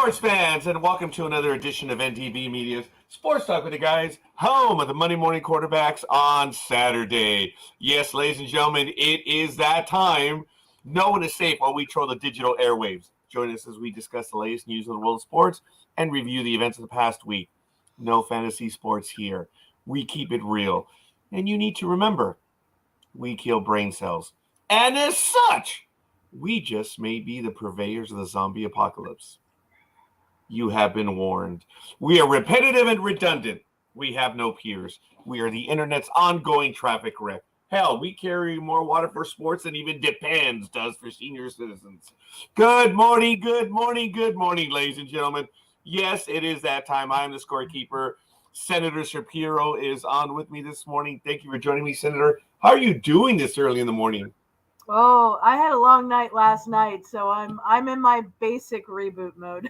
sports fans, and welcome to another edition of NTV Media's Sports Talk with the Guys, home of the Monday morning quarterbacks on Saturday. Yes, ladies and gentlemen, it is that time. No one is safe while we troll the digital airwaves. Join us as we discuss the latest news of the world of sports and review the events of the past week. No fantasy sports here. We keep it real. And you need to remember, we kill brain cells. And as such, we just may be the purveyors of the zombie apocalypse. You have been warned. We are repetitive and redundant. We have no peers. We are the internet's ongoing traffic wreck. Hell, we carry more water for sports than even Depends does for senior citizens. Good morning, ladies and gentlemen. Yes, it is that time. I am the Scorekeeper. Senator Shapiro is on with me this morning. Thank you for joining me, Senator. How are you doing this early in the morning? Oh, I had a long night last night, so I'm in my basic reboot mode.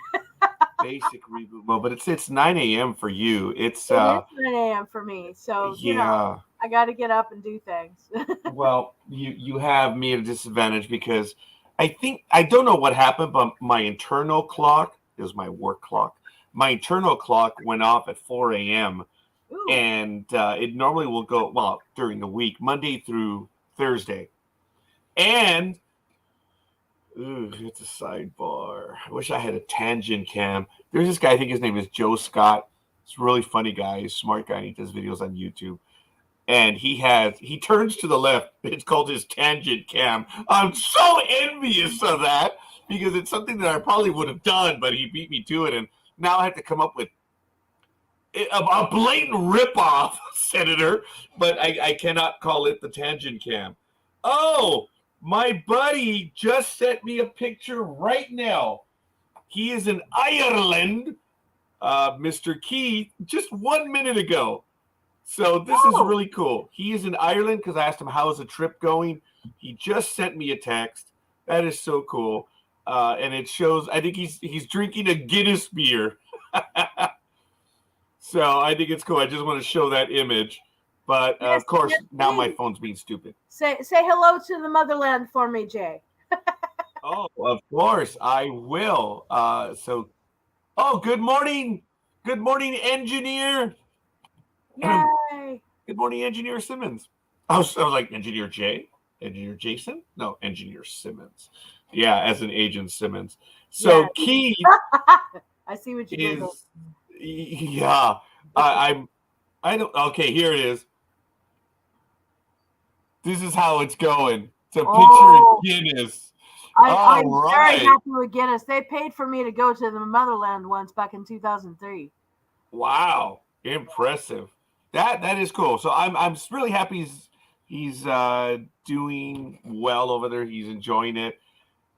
Basic reboot mode, but it's 9 a.m. for you. It is 9 a.m. for me, so yeah. I got to get up and do things. Well, you have me at a disadvantage because I don't know what happened, but my internal clock is my work clock. My internal clock went off at 4 a.m. and it normally will go during the week, Monday through Thursday. And it's a sidebar. I wish I had a tangent cam. There's this guy, I think his name is Joe Scott. He's a really funny guy. He's a smart guy, and he does videos on YouTube. And he turns to the left. It's called his tangent cam. I'm so envious of that because it's something that I probably would have done, but he beat me to it. And now I have to come up with a blatant ripoff, Senator, but I cannot call it the tangent cam. Oh, my buddy just sent me a picture right now. He is in Ireland, Mr. Keith, just 1 minute ago. So this is really cool. He is in Ireland because I asked him, how's the trip going? He just sent me a text. That is so cool. And it shows, I think he's drinking a Guinness beer. So I think it's cool. I just want to show that image. But, of course, now my phone's being stupid. Say hello to the motherland for me, Jay. Oh, of course, I will. Good morning. Good morning, engineer. Yay. Good morning, Engineer Simmons. I was like, Engineer Jay? Engineer Jason? No, Engineer Simmons. Yeah, as an Agent Simmons. So, yeah. Keith. I see what you did. Yeah. I don't. Okay, here it is. This is how it's going. It's a picture of Guinness. I'm very happy with Guinness. They paid for me to go to the motherland once back in 2003. Wow, impressive. That is cool. So I'm really happy he's doing well over there. He's enjoying it,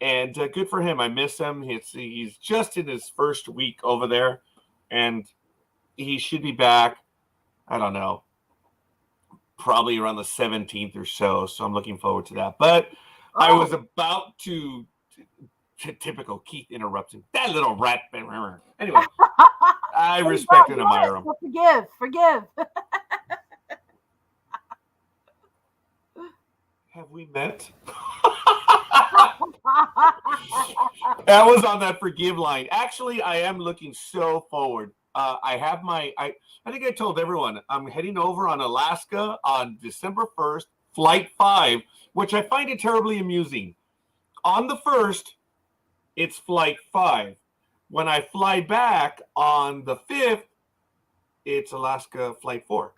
and good for him. I miss him. He's just in his first week over there, and he should be back. I don't know. Probably around the 17th or so. So I'm looking forward to that. But I was about to typical Keith interrupting that little rat. Anyway, I respect and admire him. Forgive. Have we met? That was on that forgive line. Actually, I am looking so forward. I have I think I told everyone I'm heading over on Alaska on December 1st, Flight 5, which I find it terribly amusing. On the 1st, it's Flight 5. When I fly back on the 5th, it's Alaska Flight 4.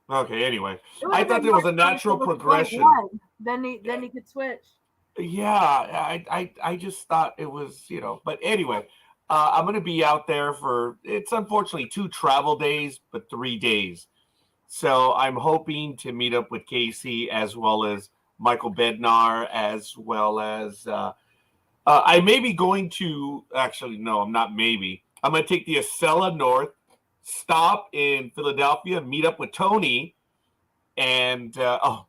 Okay, anyway. I thought there was a natural progression. Then he could switch. Yeah, I just thought it was, but anyway. I'm going to be out there it's unfortunately 2 travel days, but 3 days. So I'm hoping to meet up with Casey as well as Michael Bednar, as well as I may be going to, actually, no, I'm not maybe. I'm going to take the Acela North, stop in Philadelphia, meet up with Tony. And,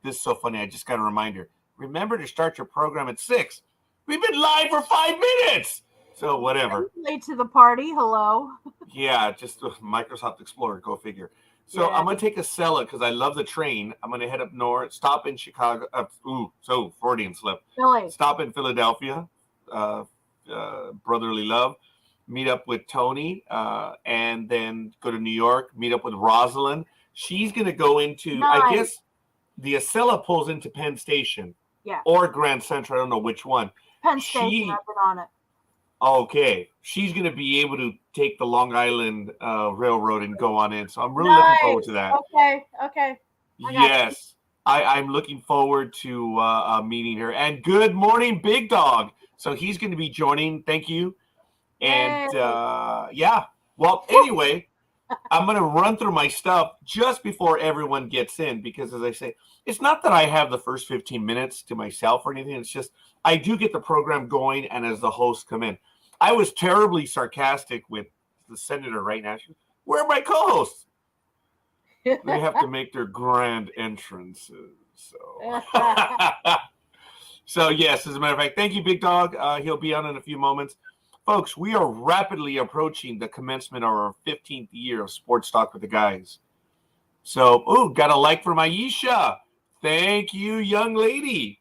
this is so funny. I just got a reminder. Remember to start your program at 6. We've been live for 5 minutes. So whatever. Late to the party. Hello. Yeah, just Microsoft Explorer. Go figure. So yeah. I'm going to take Acela because I love the train. I'm going to head up north, stop in Chicago. Freudian slip. Philly. Stop in Philadelphia. brotherly love. Meet up with Tony, and then go to New York. Meet up with Rosalind. She's going to go into, I Nice. guess, the Acela pulls into Penn Station. Yeah. Or Grand Central. I don't know which one. Penn Station. I've been on it. Okay. She's going to be able to take the Long Island Railroad and go on in. So I'm really looking forward to that. Okay. Yes. I'm looking forward to meeting her. And good morning, Big Dog. So he's going to be joining. Thank you. And yeah. Well, anyway, I'm going to run through my stuff just before everyone gets in because, as I say, it's not that I have the first 15 minutes to myself or anything. It's just I do get the program going and as the hosts come in. I was terribly sarcastic with the senator right now. Where are my co-hosts? They have to make their grand entrances. So, so yes, as a matter of fact, thank you, Big Dog. He'll be on in a few moments. Folks, we are rapidly approaching the commencement of our 15th year of Sports Talk with the Guys. So, got a like from Aisha. Thank you, young lady.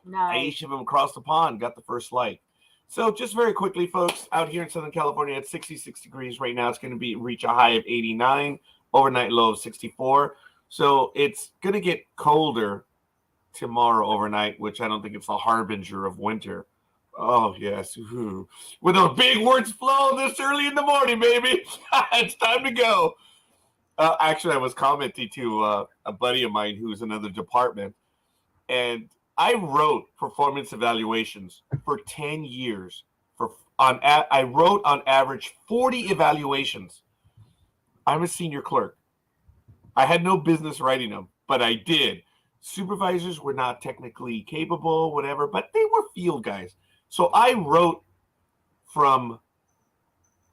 Nice. Aisha from across the pond got the first like. So just very quickly, folks, out here in Southern California at 66 degrees right now, it's going to reach a high of 89, overnight low of 64. So it's going to get colder tomorrow overnight, which I don't think it's a harbinger of winter. Oh, yes. Ooh. With those big words flow this early in the morning, baby. It's time to go. Actually, I was commenting to a buddy of mine who's in another department, and I wrote performance evaluations for 10 years. I wrote on average 40 evaluations. I'm a senior clerk. I had no business writing them, but I did. Supervisors were not technically capable, whatever, but they were field guys. So I wrote from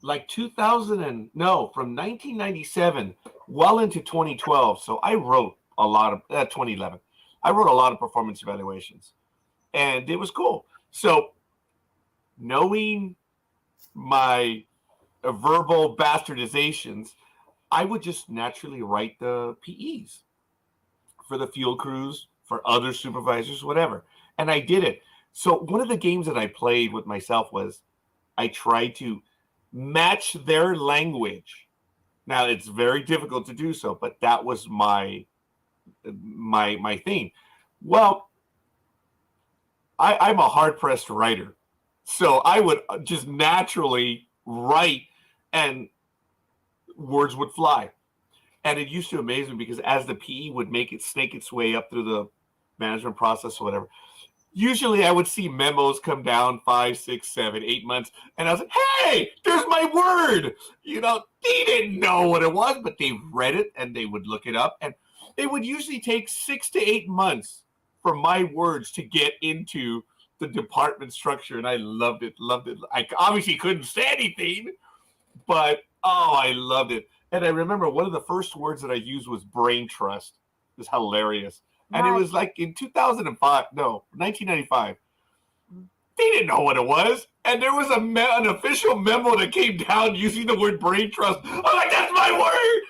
like from 1997 well into 2012. So I wrote a lot of 2011. I wrote a lot of performance evaluations, and it was cool. So knowing my verbal bastardizations, I would just naturally write the PEs for the field crews, for other supervisors, whatever. And I did it. So one of the games that I played with myself was I tried to match their language. Now, it's very difficult to do so, but that was my thing. Well, I'm a hard-pressed writer. So I would just naturally write and words would fly. And it used to amaze me because as the PE would snake its way up through the management process or whatever, usually I would see memos come down 5, 6, 7, 8 months. And I was like, hey, there's my word. They didn't know what it was, but they read it and they would look it up. And it would usually take 6 to 8 months for my words to get into the department structure. And I loved it. I obviously couldn't say anything, but I loved it. And I remember one of the first words that I used was brain trust. It was hilarious. And it was like in 1995. They didn't know what it was. And there was an official memo that came down using the word brain trust. I'm like, that's my word.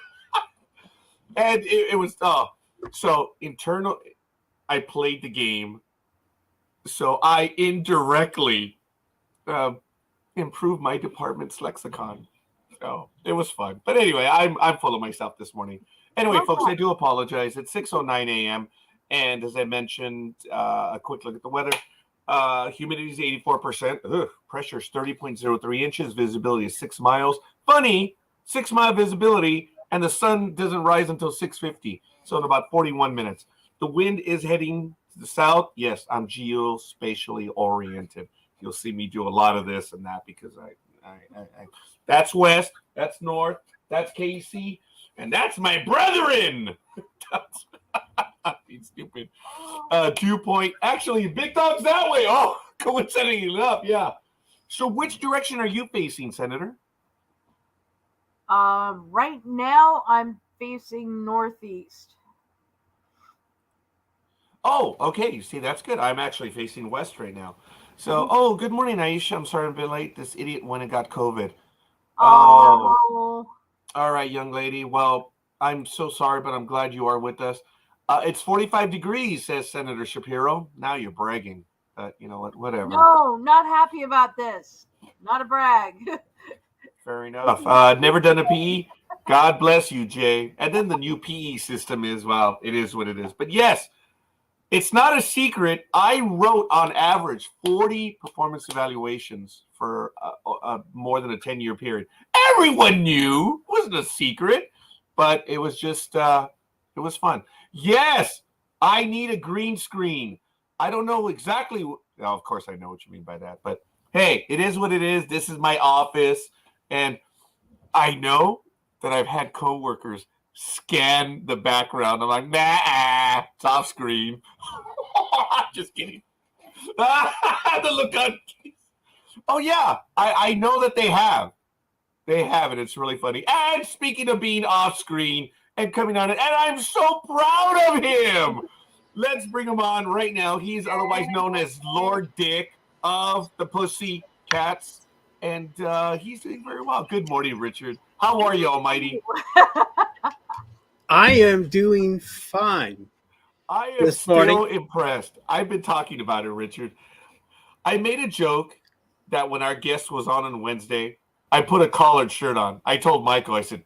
And it was, so internal, I played the game. So I indirectly improved my department's lexicon. So it was fun. But anyway, I'm full of myself this morning. Anyway, folks, I do apologize. It's 6:09 a.m. And as I mentioned, a quick look at the weather. Humidity is 84%. Pressure is 30.03 inches. Visibility is 6 miles. Funny, 6 mile visibility, and the sun doesn't rise until 6:50. So in about 41 minutes. The wind is heading to the south. Yes, I'm geospatially oriented. You'll see me do a lot of this and that because I that's west, that's north, that's KC, and that's my brethren. Being stupid. Dew point. Actually, Big Dog's that way. Oh, coincidentally enough, yeah. So which direction are you facing, Senator? Right now I'm facing northeast. Oh, okay. You see, that's good. I'm actually facing west right now. So, good morning, Aisha. I'm sorry I'm a bit late. This idiot went and got COVID. Oh. All right, young lady. Well, I'm so sorry, but I'm glad you are with us. It's 45 degrees, says Senator Shapiro. Now you're bragging. But you know what? Whatever. No, not happy about this. Not a brag. Fair enough. Never done a PE. God bless you, Jay. And then the new PE system is, well, it is what it is. But yes, it's not a secret. I wrote on average 40 performance evaluations for more than a 10-year period. Everyone knew. It wasn't a secret, but it was just, it was fun. Yes, I need a green screen. I don't know exactly. Of course, I know what you mean by that. But hey, it is what it is. This is my office. And I know that I've had coworkers scan the background. I'm like, nah, it's off screen. Just kidding. The look on. Oh, yeah. I know that they have. They have it. It's really funny. And speaking of being off screen and coming on it, and I'm so proud of him. Let's bring him on right now. He's otherwise known as Lord Dick of the Pussy Cats. And he's doing very well. Good morning, Richard. How are you, Almighty? I am doing fine. I am still impressed. I've been talking about it, Richard. I made a joke that when our guest was on Wednesday, I put a collared shirt on. I told Michael, I said,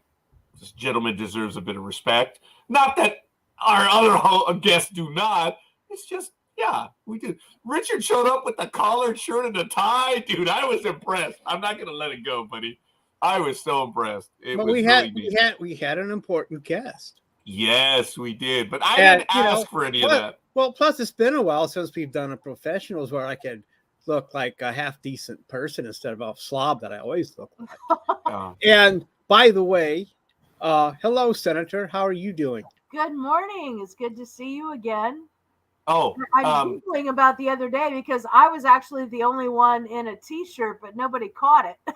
this gentleman deserves a bit of respect. Not that our other guests do not. It's just, yeah, we did. Richard showed up with the collared shirt and the tie. Dude, I was impressed. I'm not going to let it go, buddy. I was so impressed. But we had an important guest. Yes, we did. But I didn't ask for any of that. Well, plus it's been a while since we've done a professionals where I could look like a half decent person instead of a slob that I always look like. And by the way, hello, Senator. How are you doing? Good morning. It's good to see you again. Oh, I'm Googling about the other day because I was actually the only one in a T-shirt, but nobody caught it.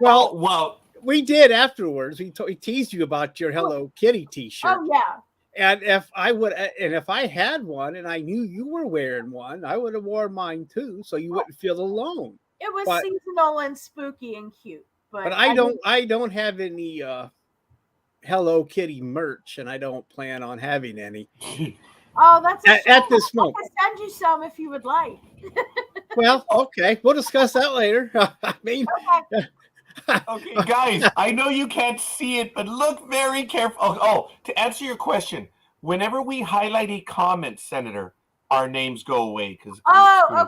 Well, we did afterwards. We teased you about your Hello Kitty T-shirt. Oh yeah. And if I had one and I knew you were wearing one, I would have worn mine too, so you wouldn't feel alone. It was seasonal and spooky and cute. But I don't have any Hello Kitty merch, and I don't plan on having any. Oh, that's at this moment. I can send you some if you would like. Well, okay, we'll discuss that later. I mean, okay, guys, I know you can't see it, but look very careful. Oh, to answer your question, whenever we highlight a comment, Senator, our names go away because. Oh,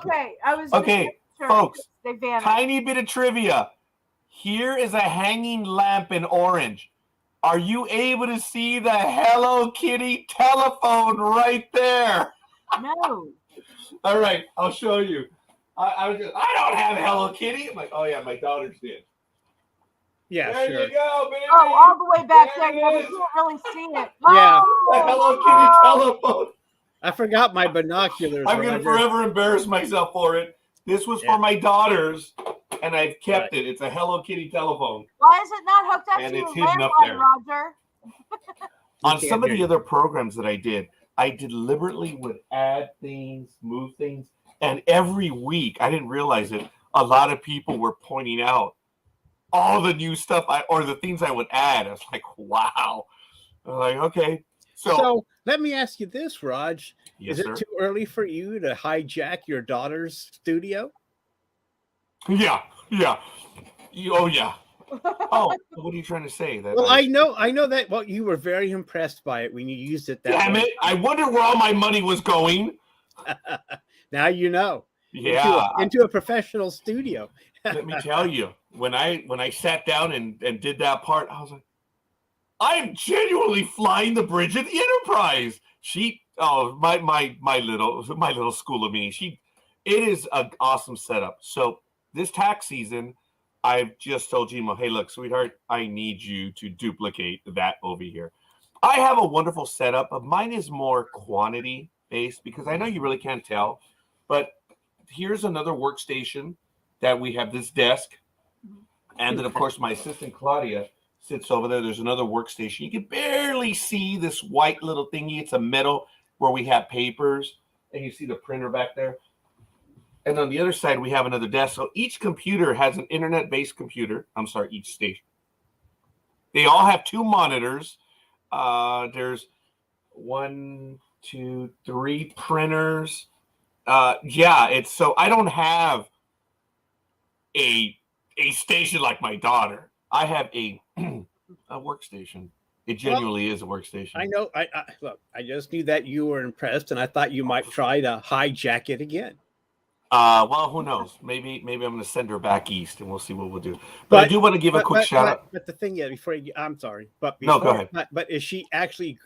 okay. Folks. They vanished. Tiny bit of trivia. Here is a hanging lamp in orange. Are you able to see the Hello Kitty telephone right there? No. All right, I'll show you. I don't have Hello Kitty. I'm like, oh yeah, my daughters did. Yeah, there sure. you go, baby. Oh, all the way back there. Yeah, we can't really see it. Yeah. The Hello Kitty telephone. I forgot my binoculars. I'm going to forever embarrass myself for it. This was for my daughters, and I've kept it. It's a Hello Kitty telephone. Why is it not hooked up and to it's your hidden up landline, there. Roger? On some of the other programs that I did, I deliberately would add things, move things, and every week, I didn't realize it, a lot of people were pointing out all the new stuff or the things I would add. I was like, wow. I'm like, okay. So let me ask you this, Raj. Yes, is it too early for you to hijack your daughter's studio? Yeah. Oh, yeah. Oh, what are you trying to say? Well, I know that. Well, you were very impressed by it when you used it. Damn it! I wonder where all my money was going. Now you know. Yeah, into a professional studio. Let me tell you, when I sat down and did that part, I was like, I am genuinely flying the bridge of the Enterprise. My little school of me. It is an awesome setup. So this tax season, I've just told Gmo, hey, look, sweetheart, I need you to duplicate that over here. I have a wonderful setup. Mine is more quantity based because I know you really can't tell, but here's another workstation that we have this desk. And then, of course, my assistant, Claudia, sits over there. There's another workstation. You can barely see this white little thingy. It's a metal where we have papers, and you see the printer back there. And on the other side, we have another desk. So each computer has an internet-based computer. I'm sorry, each station. They all have 2 monitors. There's 1, 2, 3 printers. Yeah, it's so I don't have a station like my daughter. I have a a workstation. It Well, genuinely is a workstation. I know. I look. I just knew that you were impressed, and I thought you might try to hijack it again. Well, who knows? Maybe I'm going to send her back east, and we'll see what we'll do. But I But do want to give a quick shout out. but the thing is, before you, I'm sorry, but No, go before, ahead. but is she actually?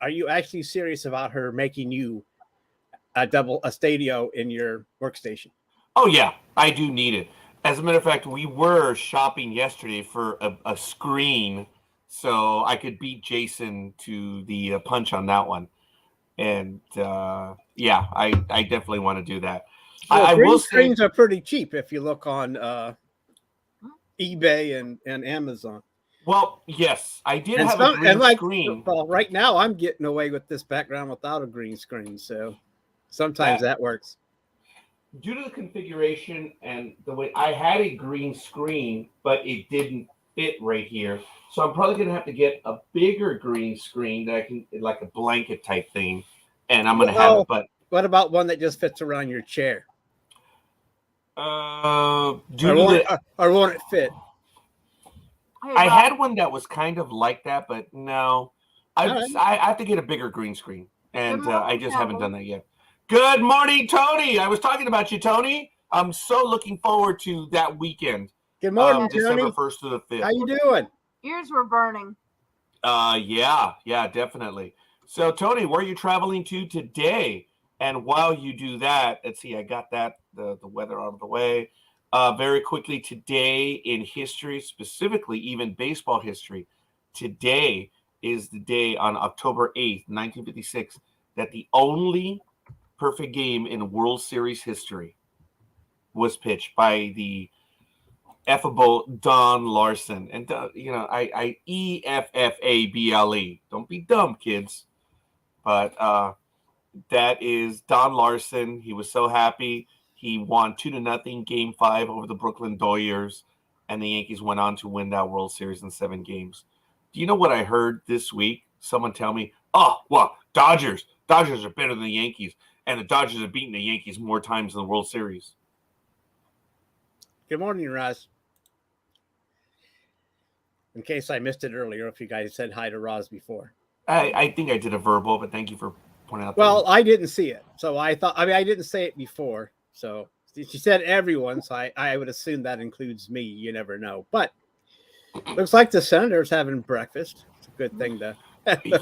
Are you actually serious about her making you a stadio in your workstation? Oh yeah, I do need it. As a matter of fact, we were shopping yesterday for a screen so I could beat Jason to the punch on that one. And yeah, I definitely want to do that. Well, I will green say, screens are pretty cheap if you look on eBay and Amazon. well, yes, I did And have a some and green like screen. well, right now I'm getting away with this background without a green screen, so sometimes That that works. due to the configuration and the way I had a green screen, but it didn't fit right here. So I'm probably gonna have to get a bigger green screen that I can like a blanket type thing, and I'm gonna have it. Well, But what about one that just fits around your chair, due to the or won't it fit? Hey, I Rob, had one that was kind of like that, but no, All right. I have to get a bigger green screen, and Good morning, I just haven't Kelly. done that yet. Good morning, Tony. I was talking about you, Tony. I'm so looking forward to that weekend, Good morning, December Tony. 1st to the 5th. How you doing? ears were burning. Yeah, definitely. So, Tony, where are you traveling to today? And while you do that, let's see, I got that the weather out of the way. Very quickly, today in history, specifically even baseball history, today is the day on October 8th, 1956, that the only perfect game in World Series history was pitched by the effable Don Larson. And, I EFFABLE. Don't be dumb, kids. But that is Don Larson. He was so happy. He won 2-0 game 5 over the Brooklyn Dodgers. And the Yankees went on to win that World Series in 7 games. Do you know what I heard this week? Someone tell me, oh, well, Dodgers are better than the Yankees. And the Dodgers have beaten the Yankees more times in the World Series. Good morning, Roz. In case I missed it earlier, if you guys said hi to Roz before. I think I did a verbal, but thank you for pointing out. Well, I didn't see it, so I thought. I mean, I didn't say it before, so she said everyone, so I would assume that includes me. You never know, but looks like the senator's having breakfast. It's a good thing to.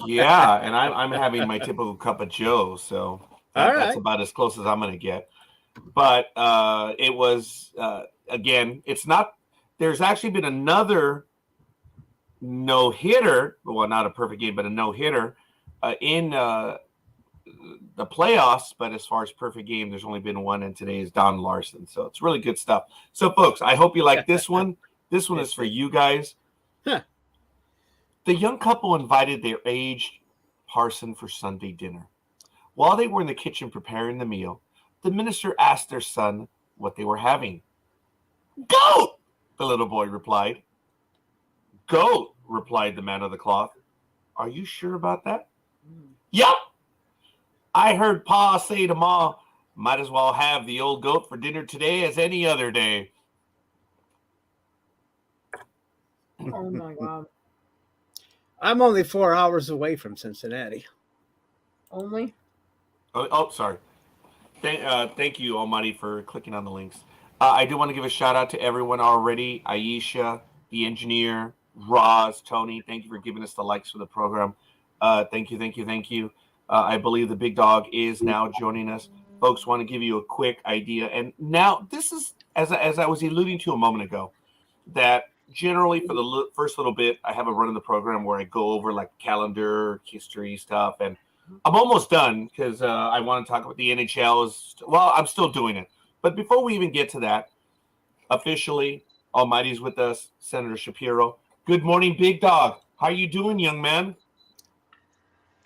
Yeah, and I'm having my typical cup of Joe, so that's about as close as I'm going to get. But it was again, it's not. There's actually been another no-hitter. Well, not a perfect game, but a no-hitter in the playoffs. But as far as perfect game, there's only been one, and today is Don Larson. So it's really good stuff. So, folks, I hope you like this one. This one is for you guys. Huh. The young couple invited their aged parson for Sunday dinner. While they were in the kitchen preparing the meal, the minister asked their son what they were having. Goat, the little boy replied. Goat, replied the man of the cloth. Are you sure about that? Yup. I heard Pa say to Ma, might as well have the old goat for dinner today as any other day. Oh my God. I'm only 4 hours away from Cincinnati. Only? Oh, sorry. Thank you, Almighty, for clicking on the links. I do want to give a shout out to everyone already. Aisha, the engineer, Roz, Tony, thank you for giving us the likes for the program. Thank you. I believe the big dog is now joining us. Folks, want to give you a quick idea. And now this is, as I was alluding to a moment ago, that generally for the first little bit, I have a run in the program where I go over like calendar, history stuff. And I'm almost done because I want to talk about the NHL. Well, I'm still doing it. But before we even get to that, officially, Almighty's with us, Senator Shapiro. Good morning, big dog. How you doing, young man?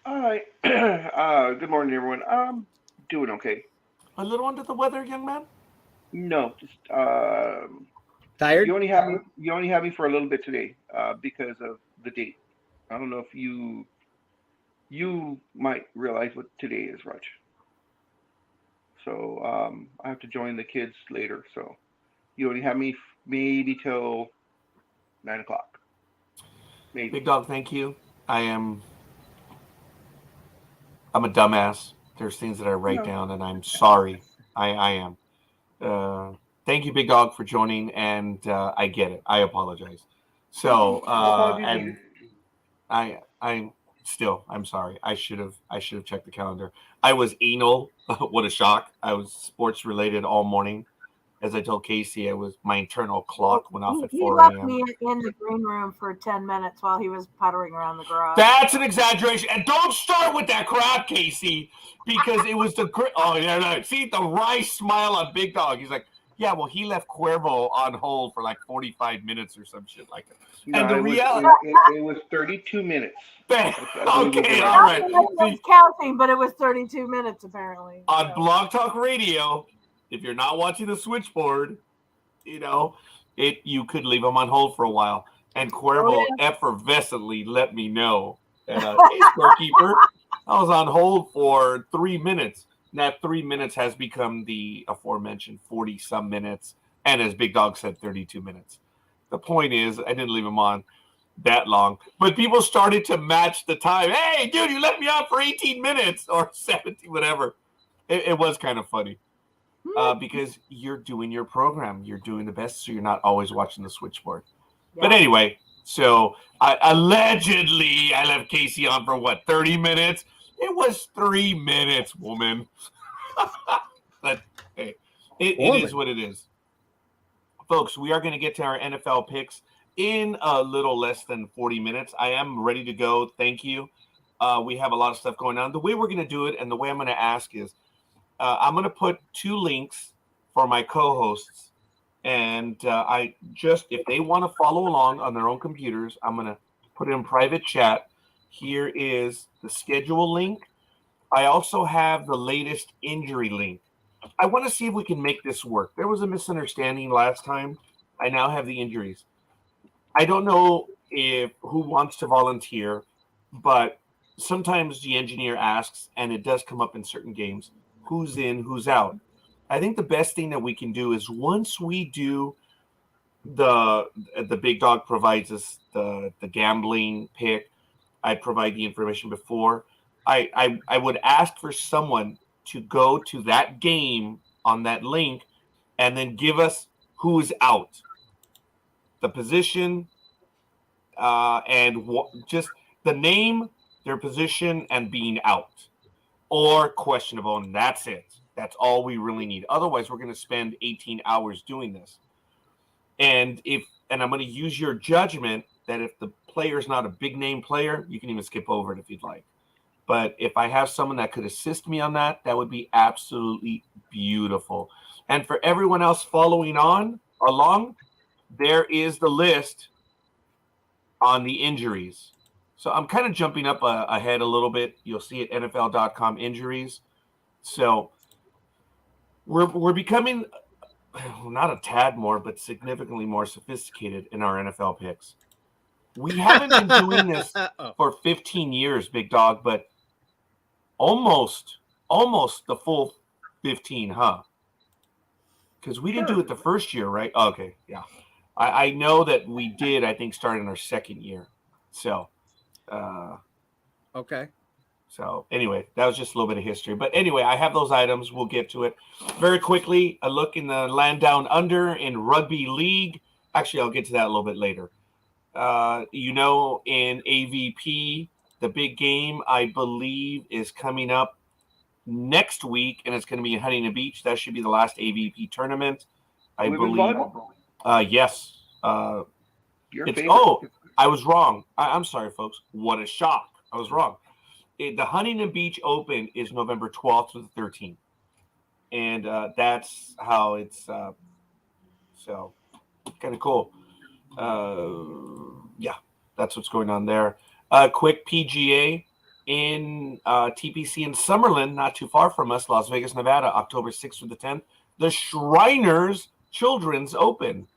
All right. Good morning, everyone. Doing okay. A little under the weather, young man? No, just Tired? you only have me for a little bit today, because of the date. I don't know if you might realize what today is, Raj. So I have to join the kids later. So you only have me maybe till 9 o'clock. Maybe. Big Dog, thank you. I'm a dumbass. There's things that I write down, and I'm sorry. I am. Thank you, Big Dog, for joining, and I get it. I apologize. So, and I'm sorry. I should have checked the calendar. I was anal. What a shock! I was sports related all morning. As I told Casey, my internal clock went off at 4 He left a.m. me in the green room for 10 minutes while he was puttering around the garage. That's an exaggeration. And don't start with that crap, Casey, because it was the – oh, yeah, no. See the wry smile on Big Dog. He's like, yeah, well, he left Cuervo on hold for like 45 minutes or some shit like that. No, and the reality – it was 32 minutes. Okay, all right. I counting, but it was 32 minutes apparently. On Blog Talk Radio, if you're not watching the switchboard, you could leave him on hold for a while. And Cuervo effervescently let me know that, hey, Scorekeeper, I was on hold for 3 minutes. And that 3 minutes has become the aforementioned 40-some minutes. And as Big Dog said, 32 minutes. The point is, I didn't leave him on that long. But people started to match the time. Hey, dude, you left me on for 18 minutes or 17, whatever. It was kind of funny. Because you're doing your program. You're doing the best, so you're not always watching the switchboard. Yeah. But anyway, so allegedly I left Casey on for, 30 minutes? It was 3 minutes, woman. But hey, it is what it is. Folks, we are going to get to our NFL picks in a little less than 40 minutes. I am ready to go. Thank you. We have a lot of stuff going on. The way we're going to do it and the way I'm going to ask is, I'm going to put 2 links for my co-hosts, and if they want to follow along on their own computers, I'm going to put it in private chat. Here is the schedule link. I also have the latest injury link. I want to see if we can make this work. There was a misunderstanding last time. I now have the injuries. I don't know who wants to volunteer, but sometimes the engineer asks, and it does come up in certain games, who's in, who's out. I think the best thing that we can do is once we do the Big Dog provides us the gambling pick. I provide the information before. I would ask for someone to go to that game on that link and then give us who's out, the position, and just the name, their position, and being out. Or questionable, and that's it. That's all we really need. Otherwise, we're going to spend 18 hours doing this. And I'm going to use your judgment that if the player's not a big name player, you can even skip over it if you'd like. But if I have someone that could assist me on that, that would be absolutely beautiful. And for everyone else following along, there is the list on the injuries. So I'm kind of jumping up ahead a little bit. You'll see at NFL.com injuries. So we're becoming not a tad more, but significantly more sophisticated in our NFL picks. We haven't been doing this for 15 years, Big Dog, but almost the full 15, huh? Because we didn't do it the first year, right? Okay, yeah. I know that we did, I think, start in our second year. So, okay. So anyway, that was just a little bit of history. But anyway, I have those items. We'll get to it very quickly. A look in the land down under in rugby league. Actually, I'll get to that a little bit later. In AVP, the big game, I believe, is coming up next week, and it's going to be in Huntington Beach. That should be the last AVP tournament, I believe. Yes. I was wrong. I'm sorry, folks. What a shock. I was wrong. The Huntington Beach Open is November 12th to the 13th. And that's how it's so kind of cool. Yeah, that's what's going on there. Quick PGA in TPC in Summerlin, not too far from us, Las Vegas, Nevada, October 6th through the 10th. The Shriners Children's Open.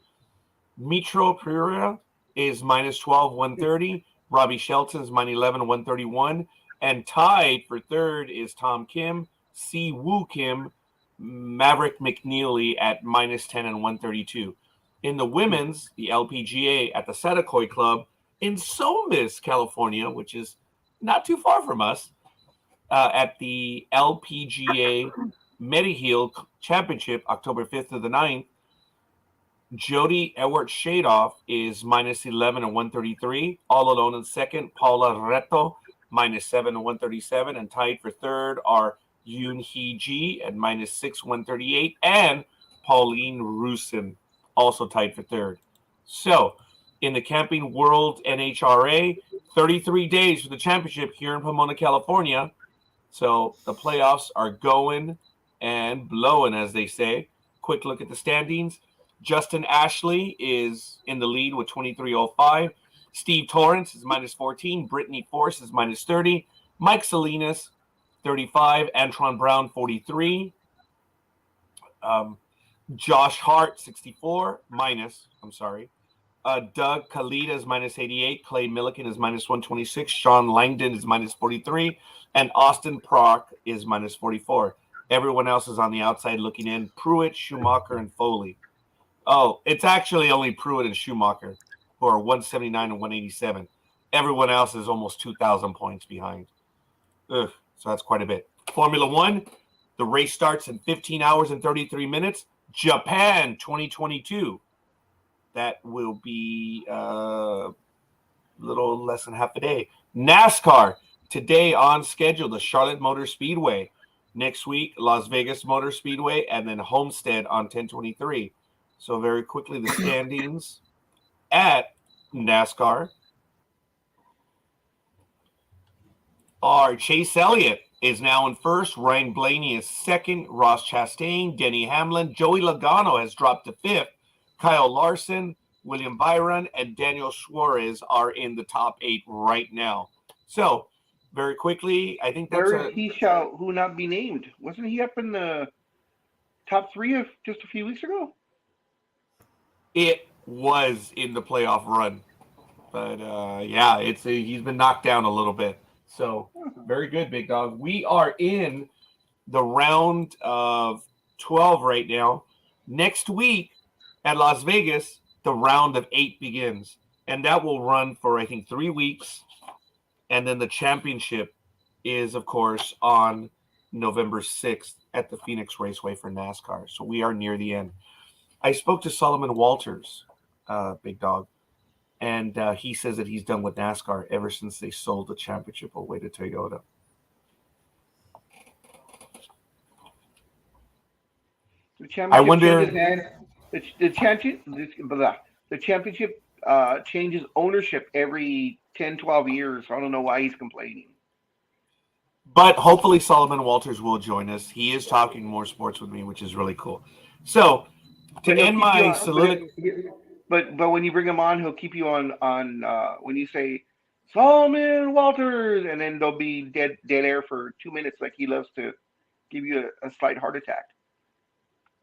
Mitro Pereira is -12, 130. Robbie Shelton's -11, 131. And tied for third is Tom Kim, Si Woo Kim, Maverick McNeely at -10 and 132. In the women's, the LPGA at the Setacoy Club in Somis, California, which is not too far from us, at the LPGA Mediheal Championship, October 5th to the 9th, Jody Edward Shadoff is -11 and 133. All alone in second, Paula Reto, -7 and 137. And tied for third are Yoon Hee Ji at -6, 138. And Pauline Rusin, also tied for third. So, in the Camping World NHRA, 33 days for the championship here in Pomona, California. So, the playoffs are going and blowing, as they say. Quick look at the standings. Justin Ashley is in the lead with 23.05. Steve Torrance is -14. Brittany Force is -30. Mike Salinas, 35. Antron Brown, 43. Josh Hart, 64. Doug Kalita is -88. Clay Milliken is -126. Sean Langdon is -43. And Austin Prock is -44. Everyone else is on the outside looking in. Pruitt, Schumacher, and Foley. Oh, it's actually only Pruitt and Schumacher who are 179 and 187. Everyone else is almost 2,000 points behind. So that's quite a bit. Formula One, the race starts in 15 hours and 33 minutes. Japan 2022. That will be a little less than half a day. NASCAR, today on schedule, the Charlotte Motor Speedway. Next week, Las Vegas Motor Speedway, and then Homestead on 10/23. So very quickly, the standings at NASCAR are Chase Elliott is now in first. Ryan Blaney is second. Ross Chastain, Denny Hamlin. Joey Logano has dropped to fifth. Kyle Larson, William Byron, and Daniel Suarez are in the top 8 right now. So very quickly, I think that's where he shall who not be named. Wasn't he up in the top 3 of just a few weeks ago? It was in the playoff run, but yeah, he's been knocked down a little bit. So very good, Big Dog. We are in the round of 12 right now. Next week at Las Vegas, the round of 8 begins, and that will run for I think 3 weeks, and then the championship is of course on November 6th at the Phoenix Raceway for NASCAR. So we are near the end. I spoke to Solomon Walters, Big Dog, and he says that he's done with NASCAR ever since they sold the championship away to Toyota. The championship I wonder. The championship changes ownership every 10, 12 years. I don't know why he's complaining. But hopefully Solomon Walters will join us. He is talking more sports with me, which is really cool. So to end my soliloquy. But when you bring him on, he'll keep you on when you say Solomon Walters, and then there'll be dead air for 2 minutes, like he loves to give you a slight heart attack.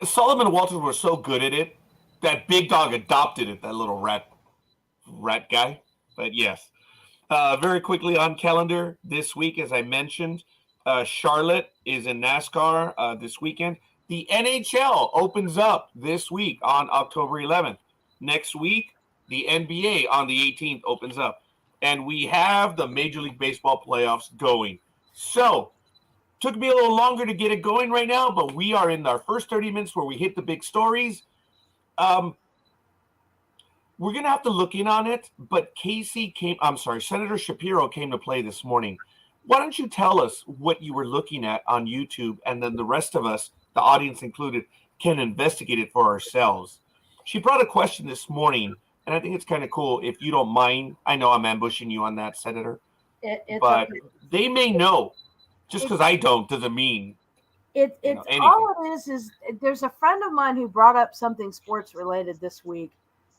Solomon Walters was so good at it that Big Dog adopted it, that little rat guy. But yes. Very quickly on calendar this week, as I mentioned, Charlotte is in NASCAR this weekend. The NHL opens up this week on October 11th. Next week, the NBA on the 18th opens up. And we have the Major League Baseball playoffs going. So, took me a little longer to get it going right now, but we are in our first 30 minutes where we hit the big stories. We're going to have to look in on it, but Senator Shapiro came to play this morning. Why don't you tell us what you were looking at on YouTube, and then the rest of us, the audience included, can investigate it for ourselves. She brought a question this morning, and I think it's kind of cool. If you don't mind, I know I'm ambushing you on that, Senator, but okay. They may know. Just because I don't doesn't mean anything. All it is there's a friend of mine who brought up something sports related this week,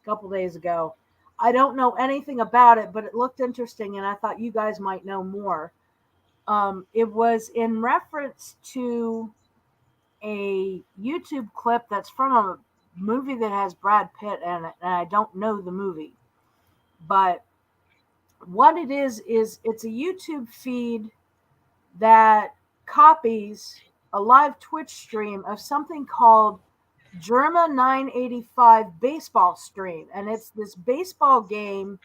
a couple days ago. I don't know anything about it, but it looked interesting, and I thought you guys might know more. It was in reference to a YouTube clip that's from a movie that has Brad Pitt in it, and I don't know the movie. But what it is it's a YouTube feed that copies a live Twitch stream of something called Germa 985 baseball stream, and it's this baseball game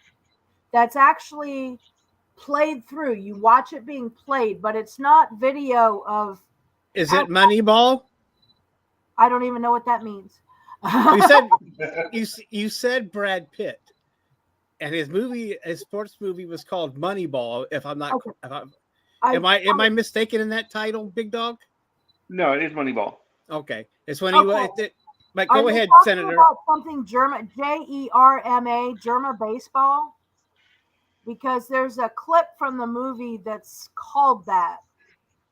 that's actually played through. You watch it being played, but it's not video of. Is it Moneyball? I don't even know what that means. You said Brad Pitt, and his sports movie was called Moneyball. If I'm not, Okay. am I mistaken in that title, Big Dog? No, it is Moneyball. Okay, it's when Okay. But go ahead, Senator. About something Germa, Jerma, Germa baseball, because there's a clip from the movie that's called that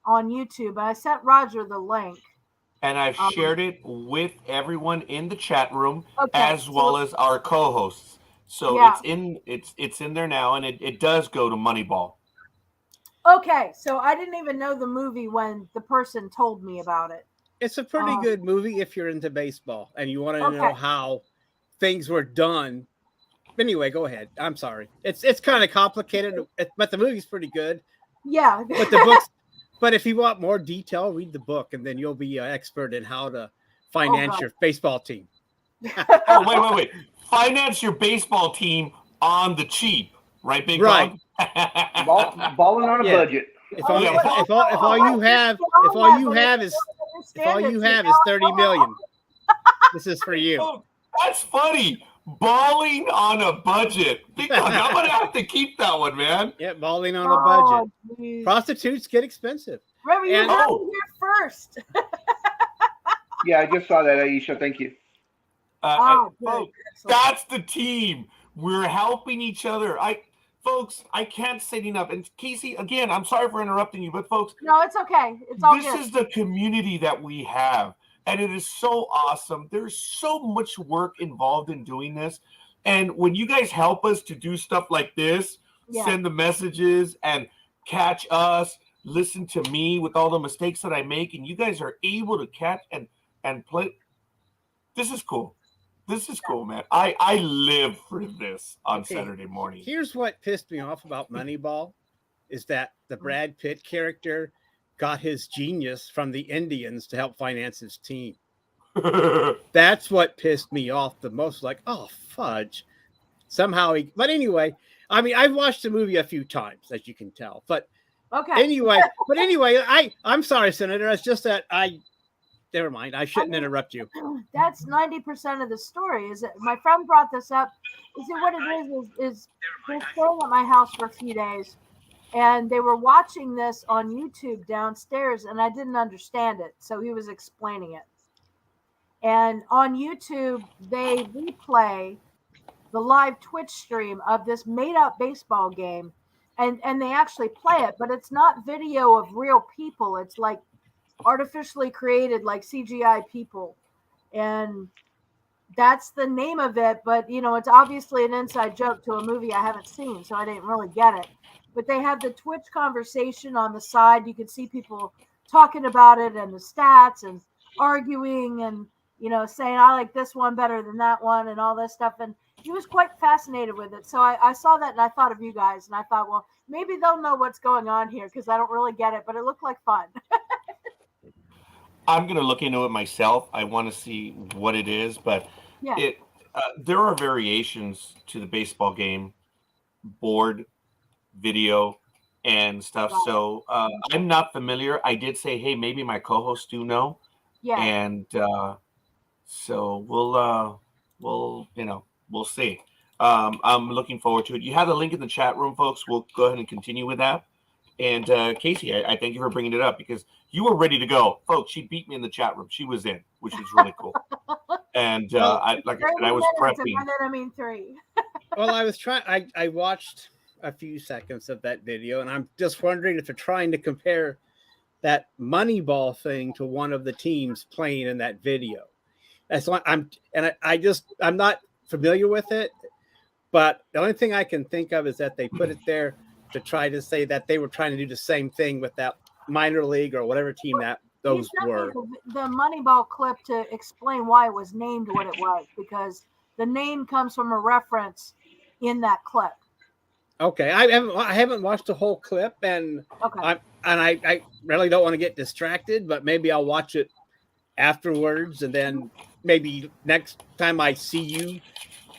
on YouTube, and I sent Roger the link. And I've shared it with everyone in the chat room, as well as our co-hosts. So Yeah. it's in there now, and it does go to Moneyball. Okay, so I didn't even know the movie when the person told me about it. It's a pretty good movie if you're into baseball and you want to know how things were done. Anyway, go ahead. I'm sorry. It's kind of complicated, but the movie's pretty good. Yeah. But the books. But if you want more detail, read the book, and then you'll be an expert in how to finance your baseball team. Oh, wait. Finance your baseball team on the cheap, right, Big Dog? Balling on a budget. If all you have is $30 million, this is for you. Oh, that's funny. Balling on a budget. Big Dog, I'm gonna have to keep that one, man. Yeah, balling on a budget. Geez. Prostitutes get expensive. Remember, you got to hear first. Yeah, I just saw that, Aisha. Thank you. Folks, that's the team. We're helping each other. Folks, I can't say it enough. And Casey, again, I'm sorry for interrupting you, but folks, no, it's okay. It's all this good. is the community that we have, and it is so awesome. There's so much work involved in doing this, and when you guys help us to do stuff like this, send the messages and catch us, listen to me with all the mistakes that I make, and you guys are able to catch and play. This is cool. This is cool, man. I live for this on Saturday morning. Here's what pissed me off about Moneyball is that the Brad Pitt character got his genius from the Indians to help finance his team. That's what pissed me off the most. Like, oh, fudge. Somehow but anyway, I mean, I've watched the movie a few times, as you can tell. But anyway, I'm sorry, Senator. It's just that never mind. I shouldn't interrupt you. That's 90% of the story. Is it? My friend brought this up. You see, what it is they're staying at my house for a few days, and they were watching this on YouTube downstairs, and I didn't understand it, so he was explaining it. And on YouTube, they replay the live Twitch stream of this made-up baseball game, and they actually play it, but it's not video of real people. It's like artificially created, like CGI people, and that's the name of it. But it's obviously an inside joke to a movie I haven't seen, so I didn't really get it. But they have the Twitch conversation on the side. You can see people talking about it and the stats and arguing and saying I like this one better than that one and all this stuff. And he was quite fascinated with it. So I saw that and I thought of you guys, and I thought, well, maybe they'll know what's going on here because I don't really get it, but it looked like fun. I'm going to look into it myself. I want to see what it is, but there are variations to the baseball game, board, video, and stuff. Wow. So I'm not familiar. I did say, hey, maybe my co-hosts do know. Yeah. And so we'll see. I'm looking forward to it. You have the link in the chat room, folks. We'll go ahead and continue with that. And Casey, I thank you for bringing it up because you were ready to go. Folks, she beat me in the chat room. She was in, which is really cool. And I was prepping. 3. Well, I was trying. I watched a few seconds of that video, and I'm just wondering if they're trying to compare that Moneyball thing to one of the teams playing in that video. That's why I'm not familiar with it, but the only thing I can think of is that they put it there to try to say that they were trying to do the same thing with that minor league or whatever team that those were. The Moneyball clip to explain why it was named what it was, because the name comes from a reference in that clip. Okay, I haven't watched the whole clip, and and I really don't want to get distracted, but maybe I'll watch it afterwards, and then maybe next time I see you,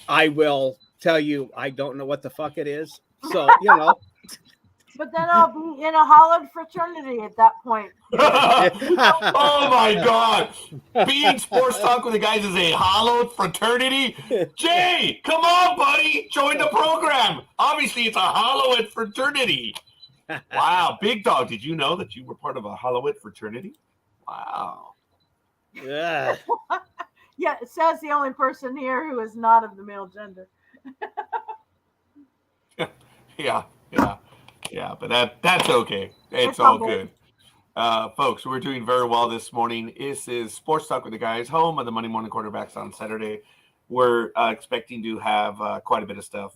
I will tell you I don't know what the fuck it is. So, But then I'll be in a hollowed fraternity at that point. Oh my God. Being sports talk with the guys is a hollowed fraternity. Jay, come on, buddy. Join the program. Obviously, it's a hollowed fraternity. Wow. Big Dog, did you know that you were part of a hollowed fraternity? Wow. Yeah. Yeah, it says the only person here who is not of the male gender. Yeah, but that's okay. It's all good. Folks, we're doing very well this morning. This is Sports Talk with the Guys, home of the Monday Morning Quarterbacks on Saturday. We're expecting to have quite a bit of stuff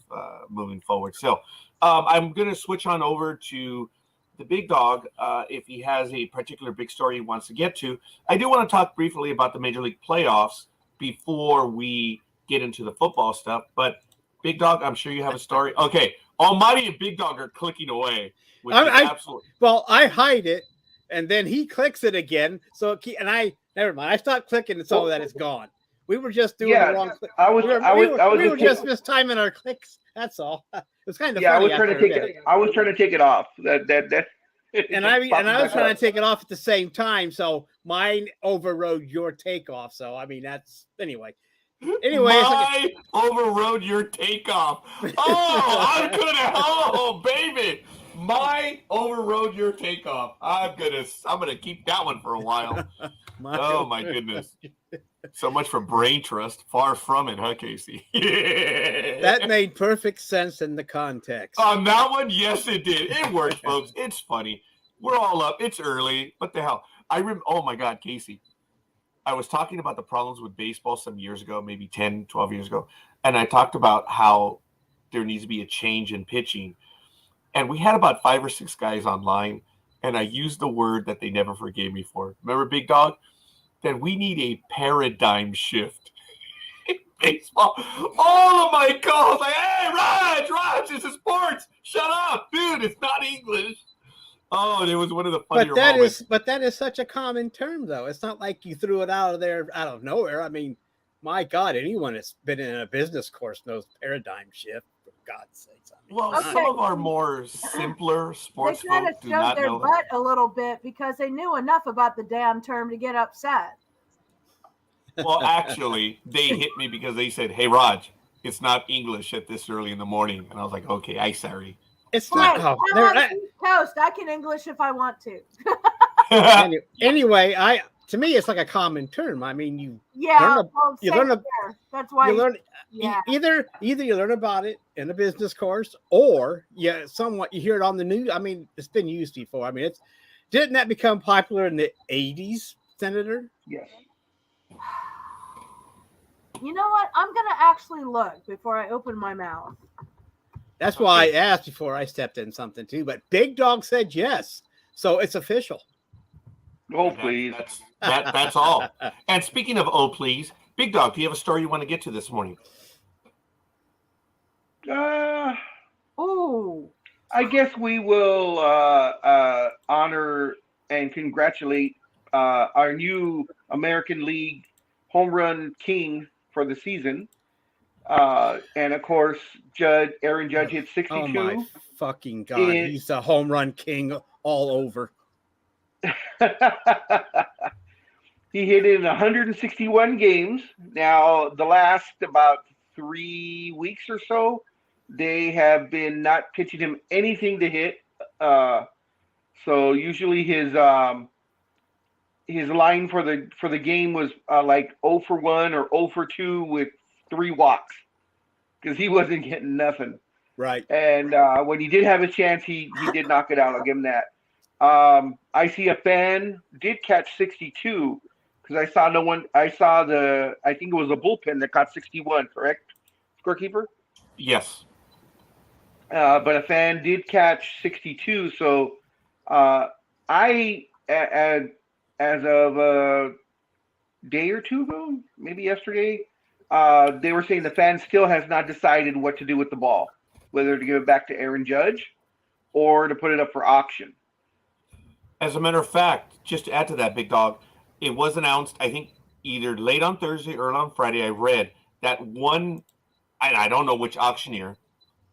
moving forward. So I'm going to switch on over to the Big Dog if he has a particular big story he wants to get to. I do want to talk briefly about the Major League playoffs before we get into the football stuff. But Big Dog, I'm sure you have a story. Okay. Almighty and Big Dog are clicking away. Well, I hide it, and then he clicks it again. So never mind. I stopped clicking, and so that it's gone. We were just doing the wrong click. We were just mistiming our clicks. That's all. It was kind of funny. I was trying to take it. I was trying to take it off. And I was trying to take it off at the same time. So mine overrode your takeoff. So I mean, that's anyway. I overrode your takeoff. Oh, I'm gonna baby. My overrode your takeoff. I'm gonna keep that one for a while. My goodness. So much for brain trust. Far from it, huh, Casey? That made perfect sense in the context. On that one, yes, it did. It worked, folks. It's funny. We're all up. It's early. What the hell? Oh my God, Casey. I was talking about the problems with baseball some years ago, maybe 10, 12 years ago. And I talked about how there needs to be a change in pitching. And we had about 5 or 6 guys online. And I used the word that they never forgave me for. Remember, Big Dog? That we need a paradigm shift in baseball. All of my calls like, hey, Raj, this is sports. Shut up. Dude, it's not English. Oh, and it was one of the funnier moments. But that is such a common term, though. It's not like you threw it out of nowhere. I mean, my God, anyone that's been in a business course knows paradigm shift, for God's sakes. I mean, some of our more simpler sports they kind of showed their butt a little bit because they knew enough about the damn term to get upset. Well, actually, they hit me because they said, hey, Raj, it's not English at this early in the morning. And I was like, okay, I'm sorry. It's not. I'm on the East Coast. I can English if I want to. Anyway, to me, it's like a common term. I mean, that's why either you learn about it in a business course, or you hear it on the news. I mean, it's been used before. I mean, didn't that become popular in the 80s, Senator? Yes. You know what? I'm gonna actually look before I open my mouth. That's why I asked before I stepped in something too, but Big Dog said yes, so it's official. Oh, please. That's all. And speaking of please, Big Dog, do you have a story you want to get to this morning? I guess we will honor and congratulate our new American League home run king for the season. And of course, Aaron Judge hit 62. Oh my fucking God. He's a home run king all over. He hit it in 161 games. Now, the last about 3 weeks or so, they have been not pitching him anything to hit. So usually his line for the game was like 0 for 1 or 0 for 2 with 3 walks, because he wasn't getting nothing. Right. And when he did have a chance, he did knock it out. I'll give him that. I see a fan did catch 62, because I think it was a bullpen that caught 61, correct, Scorekeeper? Yes. But a fan did catch 62. So as of a day or two ago, maybe yesterday, they were saying the fan still has not decided what to do with the ball, whether to give it back to Aaron Judge or to put it up for auction. As a matter of fact, just to add to that, Big Dog, it was announced, I think, either late on Thursday or on Friday. I read that one, I don't know which auctioneer,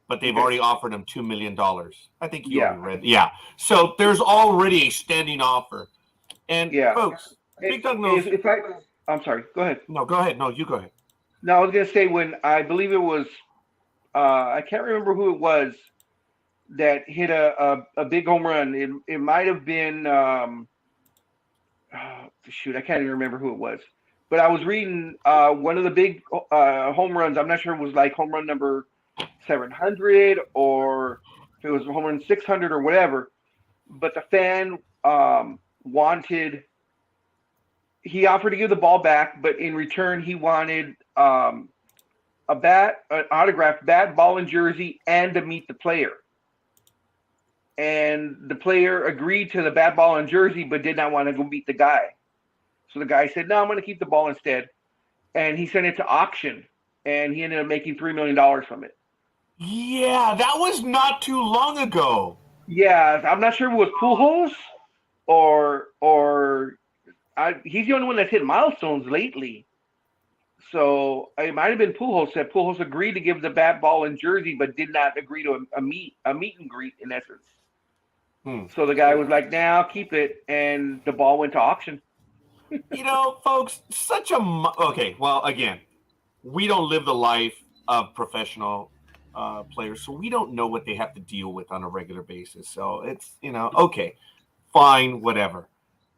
but they've already offered him $2 million. I think you already read. Yeah. So there's already a standing offer. And folks, Big Dog knows. I'm sorry. Go ahead. No, go ahead. No, you go ahead. No, I was going to say when I believe it was, I can't remember who it was that hit a big home run. It might have been, shoot, I can't even remember who it was. But I was reading one of the big home runs. I'm not sure it was like home run number 700 or if it was home run 600 or whatever. But the fan he offered to give the ball back, but in return he wanted an autographed bat, ball, and jersey, and to meet the player. And the player agreed to the bat, ball, and jersey, but did not want to go meet the guy. So the guy said, no, I'm going to keep the ball instead. And he sent it to auction, and he ended up making $3 million from it. Yeah, that was not too long ago. Yeah, I'm not sure if it was Pujols or he's the only one that's hit milestones lately. So it might have been Pujols. That Pujols agreed to give the bat, ball, and jersey, but did not agree to a meet and greet in essence. So the guy was like, "Nah, I'll keep it," and the ball went to auction. Folks, okay. Well, again, we don't live the life of professional players, so we don't know what they have to deal with on a regular basis. So it's okay, fine, whatever.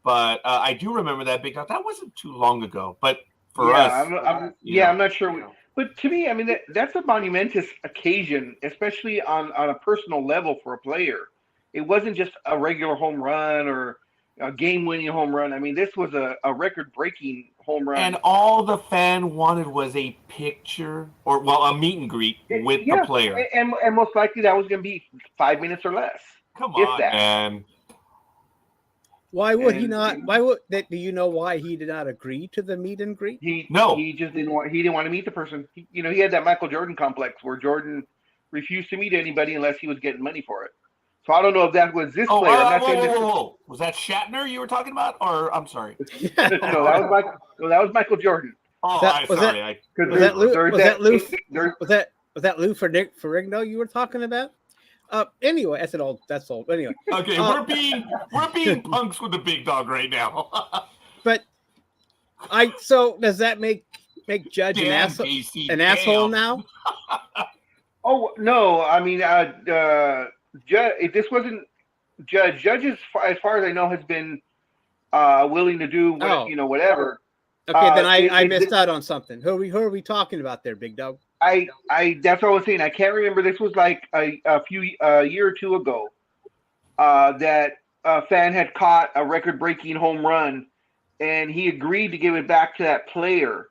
But I do remember that Big Dog. That wasn't too long ago. But for us, I'm not sure. But to me, I mean, that's a monumentous occasion, especially on a personal level for a player. It wasn't just a regular home run or a game-winning home run. I mean, this was a record-breaking home run. And all the fan wanted was a picture or, a meet and greet with the player. And most likely that was going to be 5 minutes or less. Come on, man. Why would he not? Do you know why he did not agree to the meet and greet? He just didn't want. He didn't want to meet the person. He had that Michael Jordan complex where Jordan refused to meet anybody unless he was getting money for it. So I don't know if that was this player. I'm not saying whoa. Was that Shatner you were talking about, or I'm sorry? No, that was Michael Jordan. Oh, was that Lou Ferrigno you were talking about? Anyway, that's all. Anyway. Okay, we're being punks with the Big Dog right now. But so does that make Judge an asshole now? Oh no, I mean, this wasn't Judge. Judge, as far as I know, has been willing to do whatever. Okay, then I missed out on something. Who are we talking about there, Big Dog? That's what I was saying. I can't remember. This was like a year or two ago that a fan had caught a record-breaking home run, and he agreed to give it back to that player,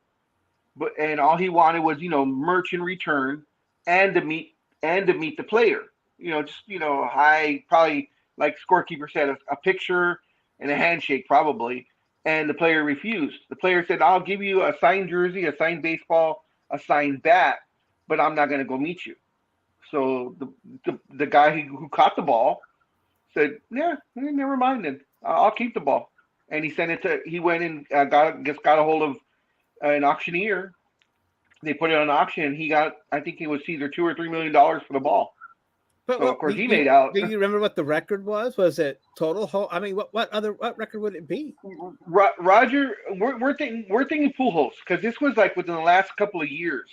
and all he wanted was merch in return and to meet the player. High, probably like Scorekeeper said, a picture and a handshake probably, and the player refused. The player said, "I'll give you a signed jersey, a signed baseball, a signed bat, but I'm not going to go meet you." So the guy who caught the ball said, "Yeah, never mind then. I'll keep the ball." And he went and got a hold of an auctioneer. They put it on auction, and he got, I think it was either $2 or $3 million for the ball. But so of course he made out. Do you remember what the record was? Was it total home? I mean, what record would it be? Roger, we're thinking Pujols, because this was like within the last couple of years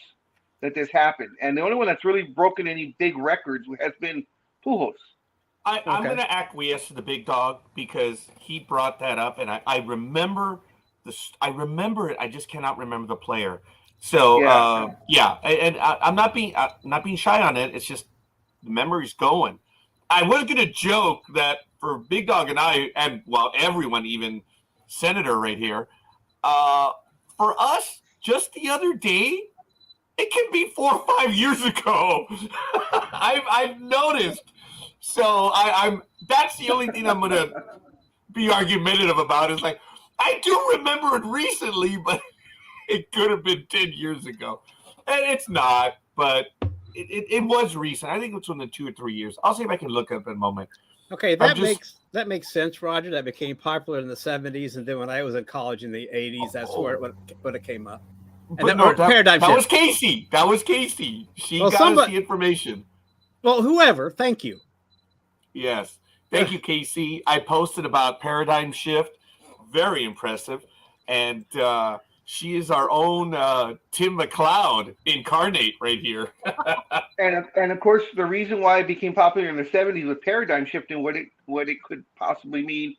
that this happened, and the only one that's really broken any big records has been Pujols. I'm going to acquiesce to the Big Dog because he brought that up, and I remember I remember it. I just cannot remember the player. So and I'm not being shy on it. It's just the memory's going. I was going to joke that for Big Dog and I, and everyone, even Senator right here, for us, just the other day, it can be 4 or 5 years ago. I've noticed. So that's the only thing I'm going to be argumentative about is like, I do remember it recently, but it could have been 10 years ago. And it's not, but it was recent. I think it's within 2 or 3 years. I'll see if I can look up in a moment. Okay, that makes sense, Roger. That became popular in the 70s, and then when I was in college in the 80s, that's where it came up. And that was Casey. That was Casey. She got us the information. Well, whoever, thank you. Yes. Thank you, Casey. I posted about Paradigm Shift. Very impressive. And she is our own Tim McLeod incarnate right here. and of course, the reason why it became popular in the 70s with Paradigm Shift and what it could possibly mean,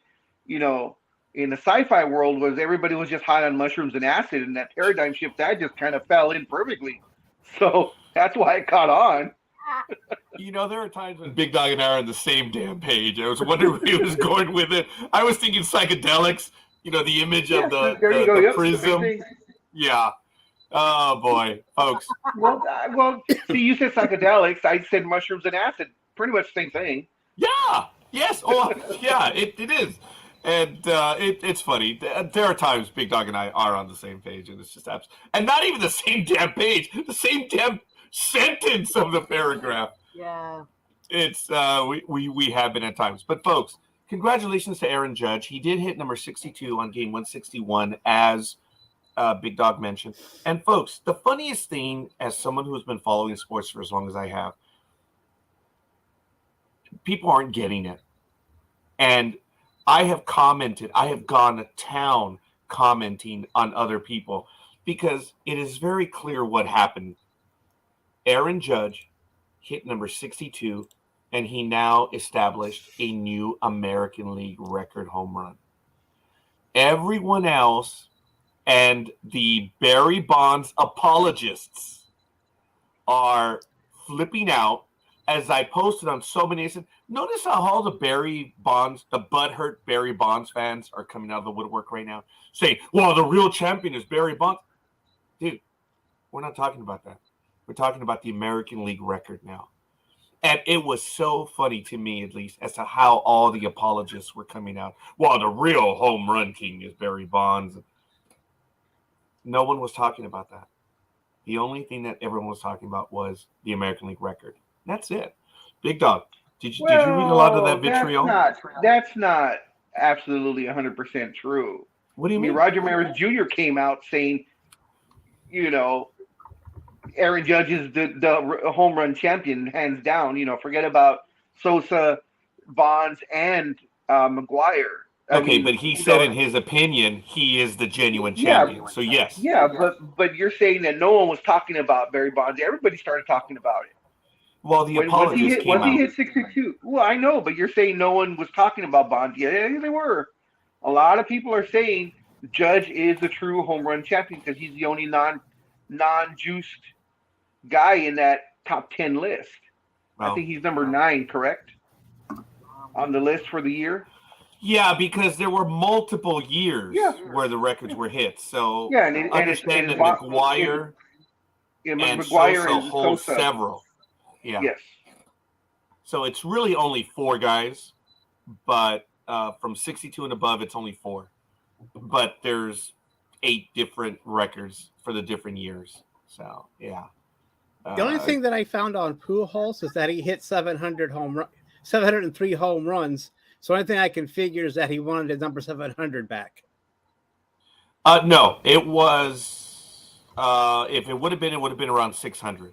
in the sci-fi world was everybody was just high on mushrooms and acid, and that Paradigm Shift, that just kind of fell in perfectly. So that's why it caught on. There are times when Big Dog and I are on the same damn page. I was wondering where he was going with it. I was thinking psychedelics, the image of the prism. Yeah. Oh, boy, folks. Well, see, you said psychedelics. I said mushrooms and acid. Pretty much the same thing. Yeah. Yes. Oh, yeah, it is. And it's funny. There are times Big Dog and I are on the same page, and it's just and not even the same damn page, the same damn sentence of the paragraph. Yeah. It's we have been at times. But folks, congratulations to Aaron Judge. He did hit number 62 on game 161, as Big Dog mentioned. And folks, the funniest thing, as someone who has been following sports for as long as I have, people aren't getting it. And I have commented, I have gone to town commenting on other people because it is very clear what happened. Aaron Judge hit number 62, and he now established a new American League record home run. Everyone else and the Barry Bonds apologists are flipping out. As I posted on so many, I said, notice how all the Barry Bonds, the butthurt Barry Bonds fans are coming out of the woodwork right now saying, well, the real champion is Barry Bonds. Dude, we're not talking about that. We're talking about the American League record now. And it was so funny to me, at least, as to how all the apologists were coming out. Well, the real home run king is Barry Bonds. No one was talking about that. The only thing that everyone was talking about was the American League record. That's it. Big Dog, did you read a lot of that vitriol? That's not absolutely 100% true. What do you mean? Roger Maris Jr. came out saying, Aaron Judge is the home run champion, hands down. Forget about Sosa, Bonds, and McGuire. But he said in his opinion, he is the genuine champion. So, yes. Yeah, but you're saying that no one was talking about Barry Bonds. Everybody started talking about it. Well, the apologists came out. He hit 62? Well, I know, but you're saying no one was talking about Bonds. Yeah, they were. A lot of people are saying Judge is the true home run champion because he's the only non-juiced guy in that top 10 list. I think he's number 9, correct? On the list for the year? Yeah, because there were multiple years where the records were hit. So understand that McGuire and Sosa several. Yeah. Yes. So it's really only 4 guys, but from 62 and above, it's only 4. But there's 8 different records for the different years. So, yeah. The only thing that I found on Pujols is that he hit 703 home runs. So the only thing I can figure is that he wanted his number 700 back. No, it was. If it would have been around 600.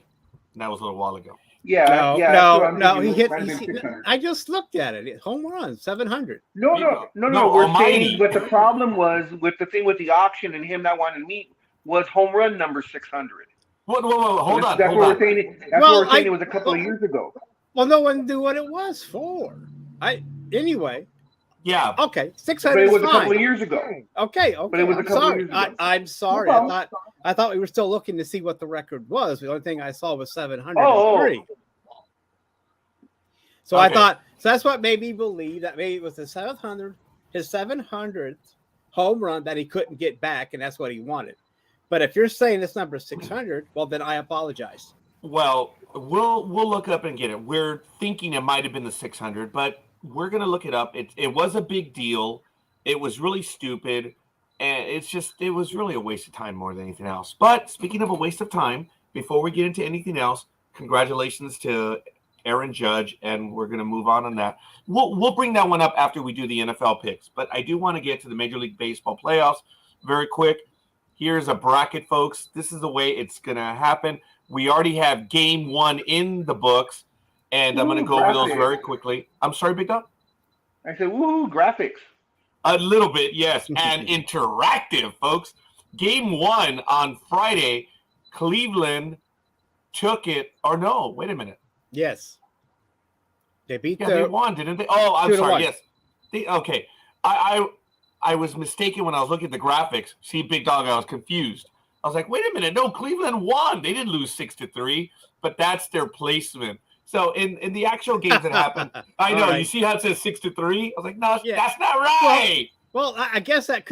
And that was a little while ago. No. He hit. I just looked at it. Home run, 700. No. We're saying, but the problem was with the thing with the auction and him not wanting to meet was home run number 600. Whoa, hold on. That's what we're saying. That's what we're saying. It was a couple of years ago. Well, no one knew what it was for. Anyway. Yeah. Okay, 600. But it was a couple of years ago. Okay. But it was a couple of years ago. I'm sorry. I thought we were still looking to see what the record was. The only thing I saw was 703. So I thought, so that's what made me believe that maybe it was his 700th home run that he couldn't get back, and that's what he wanted. But if you're saying this number is 600, well, then I apologize. Well, we'll look up and get it. We're thinking it might have been the 600, but we're going to look it up. It was a big deal. It was really stupid. And it was really a waste of time more than anything else. But speaking of a waste of time, before we get into anything else, congratulations to Aaron Judge, and we're going to move on that. We'll bring that one up after we do the NFL picks, but I do want to get to the Major League Baseball playoffs very quick. Here's a bracket, folks. This is the way it's going to happen. We already have game 1 in the books, and I'm going to go over those very quickly. I'm sorry, Big Dog? I said, woohoo, graphics. A little bit, yes, and interactive, folks. Game 1 on Friday, Cleveland took it, or no, wait a minute. Yes. They beat they won, didn't they? Oh, I'm sorry, yes. Okay. I was mistaken when I was looking at the graphics. See, Big Dog, I was confused. I was like, wait a minute, no, Cleveland won. They didn't lose 6-3, but that's their placement. So in the actual games that happened, I know, you see how it says 6-3? I was like, no, that's not right. Well, I guess that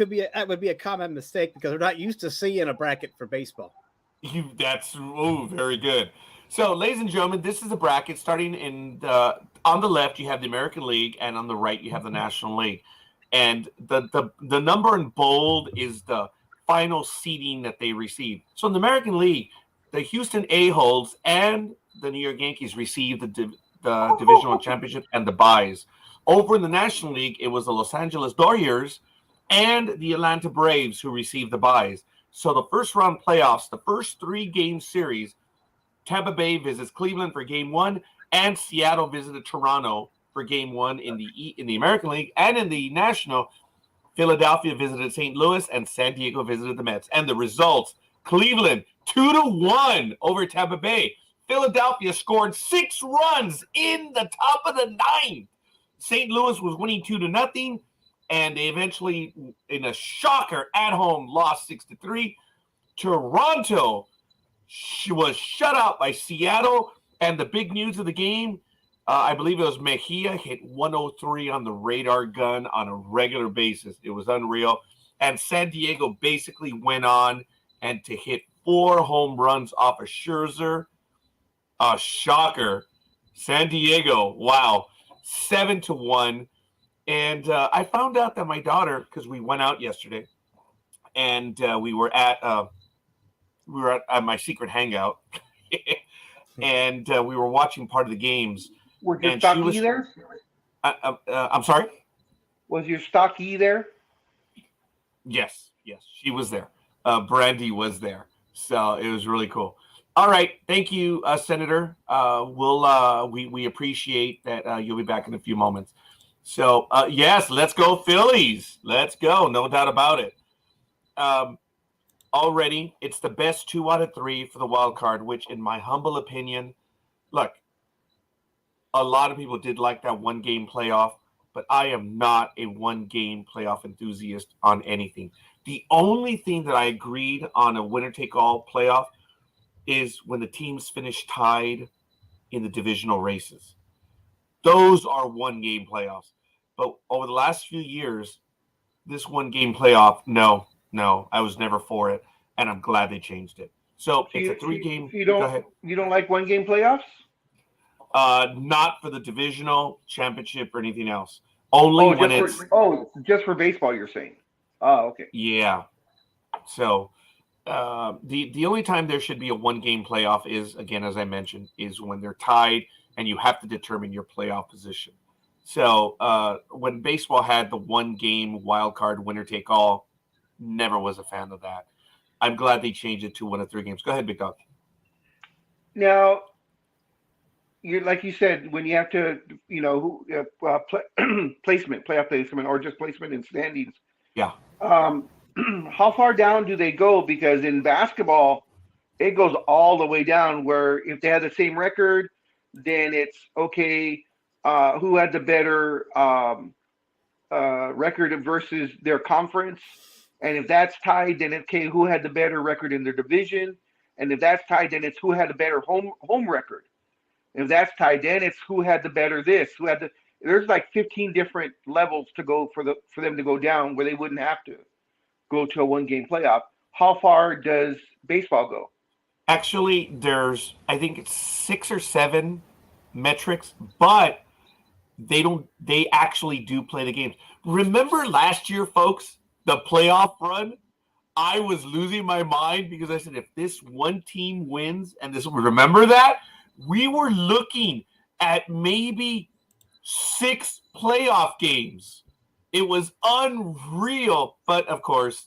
would be a common mistake because we're not used to seeing a bracket for baseball. That's very good. So, ladies and gentlemen, this is a bracket starting on the left. You have the American League, and on the right you have the National League. And the number in bold is the final seeding that they received. So, in the American League, the Houston A-holes and the New York Yankees received the divisional championship and the byes. Over in the National League, it was the Los Angeles Dodgers and the Atlanta Braves who received the byes. So the first round playoffs, the first 3-game series, Tampa Bay visits Cleveland for game 1, and Seattle visited Toronto for game 1 in the American League. And in the National, Philadelphia visited St. Louis and San Diego visited the Mets. And the results, Cleveland 2-1 over Tampa Bay. Philadelphia scored 6 runs in the top of the 9th. St. Louis was winning 2-0, and they eventually, in a shocker at home, lost 6-3. Toronto was shut out by Seattle, and the big news of the game, I believe it was Mejia hit 103 on the radar gun on a regular basis. It was unreal. And San Diego basically went on and to hit 4 home runs off of Scherzer. A shocker. San Diego, wow, 7-1. And I found out that my daughter, because we went out yesterday, and we were at my secret hangout, and we were watching part of the games. Was your stocky there? I'm sorry? Was your stocky there? Yes, she was there. Brandy was there, so it was really cool. All right, thank you, Senator. We appreciate that. You'll be back in a few moments. So, yes, let's go Phillies. Let's go. No doubt about it. Already, it's the best 2 out of 3 for the wild card, which, in my humble opinion, look, a lot of people did like that 1-game playoff, but I am not a 1-game playoff enthusiast on anything. The only thing that I agreed on a winner-take-all playoff is when the teams finish tied in the divisional races. Those are 1-game playoffs. But over the last few years, this 1-game playoff, no, I was never for it, and I'm glad they changed it. So it's a 3-game. Go ahead. You don't like 1-game playoffs? Not for the divisional championship or anything else. Only when it's just for baseball, you're saying. Oh, okay. Yeah. So the only time there should be a 1-game playoff is, again, as I mentioned, is when they're tied and you have to determine your playoff position. So when baseball had the 1-game wild card winner take all, never was a fan of that. I'm glad they changed it to 1 of 3 games. Go ahead, Big Dog. Now, like you said, when you have to, playoff placement, or just placement in standings. Yeah. How far down do they go? Because in basketball, it goes all the way down. Where if they have the same record, then it's okay. Who had the better record versus their conference? And if that's tied, then okay, who had the better record in their division? And if that's tied, then it's who had the better home record. If that's tied, then it's who had the better this, who had the. There's like 15 different levels to go for them to go down where they wouldn't have to go to a 1-game playoff. How far does baseball go? Actually, I think it's 6 or 7 metrics, but they actually do play the games. Remember last year, folks, the playoff run? I was losing my mind because I said, if this one team wins, and remember that? we were looking at maybe 6 playoff games. It was unreal, but of course,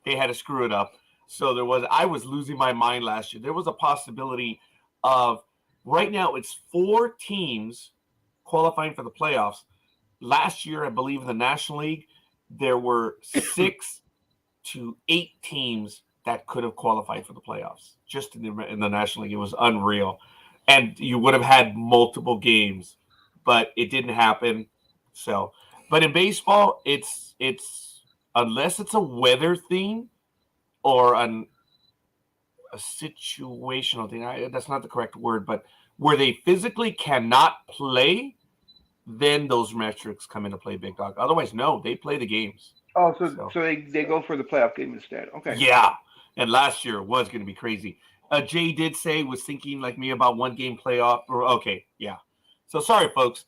they had to screw it up. So I was losing my mind last year. There was a possibility of, right now, it's 4 teams qualifying for the playoffs. Last year, I believe in the National League, there were 6 to 8 teams that could have qualified for the playoffs. Just in the National League, it was unreal. And you would have had multiple games, but it didn't happen. So, but in baseball, it's unless it's a weather thing or a situational thing. That's not the correct word, but where they physically cannot play, then those metrics come into play, Big Dog. Otherwise, no, they play the games. Oh, so they go for the playoff game instead. Okay. Yeah, and last year was going to be crazy. Jay did say was thinking like me about 1-game playoff. Okay, yeah. So sorry, folks.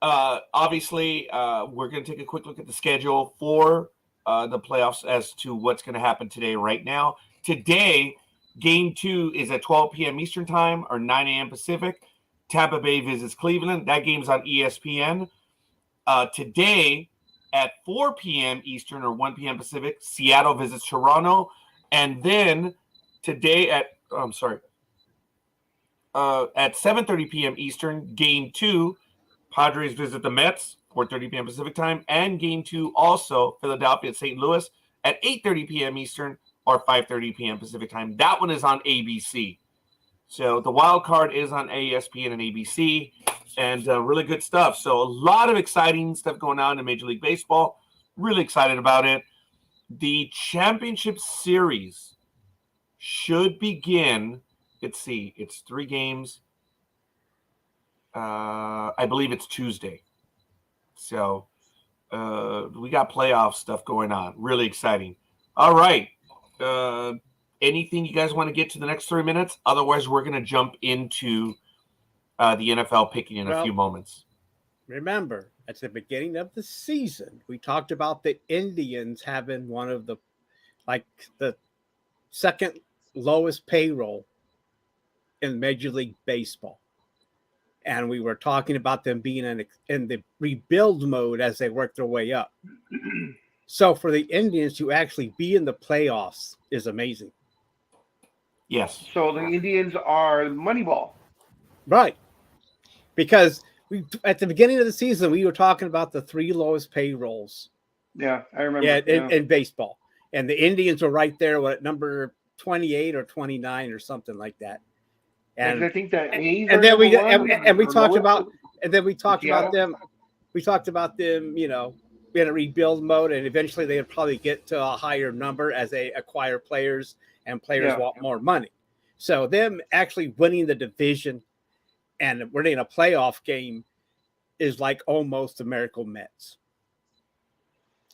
Obviously, we're going to take a quick look at the schedule for the playoffs as to what's going to happen today. Right now, today, Game 2 is at 12 p.m. Eastern Time or 9 a.m. Pacific. Tampa Bay visits Cleveland. That game's on ESPN. Today at 4 p.m. Eastern or 1 p.m. Pacific, Seattle visits Toronto. And then today at 7:30 p.m. Eastern, Game 2, Padres visit the Mets, 4:30 p.m. Pacific Time. And Game 2 also, Philadelphia at St. Louis at 8:30 p.m. Eastern or 5:30 p.m. Pacific Time. That one is on ABC. So the wild card is on ESPN and ABC, and really good stuff. So a lot of exciting stuff going on in Major League Baseball. Really excited about it. The championship series should begin. Let's see. It's 3 games. I believe it's Tuesday. So we got playoff stuff going on. Really exciting. All right. Anything you guys want to get to the next 3 minutes? Otherwise, we're going to jump into the NFL picking in a few moments. Remember, at the beginning of the season, we talked about the Indians having one of the second lowest payroll in Major League Baseball. And we were talking about them being in the rebuild mode as they work their way up. So for the Indians to actually be in the playoffs is amazing. Yes. So the Indians are Moneyball. Right. Because at the beginning of the season, we were talking about the 3 lowest payrolls. Yeah, I remember. Yeah, in baseball. And the Indians were right there at number 28 or 29 or something like that. And I think that we talked about them. We talked about them, in a rebuild mode, and eventually they would probably get to a higher number as they acquire players, and players want more money. So them actually winning the division and winning a playoff game is like almost the Miracle Mets,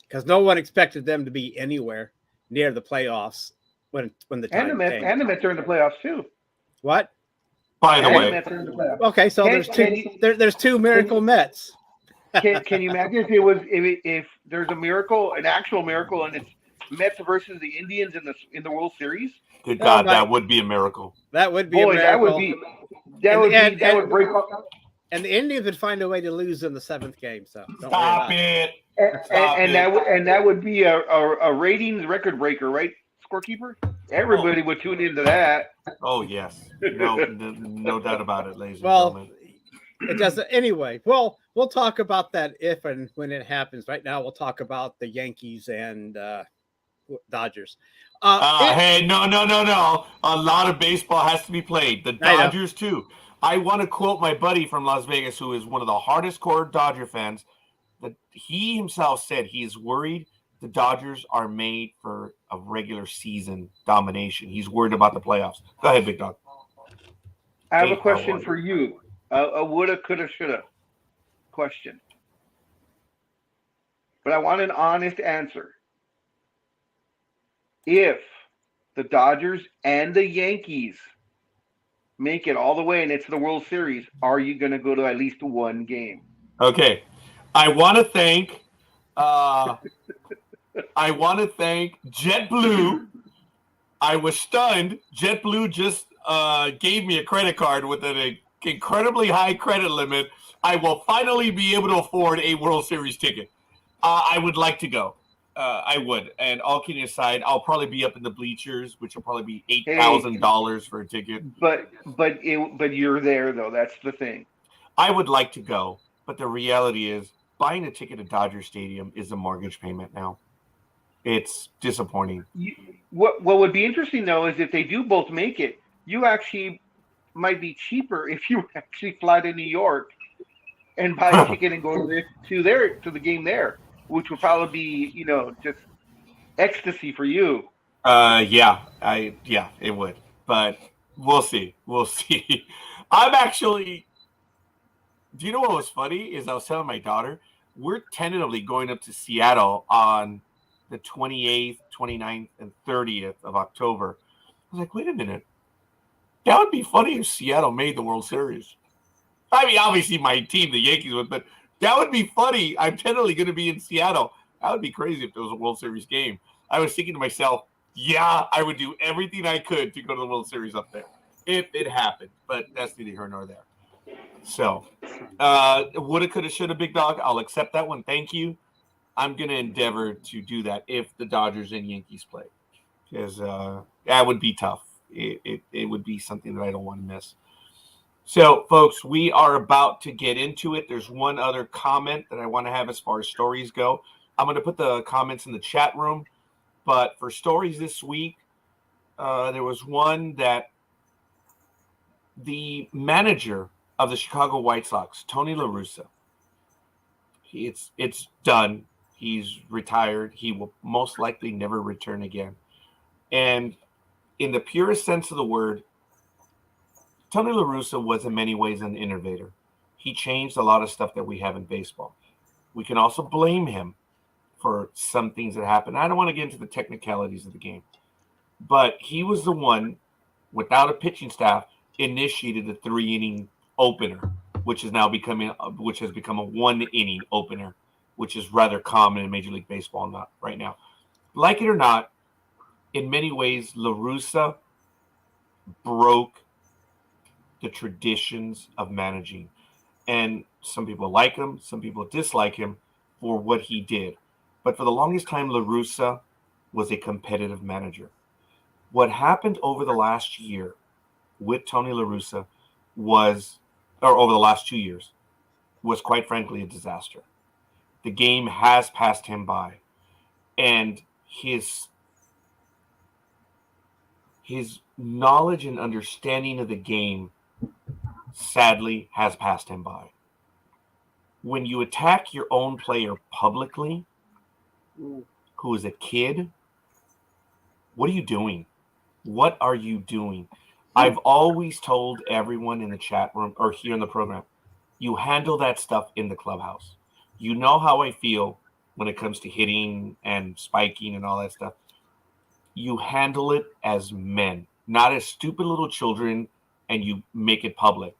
because no one expected them to be anywhere near the playoffs when the time came. And the Mets are in the playoffs too. What? By the way, okay, so there's 2 Miracle Mets. Can you imagine if there's a miracle, an actual miracle, and it's Mets versus the Indians in the World Series? Good God, that would be a miracle. That would be a miracle. That would break up. And the Indians would find a way to lose in the 7th game. So Stop it. That would be a ratings record breaker, right? Scorekeeper. Everybody would tune into that. Oh yes, no doubt about it, ladies and gentlemen. It doesn't anyway. Well, we'll talk about that if and when it happens. Right now, we'll talk about the Yankees and Dodgers. Hey, no. A lot of baseball has to be played. The Dodgers too. I want to quote my buddy from Las Vegas, who is one of the hardest core Dodger fans. That he himself said he is worried the Dodgers are made for a regular season domination. He's worried about the playoffs. Go ahead, Big Dog. I have a question for you. A woulda, coulda, shoulda question. But I want an honest answer. If the Dodgers and the Yankees make it all the way and it's the World Series, are you going to go to at least 1 game? Okay. I want to thank JetBlue. I was stunned. JetBlue just gave me a credit card with an incredibly high credit limit, I will finally be able to afford a World Series ticket. I would like to go. I would. And all kidding aside, I'll probably be up in the bleachers, which will probably be $8,000 for a ticket. But you're there though. That's the thing. I would like to go, but the reality is, buying a ticket at Dodger Stadium is a mortgage payment now. It's disappointing. What would be interesting though is if they do both make it, you actually might be cheaper if you actually fly to New York and buy a ticket and go to the game there, which would probably be just ecstasy for you. Yeah, it would, but we'll see. I'm actually. Do you know what was funny? Is I was telling my daughter, we're tentatively going up to Seattle on the 28th, 29th, and 30th of October. I was like, wait a minute. That would be funny if Seattle made the World Series. I mean, obviously my team, the Yankees, would, but that would be funny. I'm tentatively going to be in Seattle. That would be crazy if there was a World Series game. I was thinking to myself, yeah, I would do everything I could to go to the World Series up there if it happened. But that's neither here nor there. So, woulda, coulda, shoulda, big dog. I'll accept that one. Thank you. I'm going to endeavor to do that if the Dodgers and Yankees play, because that would be tough. It would be something that I don't want to miss. So, folks, we are about to get into it. There's one other comment that I want to have as far as stories go. I'm going to put the comments in the chat room. But for stories this week, there was one that the manager of the Chicago White Sox, Tony La Russa, it's done. He's retired. He will most likely never return again. And in the purest sense of the word, Tony La Russa was in many ways an innovator. He changed a lot of stuff that we have in baseball. We can also blame him for some things that happened. I don't want to get into the technicalities of the game, but he was the one, without a pitching staff, initiated the 3-inning opener, which has become a 1-inning opener, which is rather common in Major League Baseball not right now. Like it or not, in many ways, La Russa broke the traditions of managing. And some people like him, some people dislike him for what he did. But for the longest time, La Russa was a competitive manager. What happened over the last year with Tony La Russa over the last 2 years, was quite frankly a disaster. The game has passed him by. And his knowledge and understanding of the game, sadly, has passed him by. When you attack your own player publicly, who is a kid, what are you doing? What are you doing? I've always told everyone in the chat room or here in the program, you handle that stuff in the clubhouse. You know how I feel when it comes to hitting and spiking and all that stuff. You handle it as men, not as stupid little children, and you make it public.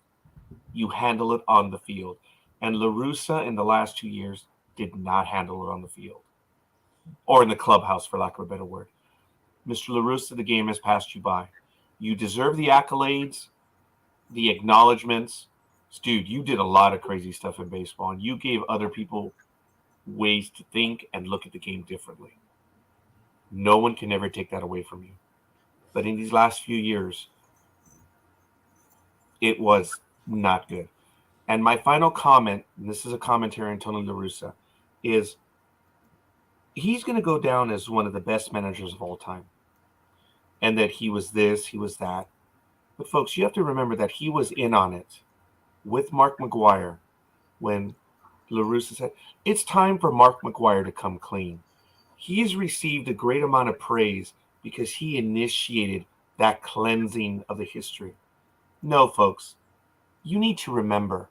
You handle it on the field. And La Russa in the last 2 years did not handle it on the field. Or in the clubhouse, for lack of a better word. Mr. La Russa, the game has passed you by. You deserve the accolades, the acknowledgments. Dude, you did a lot of crazy stuff in baseball, and you gave other people ways to think and look at the game differently. No one can ever take that away from you. But in these last few years, it was not good. And my final comment, and this is a commentary on Tony La Russa, is he's going to go down as one of the best managers of all time. And that he was this, he was that. But folks, you have to remember that he was in on it with Mark McGwire when La Russa said, it's time for Mark McGwire to come clean. He's received a great amount of praise because he initiated that cleansing of the history. No, folks, you need to remember.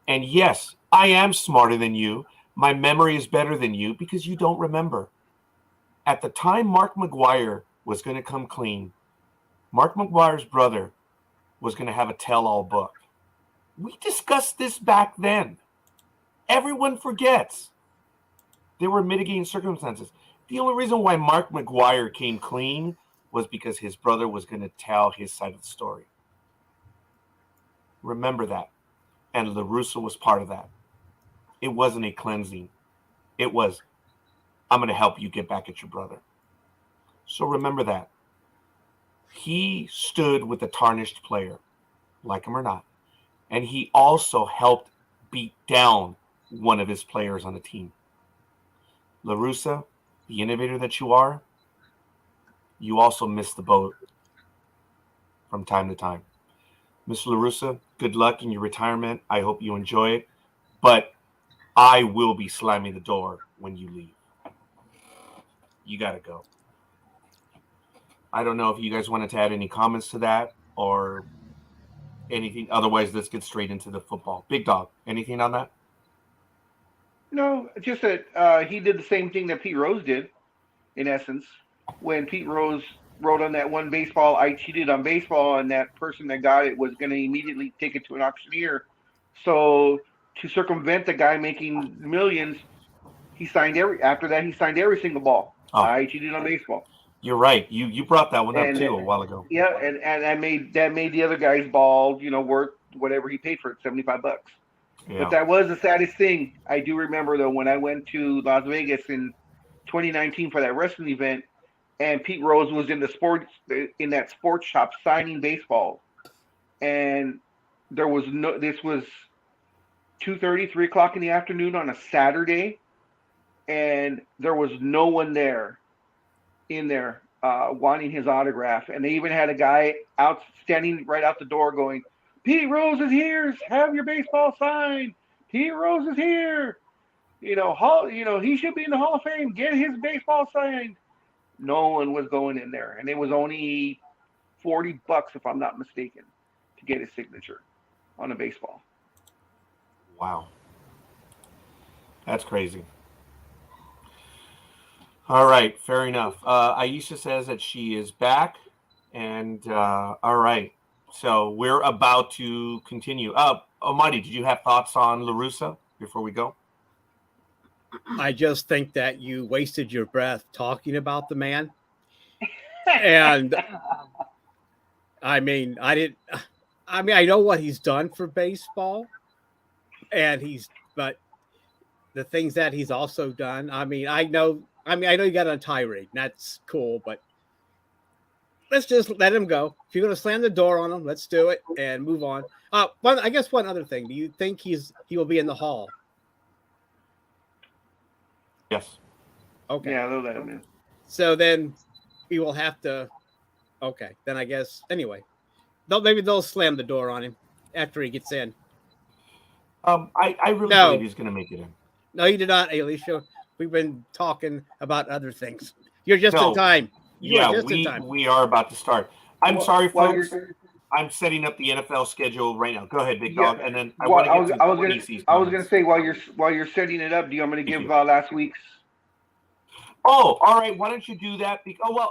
And yes, I am smarter than you. My memory is better than you because you don't remember. At the time Mark McGwire was going to come clean, Mark McGwire's brother was going to have a tell-all book. We discussed this back then. Everyone forgets. There were mitigating circumstances. The only reason why Mark McGwire came clean was because his brother was going to tell his side of the story. Remember that. And LaRussa was part of that. It wasn't a cleansing. It was, I'm going to help you get back at your brother. So remember that. He stood with a tarnished player, like him or not. And he also helped beat down one of his players on the team. LaRussa, the innovator that you are, you also miss the boat from time to time. Miss LaRussa, good luck in your retirement. I hope you enjoy it. But I will be slamming the door when you leave. You got to go. I don't know if you guys wanted to add any comments to that or anything. Otherwise, let's get straight into the football. Big Dog, anything on that? No, just that he did the same thing that Pete Rose did, in essence. When Pete Rose wrote on that one baseball, I cheated on baseball, and that person that got it was going to immediately take it to an auctioneer. So to circumvent the guy making millions, he signed every single ball. Oh. I cheated on baseball. You're right. You brought that one up too a while ago. Yeah, and that made the other guy's ball, worth whatever he paid for it, $75. Yeah. But that was the saddest thing. I do remember though when I went to Las Vegas in 2019 for that wrestling event, and Pete Rose was in that sports shop signing baseball, and this was 2:30, 3 o'clock in the afternoon on a Saturday, and there was no one there in there wanting his autograph, and they even had a guy out standing right out the door going, Pete Rose is here. Have your baseball signed. Pete Rose is here. He should be in the Hall of Fame. Get his baseball signed. No one was going in there, and it was only $40, if I'm not mistaken, to get his signature on a baseball. Wow, that's crazy. All right, fair enough. Aisha says that she is back, and all right. So we're about to continue. Almighty, did you have thoughts on LaRussa before we go? I just think that you wasted your breath talking about the man. And I know what he's done for baseball, but the things that he's also done, I know you got on a tirade. That's cool, but let's just let him go. If you're going to slam the door on him, let's do it and move on. One other thing. Do you think he will be in the Hall? Yes. Okay. Yeah, they'll let him in. So then we will have to. Okay. Then I guess anyway, maybe they'll slam the door on him after he gets in. I really believe he's going to make it in. No, you did not, Alicia. We've been talking about other things. You're just in time. We are about to start. I'm sorry, folks. I'm setting up the NFL schedule right now. Go ahead, Big Dog, and then I was going to say while you're setting it up, do you want me to give last week's? Oh, all right. Why don't you do that?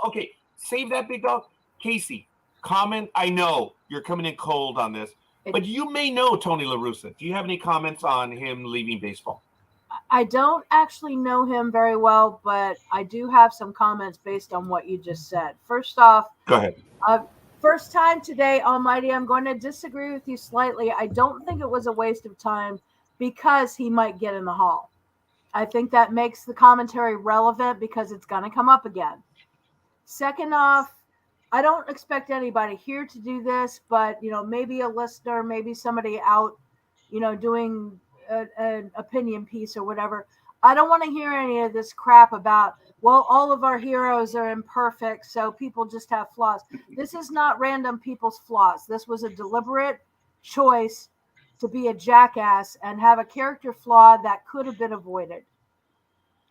Okay. Save that, Big Dog. Casey, comment. I know you're coming in cold on this, but you may know Tony LaRussa. Do you have any comments on him leaving baseball? I don't actually know him very well, but I do have some comments based on what you just said. First off, go ahead. First time today, Almighty, I'm going to disagree with you slightly. I don't think it was a waste of time because he might get in the Hall. I think that makes the commentary relevant because it's going to come up again. Second off, I don't expect anybody here to do this, but, maybe a listener, maybe somebody out, doing an opinion piece or whatever. I don't want to hear any of this crap about, well, all of our heroes are imperfect, so people just have flaws. This is not random people's flaws. This was a deliberate choice to be a jackass and have a character flaw that could have been avoided.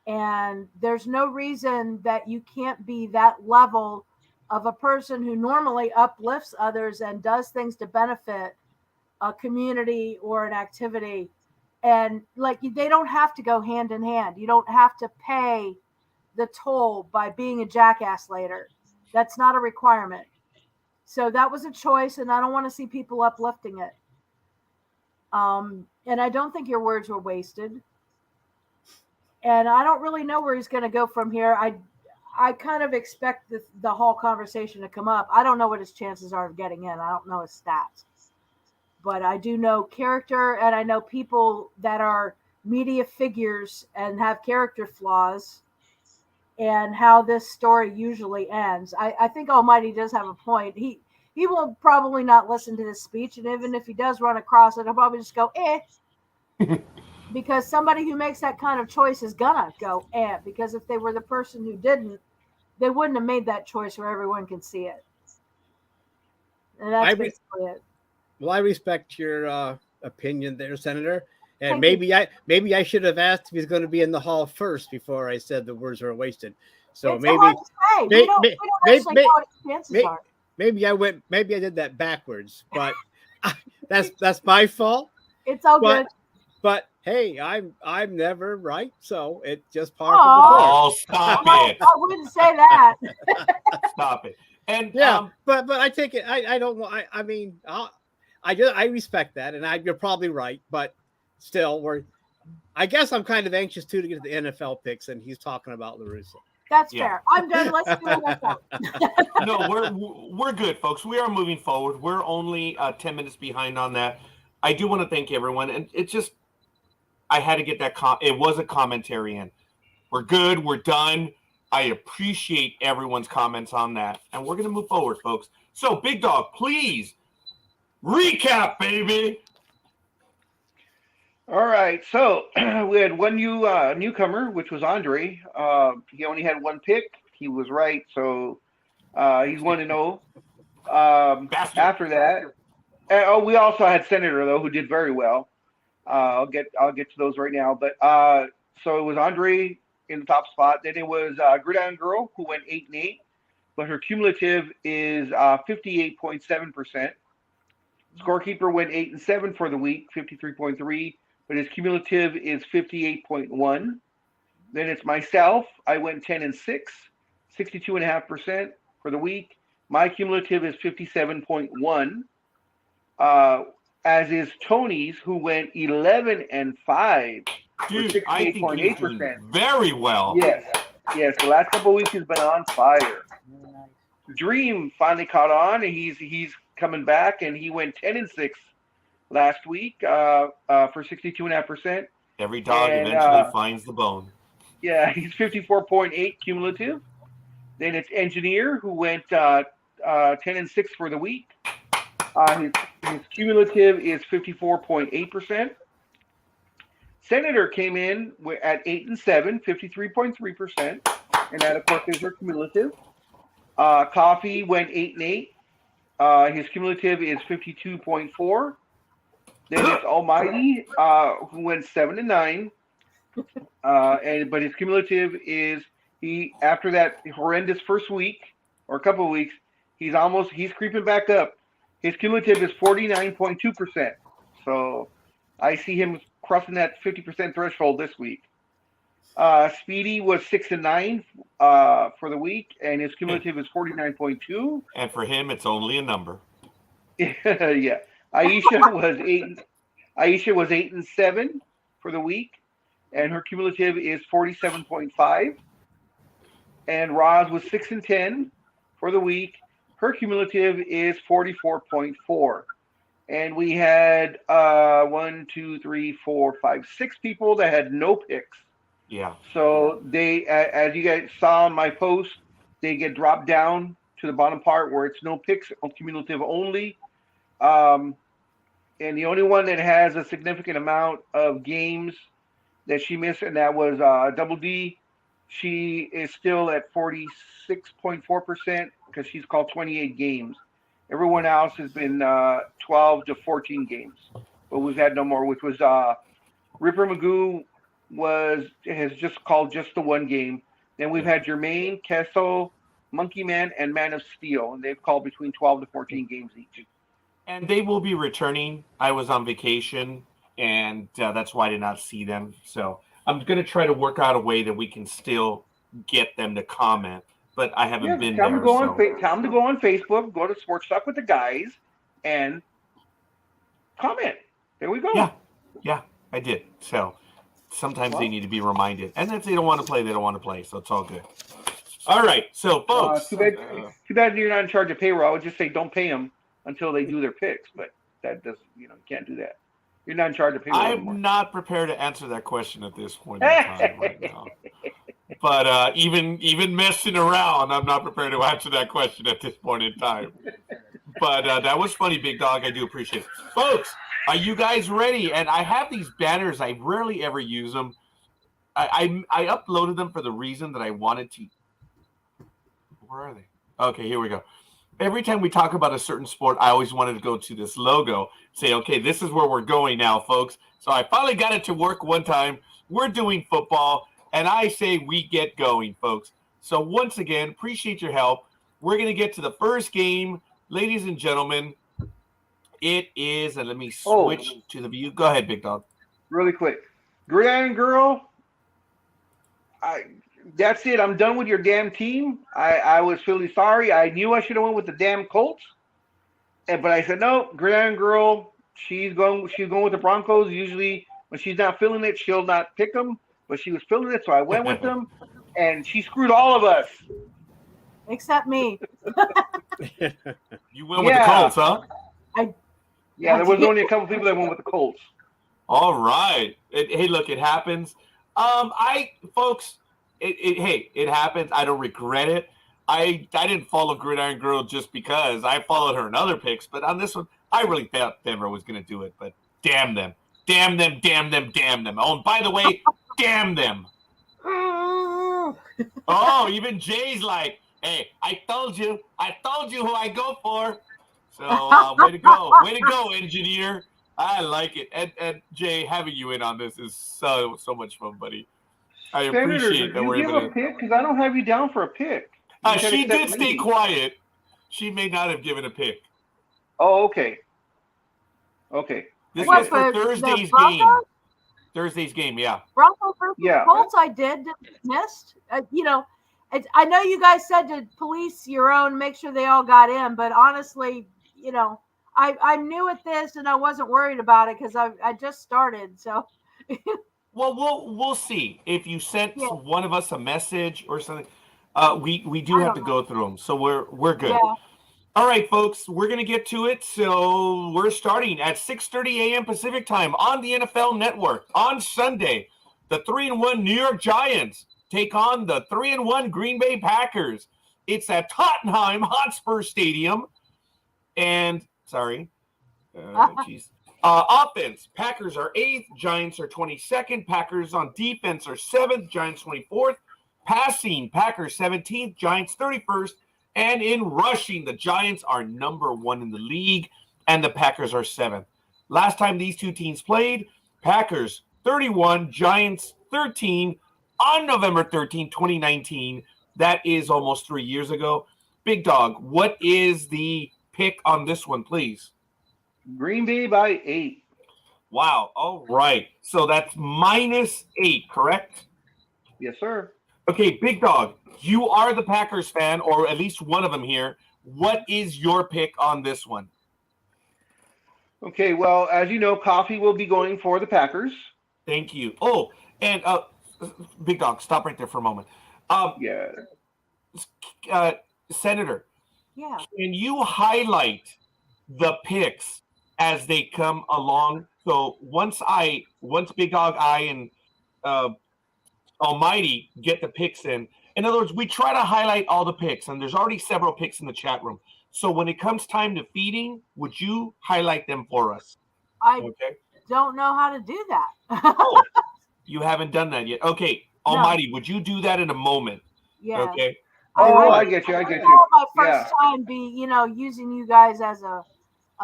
And there's no reason that you can't be that level of a person who normally uplifts others and does things to benefit a community or an activity. And they don't have to go hand in hand. You don't have to pay the toll by being a jackass later. That's not a requirement. So that was a choice, and I don't want to see people uplifting it. And I don't think your words were wasted. And I don't really know where he's going to go from here. I kind of expect the whole conversation to come up. I don't know what his chances are of getting in. I don't know his stats. But I do know character, and I know people that are media figures and have character flaws, and how this story usually ends. I think Almighty does have a point. He will probably not listen to this speech, and even if he does run across it, he'll probably just go, because somebody who makes that kind of choice is gonna go, because if they were the person who didn't, they wouldn't have made that choice where everyone can see it. And that's basically it. Well, I respect your opinion there, Senator. And maybe I should have asked if he's going to be in the hall first before I said the words were wasted. So it's hard to say. We don't actually know what his chances are. Maybe I did that backwards, but that's my fault. It's all good. But hey, I'm never right, so it's just part of the course. Oh, stop it! I wouldn't say that. Stop it. And yeah, but I take it. I don't. I mean, I respect that, and you're probably right, but still, I guess I'm kind of anxious too to get to the NFL picks, and he's talking about LaRusso. That's fair. I'm done. Let's do NFL. No, we're good, folks. We are moving forward. We're only 10 minutes behind on that. I do want to thank everyone, and it's just I had to get that. It was a commentary in. We're good. We're done. I appreciate everyone's comments on that, and we're going to move forward, folks. So, Big Dog, please recap, baby. All right, so we had one newcomer, which was Andre. He only had one pick. He was right, so he's 1-0. After that, we also had Senator though, who did very well. I'll get to those right now. But so it was Andre in the top spot. Then it was Gridiron Girl, who went 8-8, but her cumulative is 58.7%. Scorekeeper went 8-7 for the week, 53.3. But his cumulative is 58.1. Then it's myself. I went 10-6, 62.5% for the week. My cumulative is 57.1. As is Tony's, who went 11-5. Dude, I think he's doing very well. Yes. The last couple of weeks he's been on fire. Dreem finally caught on, and he's coming back, and he went 10-6. Last week for 62.5%. Every dog eventually finds the bone. Yeah, he's 54.8 cumulative. Then it's Engineer, who went 10-6 for the week. His cumulative is 54.8%. Senator came in at 8-7, 53.3%. And that, of course, is her cumulative. Coffee went 8-8. His cumulative is 52.4. Then it's Almighty, who went 7-9, but his cumulative is after that horrendous first week or a couple of weeks, he's creeping back up. His cumulative is 49.2%. So I see him crossing that 50% threshold this week. Speedy was 6-9 for the week, and his cumulative is 49.2. And for him, it's only a number. Yeah. Aisha was 8-7 for the week, and her cumulative is 47.5. And Roz was 6-10 for the week. Her cumulative is 44.4. And we had 6 people that had no picks. Yeah. So they, as you guys saw on my post, they get dropped down to the bottom part where it's no picks, cumulative only. And the only one that has a significant amount of games that she missed, and that was Double D. She is still at 46.4% because she's called 28 games. Everyone else has been 12 to 14 games, but we've had no more, which was Ripper Magoo has just called just the one game. Then we've had Jermaine, Kessel, Monkey Man, and Man of Steel, and they've called between 12 to 14 games each. And they will be returning. I was on vacation, and that's why I did not see them. So I'm going to try to work out a way that we can still get them to comment, but I haven't been there. Tell them to go on Facebook, go to Sports Talk with the Guys, and comment. There we go. Yeah, I did. So sometimes they need to be reminded. And if they don't want to play, they don't want to play. So it's all good. All right, so folks. Too bad you're not in charge of payroll. I would just say don't pay them until they do their picks, but that doesn't, you can't do that. You're not in charge of payroll anymore. I'm not prepared to answer that question at this point in time right now. But even messing around, I'm not prepared to answer that question at this point in time. But that was funny, Big Dog. I do appreciate it. Folks, are you guys ready? And I have these banners. I rarely ever use them. I uploaded them for the reason that I wanted to. Where are they? Okay, here we go. Every time we talk about a certain sport, I always wanted to go to this logo, say, okay, this is where we're going now, folks. So I finally got it to work one time. We're doing football, and I say we get going, folks. So once again, appreciate your help. We're going to get to the first game. Ladies and gentlemen, it is, and let me switch to the view. Go ahead, Big Dog. Really quick. Gridiron Girl, that's it. I'm done with your damn team. I was really sorry. I knew I should have went with the damn Colts, but I said no. Gridiron Girl, she's going with the Broncos. Usually, when she's not feeling it, she'll not pick them. But she was feeling it, so I went with them, and she screwed all of us. Except me. You went with the Colts, huh? There was only a couple people that went with the Colts. All right. Hey, look, it happens. Folks. It happens. I don't regret it. I didn't follow Gridiron Girl just because. I followed her in other picks, but on this one, I really thought Denver was going to do it. But damn them. Damn them, damn them, damn them. Oh, and by the way, damn them. Oh, even Jay's like, hey, I told you who I go for. So way to go, engineer. I like it. And Jay, having you in on this is so much fun, buddy. I appreciate that we're able to pick because I don't have you down for a pick. She did stay quiet. She may not have given a pick. Oh, okay. Okay. This is for Thursday's game. Thursday's game, yeah. Broncos versus Colts, I did missed. I know you guys said to police your own, make sure they all got in, but honestly, I'm new at this and I wasn't worried about it because I just started. So. Well, we'll see if you sent one of us a message or something. We do have to go through them, so we're good. Yeah. All right, folks, we're gonna get to it. So we're starting at 6:30 a.m. Pacific time on the NFL Network on Sunday. The 3-1 New York Giants take on the 3-1 Green Bay Packers. It's at Tottenham Hotspur Stadium, and offense, Packers are 8th, Giants are 22nd, Packers on defense are 7th, Giants 24th, passing, Packers 17th, Giants 31st, and in rushing, the Giants are number 1 in the league, and the Packers are 7th. Last time these two teams played, Packers 31, Giants 13, on November 13, 2019. That is almost 3 years ago. Big Dog, what is the pick on this one, please? Green Bay by 8. Wow. All right. So that's -8, correct? Yes, sir. Okay, Big Dog, you are the Packers fan, or at least one of them here. What is your pick on this one? Okay, well, as you know, Coffee will be going for the Packers. Thank you. Oh, and Big Dog, stop right there for a moment. Senator, can you highlight the picks as they come along? So once Big Dog, I, and Almighty get the picks in other words, we try to highlight all the picks, and there's already several picks in the chat room. So when it comes time to feeding, would you highlight them for us? I don't know how to do that. Oh, you haven't done that yet. Okay, Almighty, would you do that in a moment? Yeah. Okay. I get you. My first time be, using you guys as a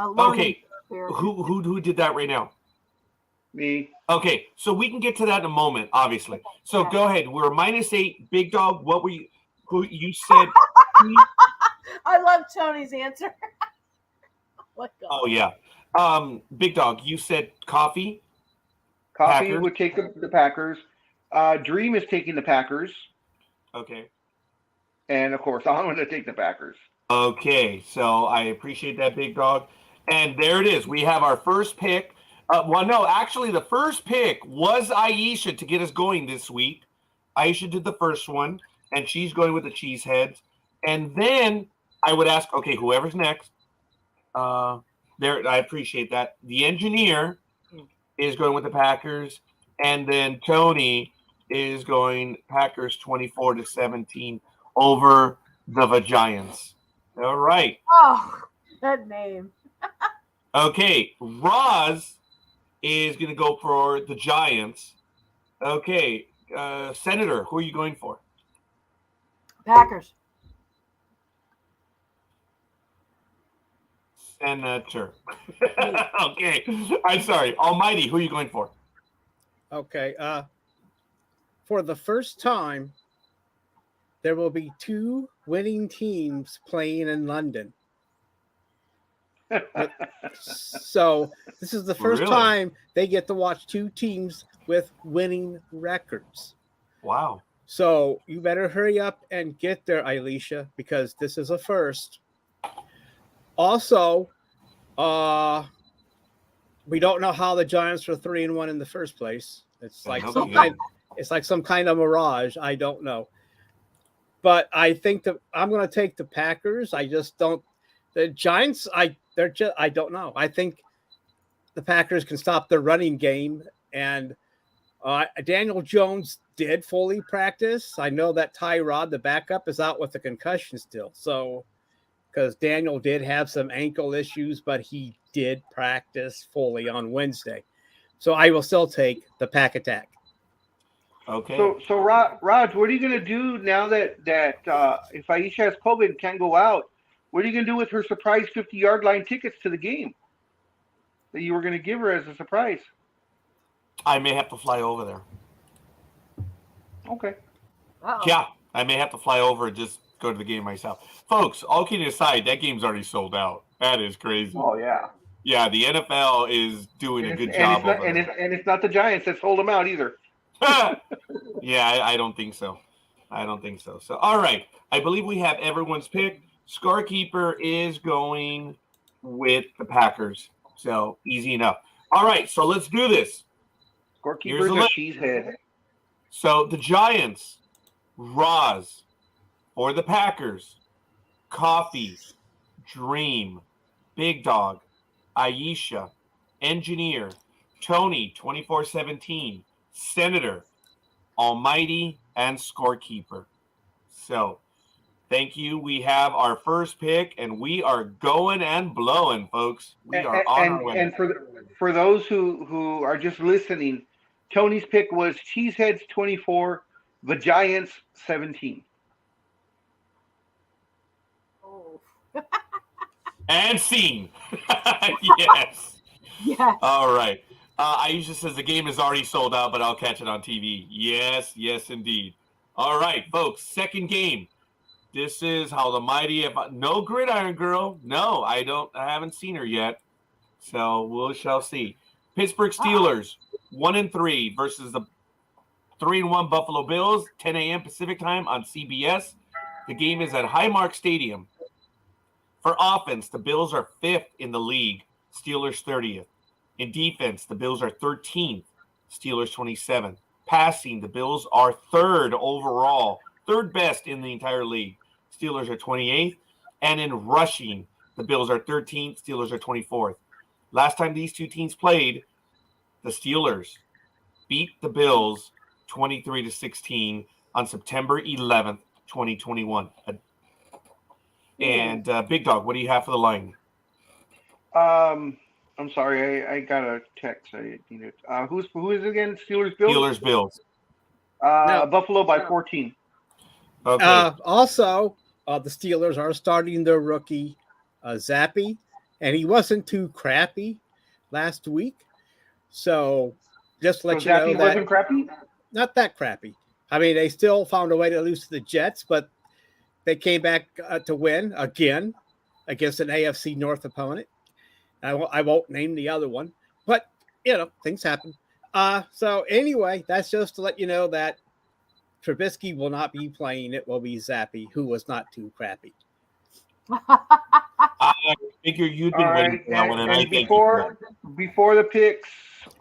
learning experience. Who did that right now? Me. Okay, so we can get to that in a moment, obviously. So go ahead. We're -8. Big Dog, what were you? Who you said? I love Tony's answer. Oh yeah. Big Dog, you said Coffee. Coffee Packers. would take the Packers. Dreem is taking the Packers. Okay. And of course, I'm going to take the Packers. Okay, so I appreciate that, Big Dog. And there it is. We have our first pick. Actually, the first pick was Aisha to get us going this week. Aisha did the first one, and she's going with the Cheeseheads. And then I would ask, okay, whoever's next. There, I appreciate that. The engineer is going with the Packers, and then Tony is going Packers 24-17 over the Giants. All right. Oh, that name. Okay, Roz is going to go for the Giants. Okay, Senator, who are you going for? Packers. Senator. Okay, I'm sorry. Almighty, who are you going for? Okay. For the first time, there will be 2 winning teams playing in London. So this is the first time they get to watch 2 teams with winning records. Wow. So you better hurry up and get there, Elisha, because this is a first. Also, we don't know how the Giants are 3-1 in the first place. It's like some kind of mirage. I don't know. But I think that I'm going to take the Packers. I just don't. The Giants, I don't know. I think the Packers can stop their running game. And Daniel Jones did fully practice. I know that Tyrod, the backup, is out with a concussion still. So, because Daniel did have some ankle issues, but he did practice fully on Wednesday. So I will still take the Pack Attack. Okay. So Raj, what are you going to do now that if Aisha has COVID and can't go out? What are you going to do with her surprise 50-yard line tickets to the game that you were going to give her as a surprise? I may have to fly over there. Okay. Uh-oh. Yeah, I may have to fly over and just go to the game myself. Folks, all kidding aside, that game's already sold out. That is crazy. Oh, yeah. Yeah, the NFL is doing a good job. And it's not the Giants that sold them out either. Yeah, I don't think so. So, all right. I believe we have everyone's pick. Scorekeeper is going with the Packers. So, easy enough. All right, so let's do this. Scorekeeper's a cheesehead. So, the Giants, Roz, for the Packers, Coffee, Dreem, Big Dog, Aisha, Engineer, Tony, 24-17, Senator, Almighty, and Scorekeeper. So, thank you. We have our first pick, and we are going and blowing, folks. We are on our way. And for those who are just listening, Tony's pick was Cheeseheads 24, the Giants 17. Oh. And scene. Yes. Yes. All right. Aisha says the game is already sold out, but I'll catch it on TV. Yes, indeed. All right, folks. Second game. This is how the mighty no Gridiron Girl. No, I haven't seen her yet. So we shall see. Pittsburgh Steelers 1-3 versus the 3-1 Buffalo Bills. 10 a.m. Pacific time on CBS. The game is at Highmark Stadium. For offense, the Bills are 5th in the league. Steelers 30th. In defense, the Bills are 13th. Steelers 27th. Passing, the Bills are 3rd overall. 3rd best in the entire league. Steelers are 28th. And in rushing, the Bills are 13th. Steelers are 24th. Last time these two teams played, the Steelers beat the Bills 23-16 on September 11th, 2021. And Big Dog, what do you have for the line? I'm sorry, I got a text. I didn't need it. Who is it again? Steelers Bills. Steelers Bills. No. Buffalo by 14. Okay. Also, the Steelers are starting their rookie Zappy, and he wasn't too crappy last week. So just to let you know that wasn't crappy. Not that crappy. I mean, they still found a way to lose to the Jets, but they came back to win again against an AFC North opponent. I won't name the other one, but, things happen. So anyway, that's just to let you know that Trubisky will not be playing. It will be Zappy, who was not too crappy. I figure you'd been waiting for that one, and I think before the picks.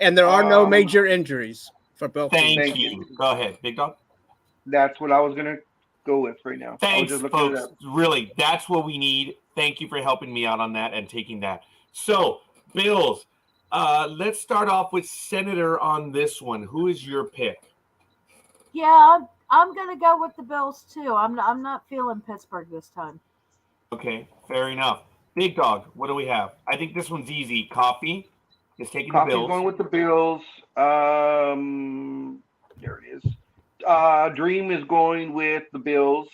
And there are no major injuries for both. Thank you. Go ahead, Big Dog. That's what I was going to go with right now. Thanks, just looking folks. Really, that's what we need. Thank you for helping me out on that and taking that. So, Bills, let's start off with Senator on this one. Who is your pick? Yeah, I'm going to go with the Bills too. I'm not feeling Pittsburgh this time. Okay, fair enough. Big Dog, what do we have? I think this one's easy. Coffee is taking Coffee's the Bills. Going with the Bills. There it is. Dreem is going with the Bills.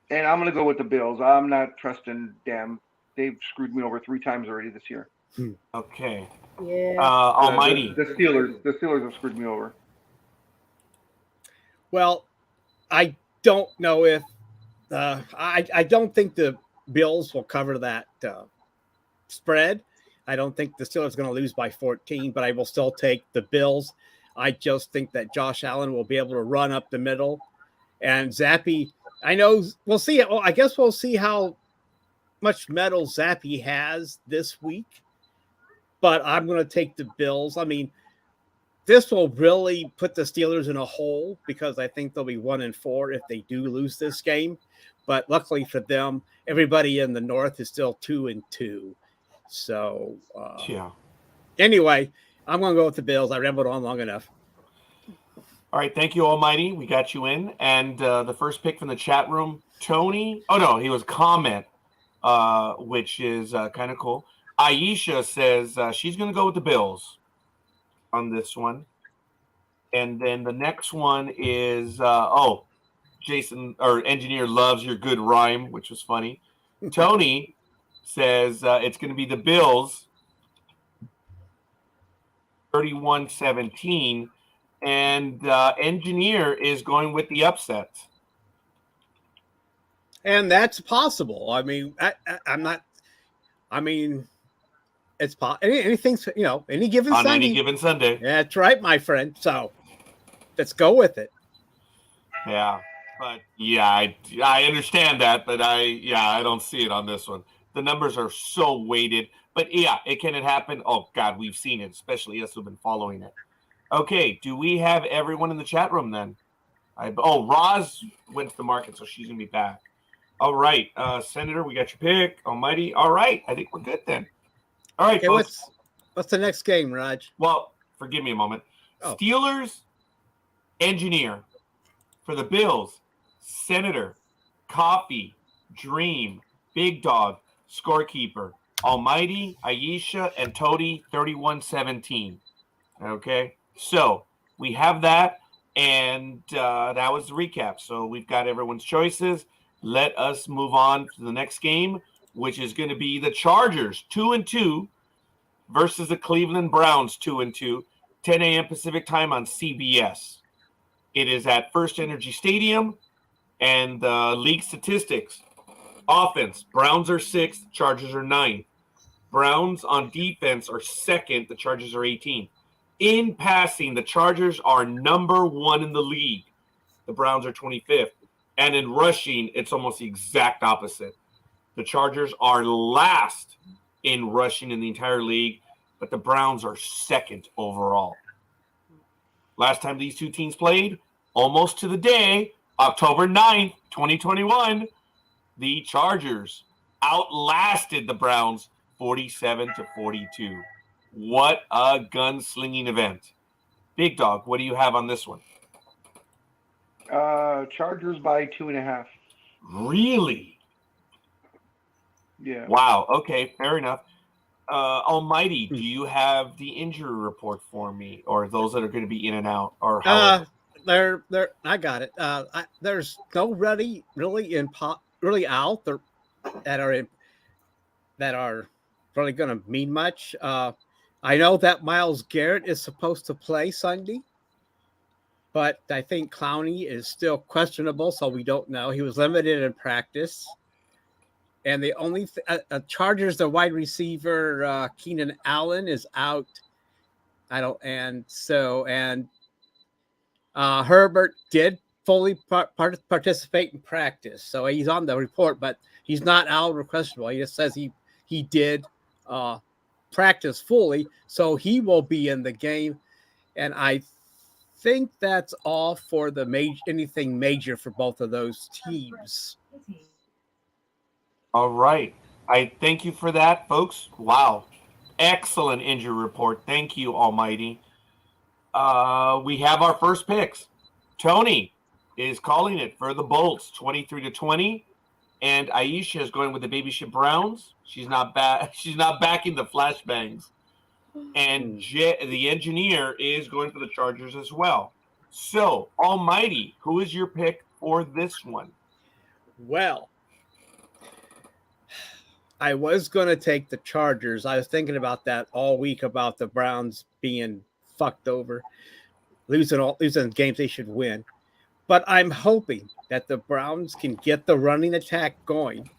And I'm going to go with the Bills. I'm not trusting them. They've screwed me over 3 times already this year. Okay. Yeah. Almighty. The Steelers have screwed me over. Well, I don't know if I don't think the Bills will cover that spread. I don't think the Steelers are going to lose by 14, but I will still take the Bills. I just think that Josh Allen will be able to run up the middle. And Zappy, I know we'll see. I guess we'll see how much metal Zappy has this week. But I'm going to take the Bills. I mean, this will really put the Steelers in a hole because I think they'll be 1-4 if they do lose this game. But luckily for them, everybody in the North is still 2-2. So, yeah. Anyway, I'm going to go with the Bills. I rambled on long enough. All right. Thank you, Almighty. We got you in. And the first pick from the chat room, Tony. Oh, no, he was comment, which is kind of cool. Aisha says she's going to go with the Bills on this one. And then the next one is, Jason, or engineer, loves your good rhyme, which was funny. Tony says it's going to be the Bills, 31-17. And engineer is going with the upset. And that's possible. I mean, I'm not. I mean, it's possible. Anything's, any given on Sunday. Any given Sunday. That's right, my friend. So let's go with it. Yeah, but yeah, I understand that, but I don't see it on this one. The numbers are so weighted, but yeah, can it happen? Oh God, we've seen it, especially us who've been following it. Okay, do we have everyone in the chat room then? Roz went to the market, so she's gonna be back. All right, Senator, we got your pick. Almighty. All right, I think we're good then. All right, okay, folks. What's the next game, Raj? Well, forgive me a moment. Oh. Steelers, engineer. For the Bills, Senator, Coffee, Dreem, Big Dog, Scorekeeper, Almighty, Aisha, and Tody, 31-17. Okay, so we have that, and that was the recap. So we've got everyone's choices. Let us move on to the next game, which is going to be the Chargers, 2-2, versus the Cleveland Browns, 2-2, 10 a.m. Pacific time on CBS. It is at First Energy Stadium, and league statistics. Offense, Browns are 6th, Chargers are 9th. Browns on defense are 2nd, the Chargers are 18th. In passing, the Chargers are number 1 in the league. The Browns are 25th. And in rushing, it's almost the exact opposite. The Chargers are last in rushing in the entire league, but the Browns are 2nd overall. Last time these two teams played, almost to the day, October 9th, 2021, the Chargers outlasted the Browns 47-42. What a gunslinging event. Big Dog, what do you have on this one? Chargers by 2.5. Really? Yeah. Wow. Okay, fair enough. Almighty, do you have the injury report for me, or those that are going to be in and out, or how? They're. I got it. There's nobody really out there that are really going to mean much. I know that Myles Garrett is supposed to play Sunday, but I think Clowney is still questionable, so we don't know. He was limited in practice. And the only Chargers, the wide receiver, Keenan Allen is out. Herbert did fully participate in practice. So he's on the report, but he's not out or questionable. He just says he did practice fully. So he will be in the game. And I think that's all for the anything major for both of those teams. All right. I thank you for that, folks. Wow. Excellent injury report. Thank you, Almighty. We have our first picks. Tony is calling it for the Bolts, 23-20. And Aisha is going with the Babyship Browns. She's not backing the flashbangs. And the engineer is going for the Chargers as well. So, Almighty, who is your pick for this one? Well, I was going to take the Chargers. I was thinking about that all week about the Browns being fucked over, losing games they should win. But I'm hoping that the Browns can get the running attack going.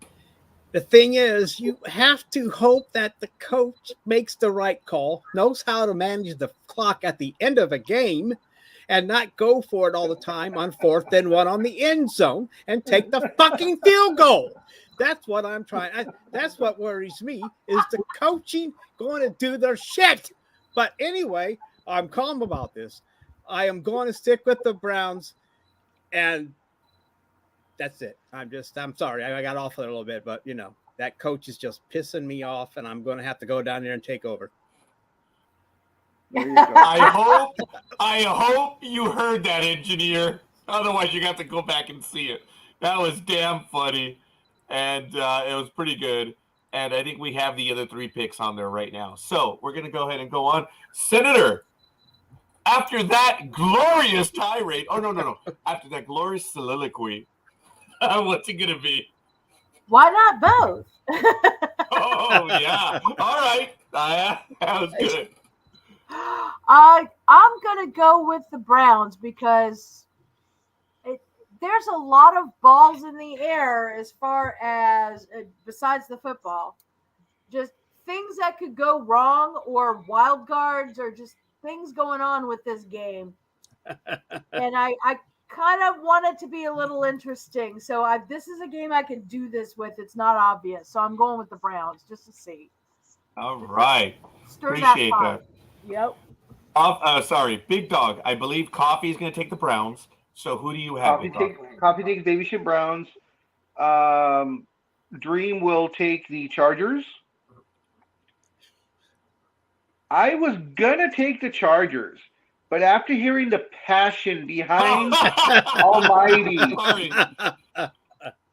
The thing is, you have to hope that the coach makes the right call, knows how to manage the clock at the end of a game, and not go for it all the time on 4th and 1 on the end zone and take the fucking field goal. That's what I'm trying. That's what worries me, is the coaching going to do their shit. But anyway, I'm calm about this. I am going to stick with the Browns, and that's it. I'm sorry. I got off a little bit, but that coach is just pissing me off, and I'm going to have to go down there and take over. I hope you heard that, engineer. Otherwise, you got to go back and see it. That was damn funny, and it was pretty good. And I think we have the other 3 picks on there right now. So we're going to go ahead and go on. Senator, after that glorious tirade, no. After that glorious soliloquy, what's it going to be? Why not both? Oh, yeah. All right. That was good. I'm going to go with the Browns because there's a lot of balls in the air as far as, besides the football, just things that could go wrong or wild cards or just things going on with this game. And I kind of want it to be a little interesting. So this is a game I can do this with. It's not obvious. So I'm going with the Browns just to see. All right. Appreciate that. Yep. Sorry, Big Dog. I believe Coffee is going to take the Browns. So who do you have? Coffee takes Babyship Browns. Dreem will take the Chargers. I was going to take the Chargers, but after hearing the passion behind Almighty,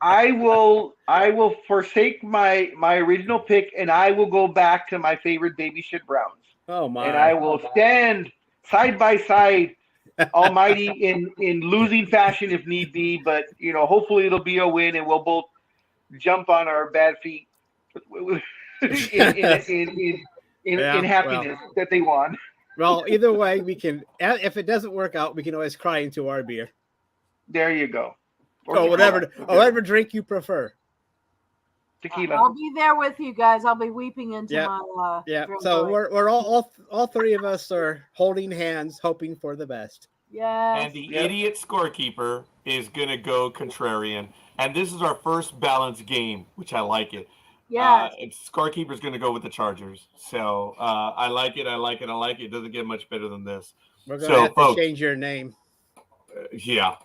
I will forsake my original pick, and I will go back to my favorite Babyship Browns. Oh my! And I will stand side by side, Almighty, in losing fashion if need be. But hopefully it'll be a win, and we'll both jump on our bad feet in happiness that they won. Well, either way, we can. If it doesn't work out, we can always cry into our beer. There you go. Or whatever drink you prefer. Tequila. I'll be there with you guys. I'll be weeping into my. So we're all 3 of us are holding hands, hoping for the best. Yeah. And the idiot scorekeeper is gonna go contrarian, and this is our first balanced game, which I like it. Yeah. Scorekeeper's going to go with the Chargers. So I like it. It doesn't get much better than this. We're going to have to change your name. Yeah.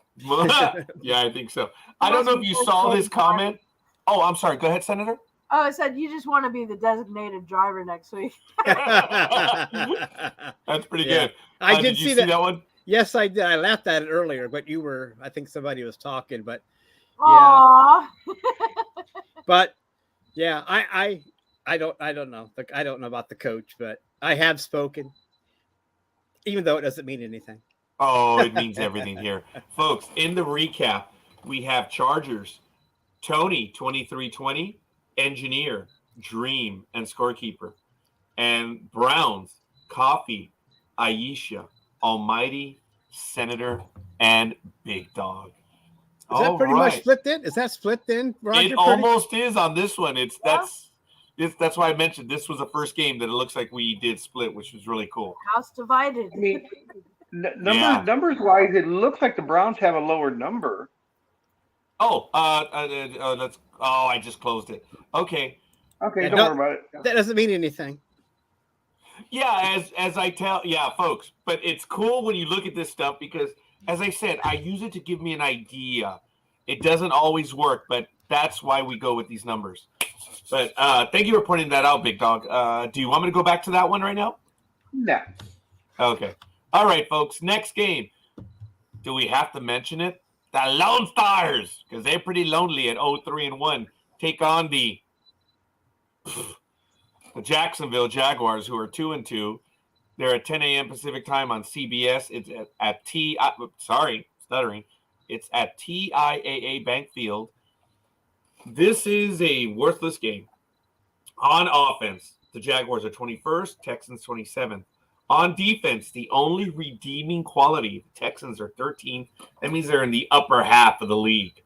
Yeah, I think so. I don't know if you saw this comment. Oh, I'm sorry. Go ahead, Senator. Oh, I said you just want to be the designated driver next week. That's pretty good. I did see that one? Yes, I did. I laughed at it earlier, but I think somebody was talking, but Aww. But yeah, I don't know. I don't know about the coach, but I have spoken, even though it doesn't mean anything. Oh, it means everything here. Folks, in the recap, we have Chargers, Tony, 23-20, Engineer, Dreem, and Scorekeeper. And Browns, Coffee, Aisha, Almighty, Senator, and Big Dog. Is that pretty much split then? Is that split then, Roger? It almost is on this one. That's why I mentioned this was the first game that it looks like we did split, which was really cool. House divided. I mean, numbers wise, it looks like the Browns have a lower number. I just closed it. Okay. Don't worry about it. That doesn't mean anything. Yeah, as I tell, yeah, folks. But it's cool when you look at this stuff because, as I said, I use it to give me an idea. It doesn't always work, but that's why we go with these numbers. But thank you for pointing that out, Big Dog. Do you want me to go back to that one right now? No. Okay. All right, folks. Next game. Do we have to mention it? The Lone Stars, because they're pretty lonely at 0-3-1, take on the Jacksonville Jaguars, who are 2-2. They're at 10 a.m. Pacific time on CBS. It's at stuttering. It's at TIAA Bank Field. This is a worthless game. On offense, the Jaguars are 21st, Texans 27th. On defense, the only redeeming quality, the Texans are 13th. That means they're in the upper half of the league.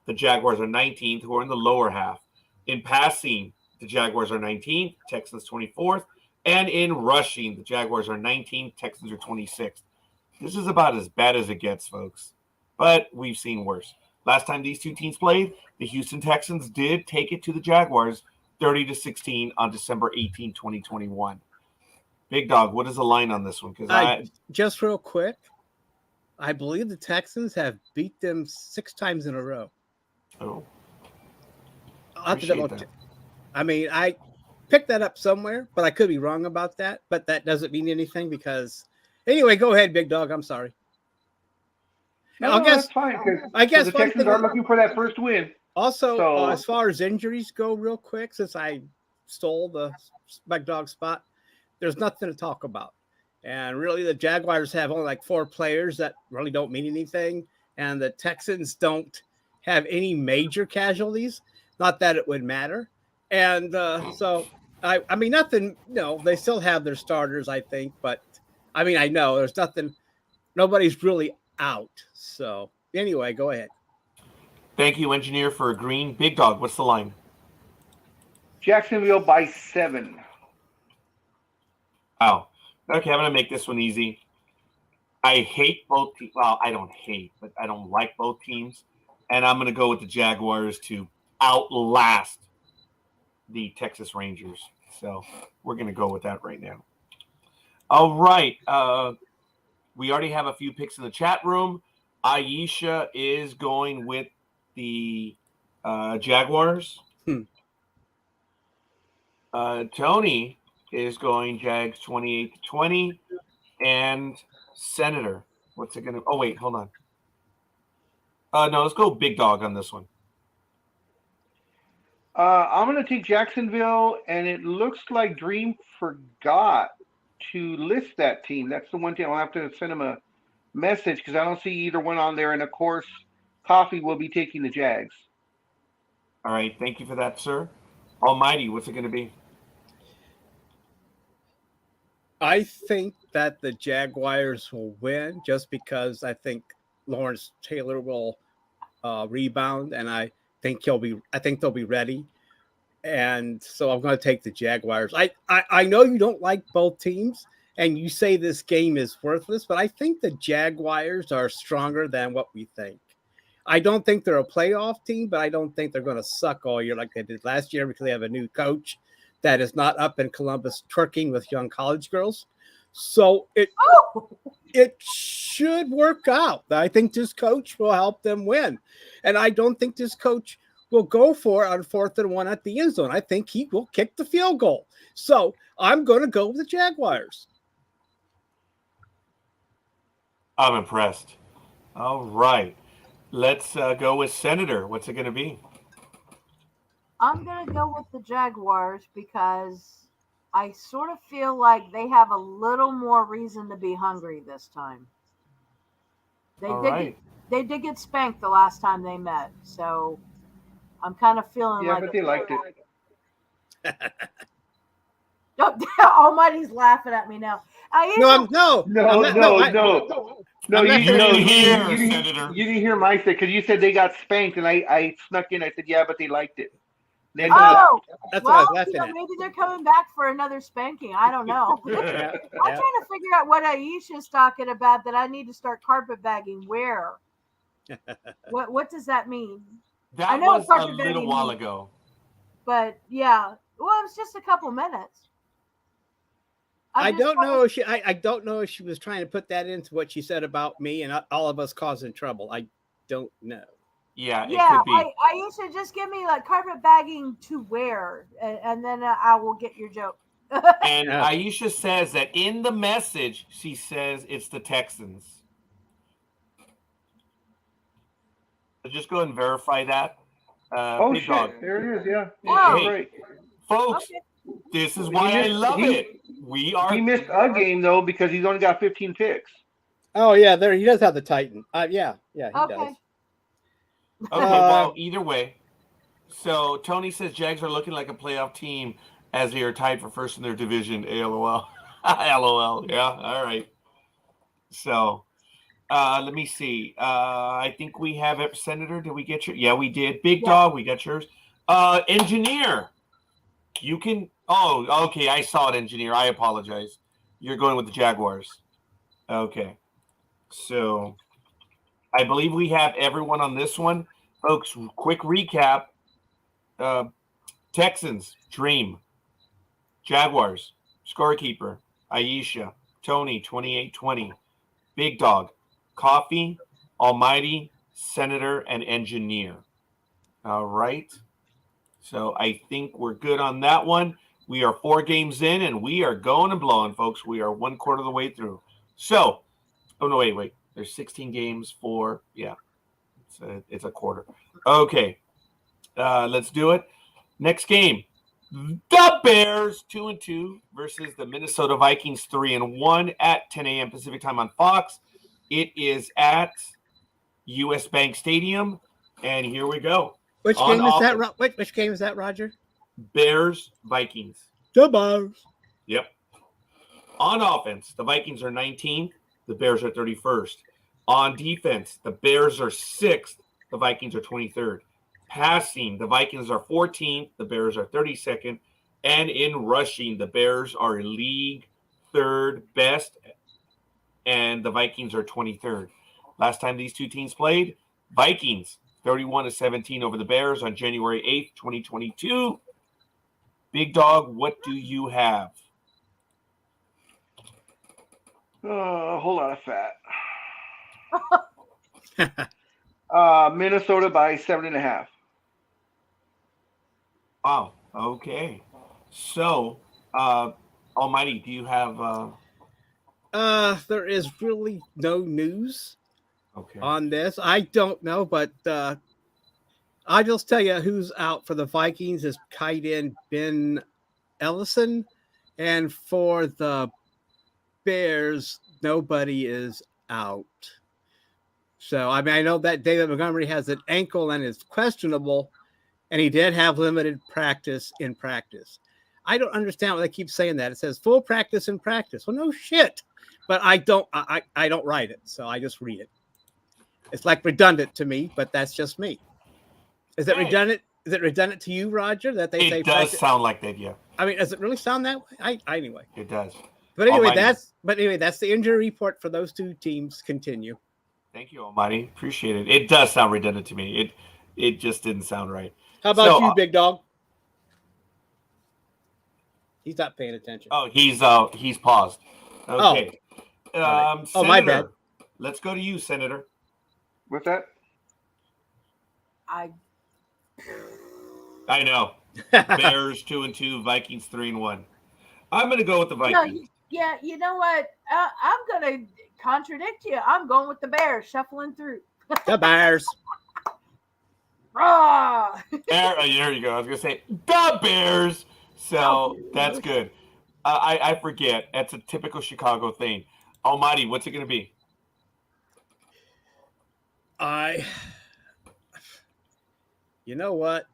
The Jaguars are 19th, who are in the lower half. In passing, the Jaguars are 19th, Texans 24th. And in rushing, the Jaguars are 19th, Texans are 26th. This is about as bad as it gets, folks. But we've seen worse. Last time these two teams played, the Houston Texans did take it to the Jaguars 30-16 on December 18, 2021. Big Dog, what is the line on this one? Because just real quick, I believe the Texans have beat them 6 times in a row. Oh, I mean, I picked that up somewhere, but I could be wrong about that. But that doesn't mean anything because, anyway, go ahead, Big Dog. I'm sorry. No, that's fine. I guess the Texans are looking for that first win. Also, as far as injuries go, real quick, since I stole the Big Dog spot, there's nothing to talk about. And really, the Jaguars have only like 4 players that really don't mean anything. And the Texans don't have any major casualties. Not that it would matter. And so, I mean, nothing, they still have their starters, I think. But, I mean, I know there's nothing, nobody's really out. So, anyway, go ahead. Thank you, engineer, for agreeing. Big Dog, what's the line? Jacksonville by 7. Oh, okay. I'm going to make this one easy. I hate both teams. Well, I don't hate, but I don't like both teams. And I'm going to go with the Jaguars to outlast the Texas Rangers. So we're going to go with that right now. All right. We already have a few picks in the chat room. Aisha is going with the Jaguars. Tony is going Jags 28-20. And Senator, what's it going to – oh, wait, hold on. No, let's go Big Dog on this one. I'm going to take Jacksonville, and it looks like Dreem forgot to list that team. That's the one thing I'll have to send him a message because I don't see either one on there. And, of course, Coffee will be taking the Jags. All right. Thank you for that, sir. Almighty, what's it going to be? I think that the Jaguars will win just because I think Lawrence Taylor will rebound, and I think they'll be ready. And so I'm going to take the Jaguars. I know you don't like both teams, and you say this game is worthless, but I think the Jaguars are stronger than what we think. I don't think they're a playoff team, but I don't think they're going to suck all year like they did last year because they have a new coach that is not up in Columbus twerking with young college girls. So it should work out. I think this coach will help them win. And I don't think this coach will go for it on 4th and 1 at the end zone. I think he will kick the field goal. So I'm going to go with the Jaguars. I'm impressed. All right. Let's go with Senator. What's it going to be? I'm going to go with the Jaguars because I sort of feel like they have a little more reason to be hungry this time. They did get spanked the last time they met, so I'm kind of feeling like... Yeah, but they liked it. Almighty's laughing at me now. No. You didn't hear my say because you said they got spanked, and I snuck in. I said, yeah, but they liked it. That's what I was laughing at. Maybe they're coming back for another spanking. I don't know. I'm trying to figure out what Aisha's talking about that I need to start carpetbagging. Where? What does that mean? That was a little while ago. But yeah, well, it was just a couple minutes. I don't know if I don't know if she was trying to put that into what she said about me and all of us causing trouble. I don't know. Yeah, it could be. Aisha, just give me like carpet bagging to wear, and then I will get your joke. And Aisha says that in the message, she says it's the Texans. So just go ahead and verify that. Big Dog. There it is. Yeah. Oh. Right. Folks, this is why I love it. He missed a game though because he's only got 15 picks. Oh yeah, there he does have the Titan. Yeah, he does. Okay, well, either way. So Tony says Jags are looking like a playoff team as they are tied for first in their division. LOL. LOL. Yeah, all right. So let me see. I think we have it. Senator, did we get your? Yeah, we did. Big Dog, we got yours. Engineer, you can. Oh, okay. I saw it, Engineer. I apologize. You're going with the Jaguars. Okay. So I believe we have everyone on this one. Folks, quick recap. Texans, Dreem. Jaguars, Scorekeeper, Aisha, Tony, 2820. Big Dog, Coffee, Almighty, Senator, and Engineer. All right. So I think we're good on that one. We are 4 games in, and we are going and blowing, folks. We are 1/4 of the way through. So, oh, no, wait. There's 16 games for, yeah. It's a quarter. Okay. Let's do it. Next game. The Bears 2-2 versus the Minnesota Vikings 3-1 at 10 a.m. Pacific time on Fox. It is at US Bank Stadium, and here we go. Which game is that? Which game is that, Roger? Bears Vikings. The Bears. Yep. On offense, the Vikings are 19th. The Bears are 31st. On defense, the Bears are 6th. The Vikings are 23rd. Passing, the Vikings are 14th. The Bears are 32nd. And in rushing, the Bears are league 3rd best, and the Vikings are 23rd. Last time these two teams played, Vikings 31-17 over the Bears on January 8th, 2022. Big Dog, what do you have? A whole lot of fat. Minnesota by 7.5. Wow. Okay. So, Almighty, do you have? There is really no news on this. I don't know, but I just tell you who's out for the Vikings is tight end Ben Ellison, and for the Bears, nobody is out. So, I mean, I know that David Montgomery has an ankle and is questionable, and he did have limited practice in practice. I don't understand why they keep saying that. It says full practice in practice. Well, no shit. But I don't write it, so I just read it. It's like redundant to me, but that's just me. Is it redundant? Is it redundant to you, Roger? That they say it does sound like that, yeah. I mean, does it really sound that way? Anyway. It does. But anyway, that's the injury report for those two teams. Continue. Thank you, Almighty. Appreciate it. It does sound redundant to me. It just didn't sound right. How about you, Big Dog? He's not paying attention. Oh, he's paused. Okay. Right. Senator, my bad. Let's go to you, Senator. What's that? I know. Bears 2-2, Vikings 3-1. I'm going to go with the Vikings. Yeah, you know what? I'm going to contradict you. I'm going with the Bears, shuffling through. The Bears. There you go. I was going to say the Bears. So that's good. I forget. That's a typical Chicago thing. Almighty, what's it going to be? You know what?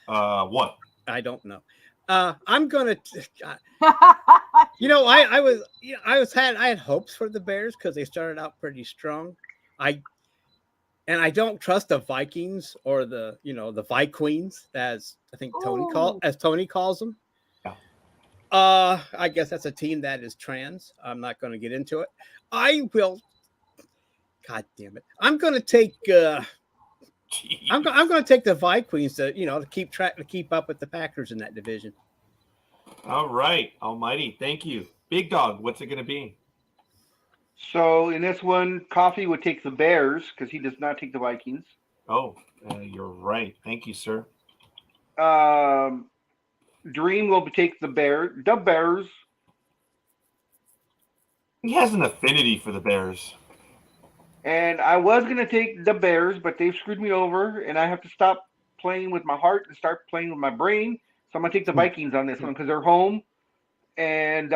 What? I don't know. I'm gonna. I had hopes for the Bears because they started out pretty strong. I don't trust the Vikings or the Vikings, as I think Tony calls them. Yeah. I guess that's a team that is trans. I'm not going to get into it. I will. God damn it! I'm going to take. I'm going to take the Vikings to keep up with the Packers in that division. All right, Almighty, thank you. Big Dog, what's it going to be? So in this one, Coffee would take the Bears because he does not take the Vikings. Oh, you're right. Thank you, sir. Dreem will take the Bears. He has an affinity for the Bears. And I was going to take the Bears, but they've screwed me over, and I have to stop playing with my heart and start playing with my brain. So I'm going to take the Vikings on this one because they're home, and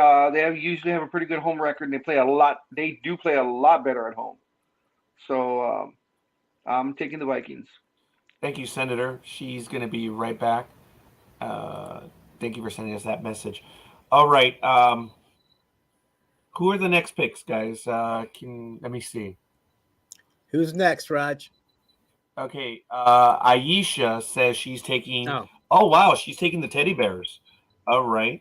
usually have a pretty good home record, and they play a lot. They do play a lot better at home. So I'm taking the Vikings. Thank you, Senator. She's going to be right back. Thank you for sending us that message. All right. Who are the next picks, guys? Let me see. Who's next, Raj? Okay. Aisha says she's taking. Oh, wow. She's taking the teddy bears. All right.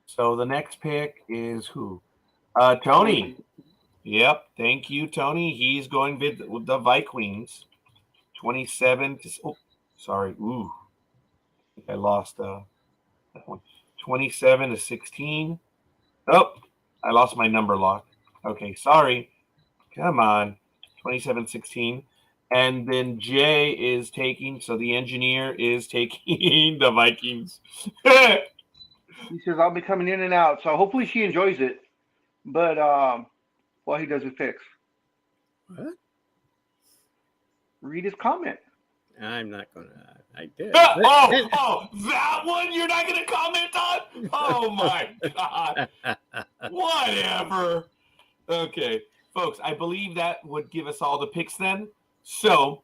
So the next pick is who? Tony. Yep. Thank you, Tony. He's going with the Vikings. 27 to. Oh, sorry. Ooh. I lost that one. 27 to 16. Oh, I lost my number lock. Okay, sorry. Come on. 27-16. And then Jay is taking, so the engineer is taking the Vikings. He says, I'll be coming in and out. So hopefully she enjoys it. But while he does his picks. What? Read his comment. I'm not going to. I did. Oh, that one you're not going to comment on? Oh, my God. Whatever. Okay, folks, I believe that would give us all the picks then. So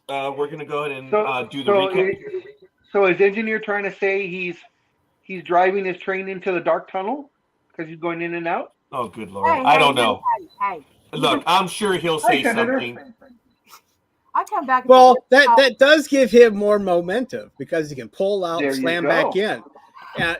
we're going to go ahead and do the recap. So is engineer trying to say he's driving his train into the dark tunnel because he's going in and out? Oh, good Lord. I don't know. Hey. Look, I'm sure he'll say something. I come back. Well, that does give him more momentum because he can pull out, slam back in, and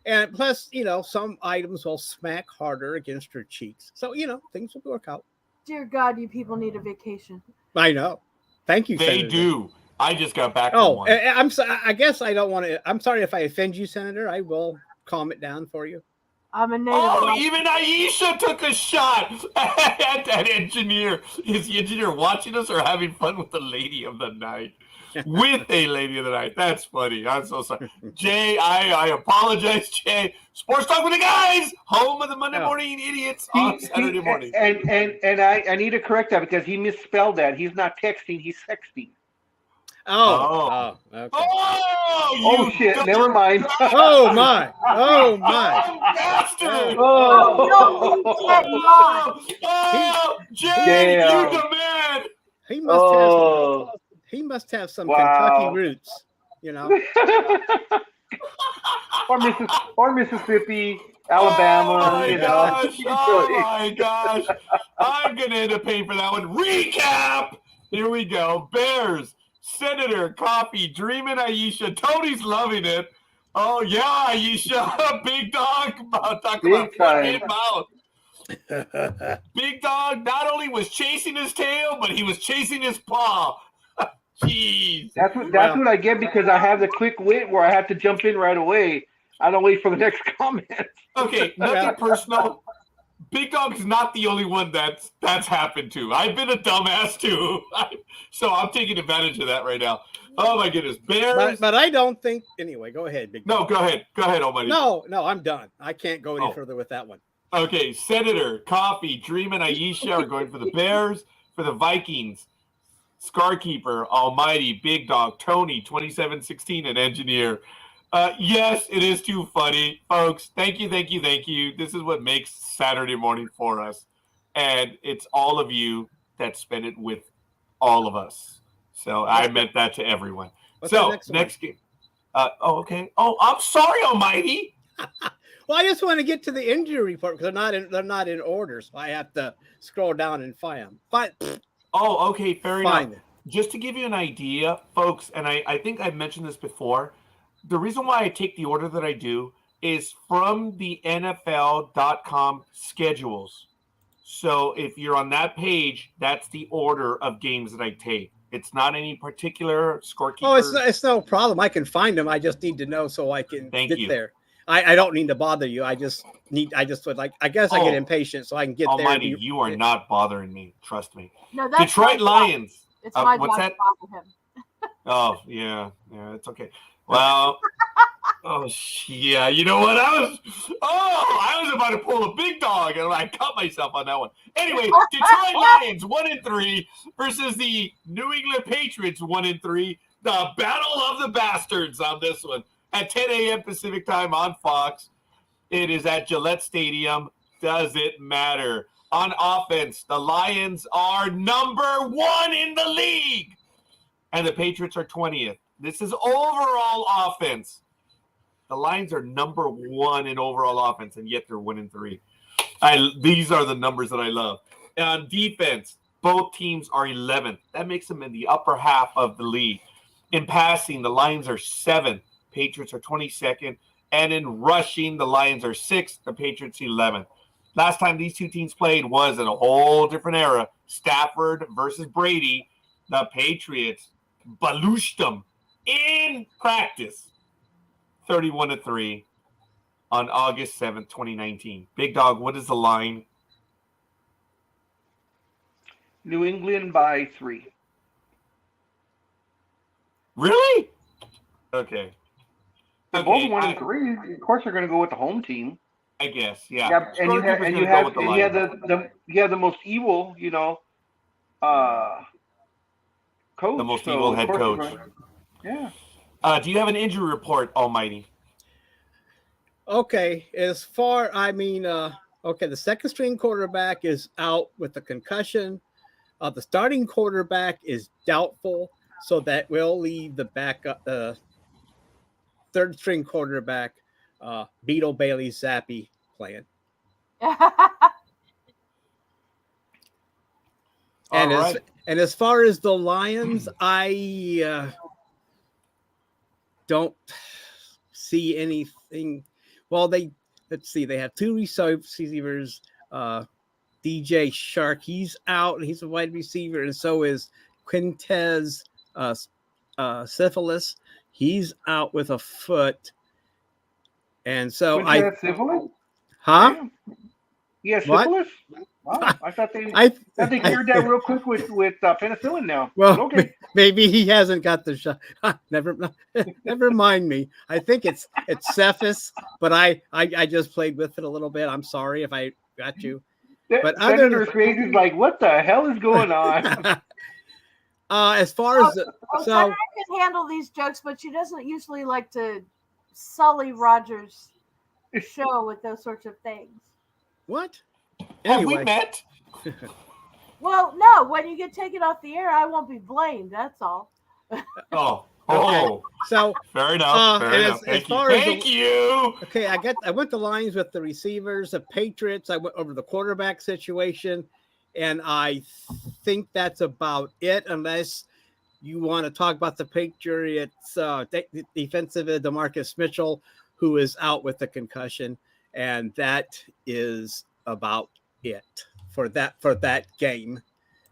and plus some items will smack harder against her cheeks. So things will work out. Dear God, you people need a vacation. I know. Thank you. They Senator. do. I just got back from one. I'm sorry. I guess I don't want to. I'm sorry if I offend you, Senator. I will calm it down for you. I'm a native. Oh, even Aisha took a shot at that engineer. Is the engineer watching us or having fun with the lady of the night? With a lady of the night. That's funny. I'm so sorry. Jay, I apologize, Jay. Sports Talk with the Guys, home of the Monday Morning Idiots on Saturday morning. And I need to correct that because he misspelled that. He's not texting, he's sexting. Okay. Oh shit! Never mind. Oh my! Bastard! Jay, you demand. He must have some Kentucky roots, or Mississippi, Alabama. Oh my gosh! I'm gonna end up paying for that one. Recap. Here we go. Bears. Senator, Coffee, Dreem, and Aisha. Tony's loving it. Oh, yeah, Aisha. Big Dog. Talk about foot in mouth. Big Dog not only was chasing his tail, but he was chasing his paw. Jeez. That's what I get because I have the quick wit where I have to jump in right away. I don't wait for the next comment. Okay, nothing personal. Big Dog is not the only one that's happened to. I've been a dumbass too, so I'm taking advantage of that right now. Oh my goodness, Bears! But I don't think. Anyway, go ahead, Big Dog. No, go ahead, Almighty. No, I'm done. I can't go any further with that one. Okay, Senator, Coffee, Dreem, and Aisha are going for the Bears. For the Vikings, Scorekeeper, Almighty, Big Dog, Tony, 27-16, and Engineer. Yes, it is too funny, folks. Thank you. This is what makes Saturday morning for us. And it's all of you that spend it with all of us. So I meant that to everyone. What's next game. Okay. Oh, I'm sorry, Almighty. Well, I just want to get to the injury report because they're not in order. So I have to scroll down and find them. Oh, okay. Fair enough. Just to give you an idea, folks, and I think I've mentioned this before, the reason why I take the order that I do is from the NFL.com schedules. So if you're on that page, that's the order of games that I take. It's not any particular Scorekeeper. Oh, it's no problem. I can find them. I just need to know so I can get there. I don't need to bother you. I just would like. I guess I get impatient, so I can get Almighty, there. you are not bothering me. Trust me. No, that's Detroit Lions. It's my what's job that? to bother him. Oh yeah, it's okay. Well, yeah. You know what? I was about to pull a big dog, and I cut myself on that one. Anyway, Detroit Lions 1-3 versus the New England Patriots 1-3. The battle of the bastards on this one at 10 a.m. Pacific time on Fox. It is at Gillette Stadium. Does it matter? On offense, the Lions are number 1 in the league, and the Patriots are 20th. This is overall offense. The Lions are number 1 in overall offense, and yet they're 1-3. These are the numbers that I love. And on defense, both teams are 11th. That makes them in the upper half of the league. In passing, the Lions are 7th. Patriots are 22nd. And in rushing, the Lions are 6th. The Patriots 11th. Last time these two teams played was in a whole different era. Stafford versus Brady. The Patriots balushed them in practice. 31-3 on August 7th, 2019. Big Dog, what is the line? New England by 3. Really? Okay. They're both 1-3. Of course, they're going to go with the home team. I guess, yeah. Yeah, and you have the most evil, coach. The most evil head coach. Yeah. Do you have an injury report, Almighty? Okay, the second string quarterback is out with a concussion. The starting quarterback is doubtful, so that will leave the backup, third string quarterback, Beetle Bailey Zappi, playing. And as far as the Lions, I don't see anything. Well, they have 2 receivers. DJ Shark, he's out, and he's a wide receiver, and so is Quintez Syphilis. He's out with a foot, and so syphilis? Huh? Yeah, syphilis. Wow, I thought they cured that real quick with penicillin now. Well, okay. Maybe he hasn't got the shot. Never mind me. I think it's Cephas, but I just played with it a little bit. I'm sorry if I got you. But Senator's face is like, what the hell is going on? As far as Senator can handle these jokes, but she doesn't usually like to sully Rogers' show with those sorts of things. What? Have we met? Well, no. When you get taken off the air, I won't be blamed. That's all. Okay. So fair enough. Thank you. Okay, I went to lines with the receivers, the Patriots. I went over the quarterback situation, and I think that's about it. Unless you want to talk about the Patriots defensive end, DeMarcus Mitchell, who is out with the concussion, and that is about it for that game.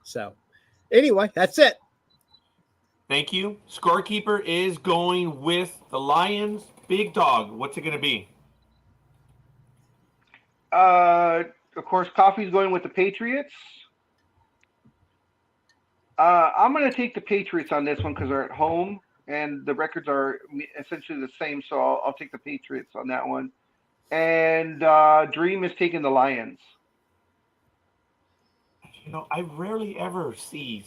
So anyway, that's it. Thank you. Scorekeeper is going with the Lions. Big Dog, what's it going to be? Of course, Coffee's going with the Patriots. I'm going to take the Patriots on this one because they're at home and the records are essentially the same. So I'll take the Patriots on that one. And Dreem is taking the Lions. I rarely ever see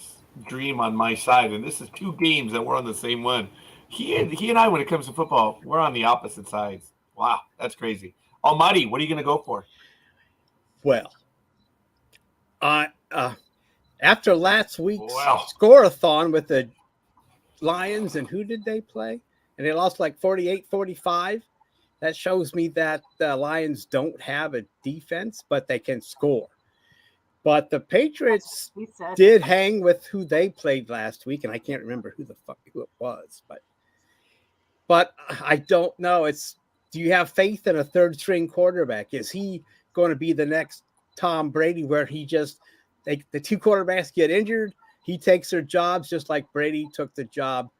Dreem on my side, and this is 2 games that we're on the same one. He and I, when it comes to football, we're on the opposite sides. Wow, that's crazy. Almighty, what are you going to go for? Well, after last week's score-a-thon with the Lions, and who did they play? And they lost like 48-45. That shows me that the Lions don't have a defense, but they can score. But the Patriots did hang with who they played last week, and I can't remember who it was. But I don't know. Do you have faith in a third string quarterback? Is he going to be the next Tom Brady, where the 2 quarterbacks get injured, he takes their jobs, just like Brady took the job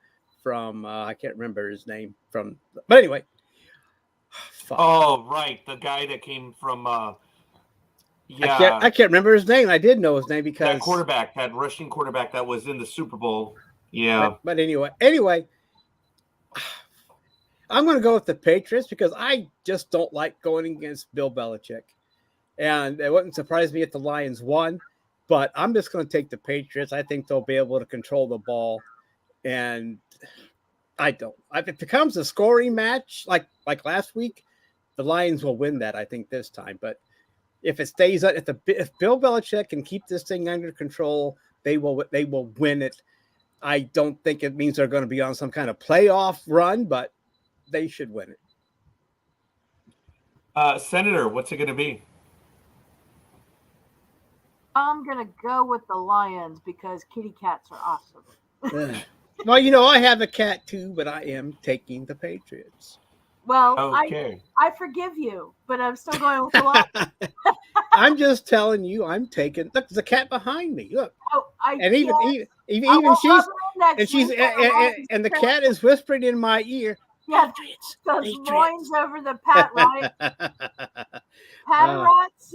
from I can't remember his name but anyway, fuck. Oh, right. The guy that came from I can't remember his name. I did know his name because that quarterback, that rushing quarterback that was in the Super Bowl. Yeah. But anyway, I'm going to go with the Patriots because I just don't like going against Bill Belichick. And it wouldn't surprise me if the Lions won, but I'm just going to take the Patriots. I think they'll be able to control the ball. And if it becomes a scoring match like last week, the Lions will win that, I think, this time. But if it stays if Bill Belichick can keep this thing under control, they will win it. I don't think it means they're going to be on some kind of playoff run, but they should win it. Senator, what's it going to be? I'm going to go with the Lions because kitty cats are awesome. Well, I have a cat too, but I am taking the Patriots. Well, okay. I forgive you, but I'm still going with the Lions. I'm just telling you, I'm taking. Look, there's a cat behind me. Look, and even the cat is whispering in my ear. Yeah, those loins over the pat, right? Patarats.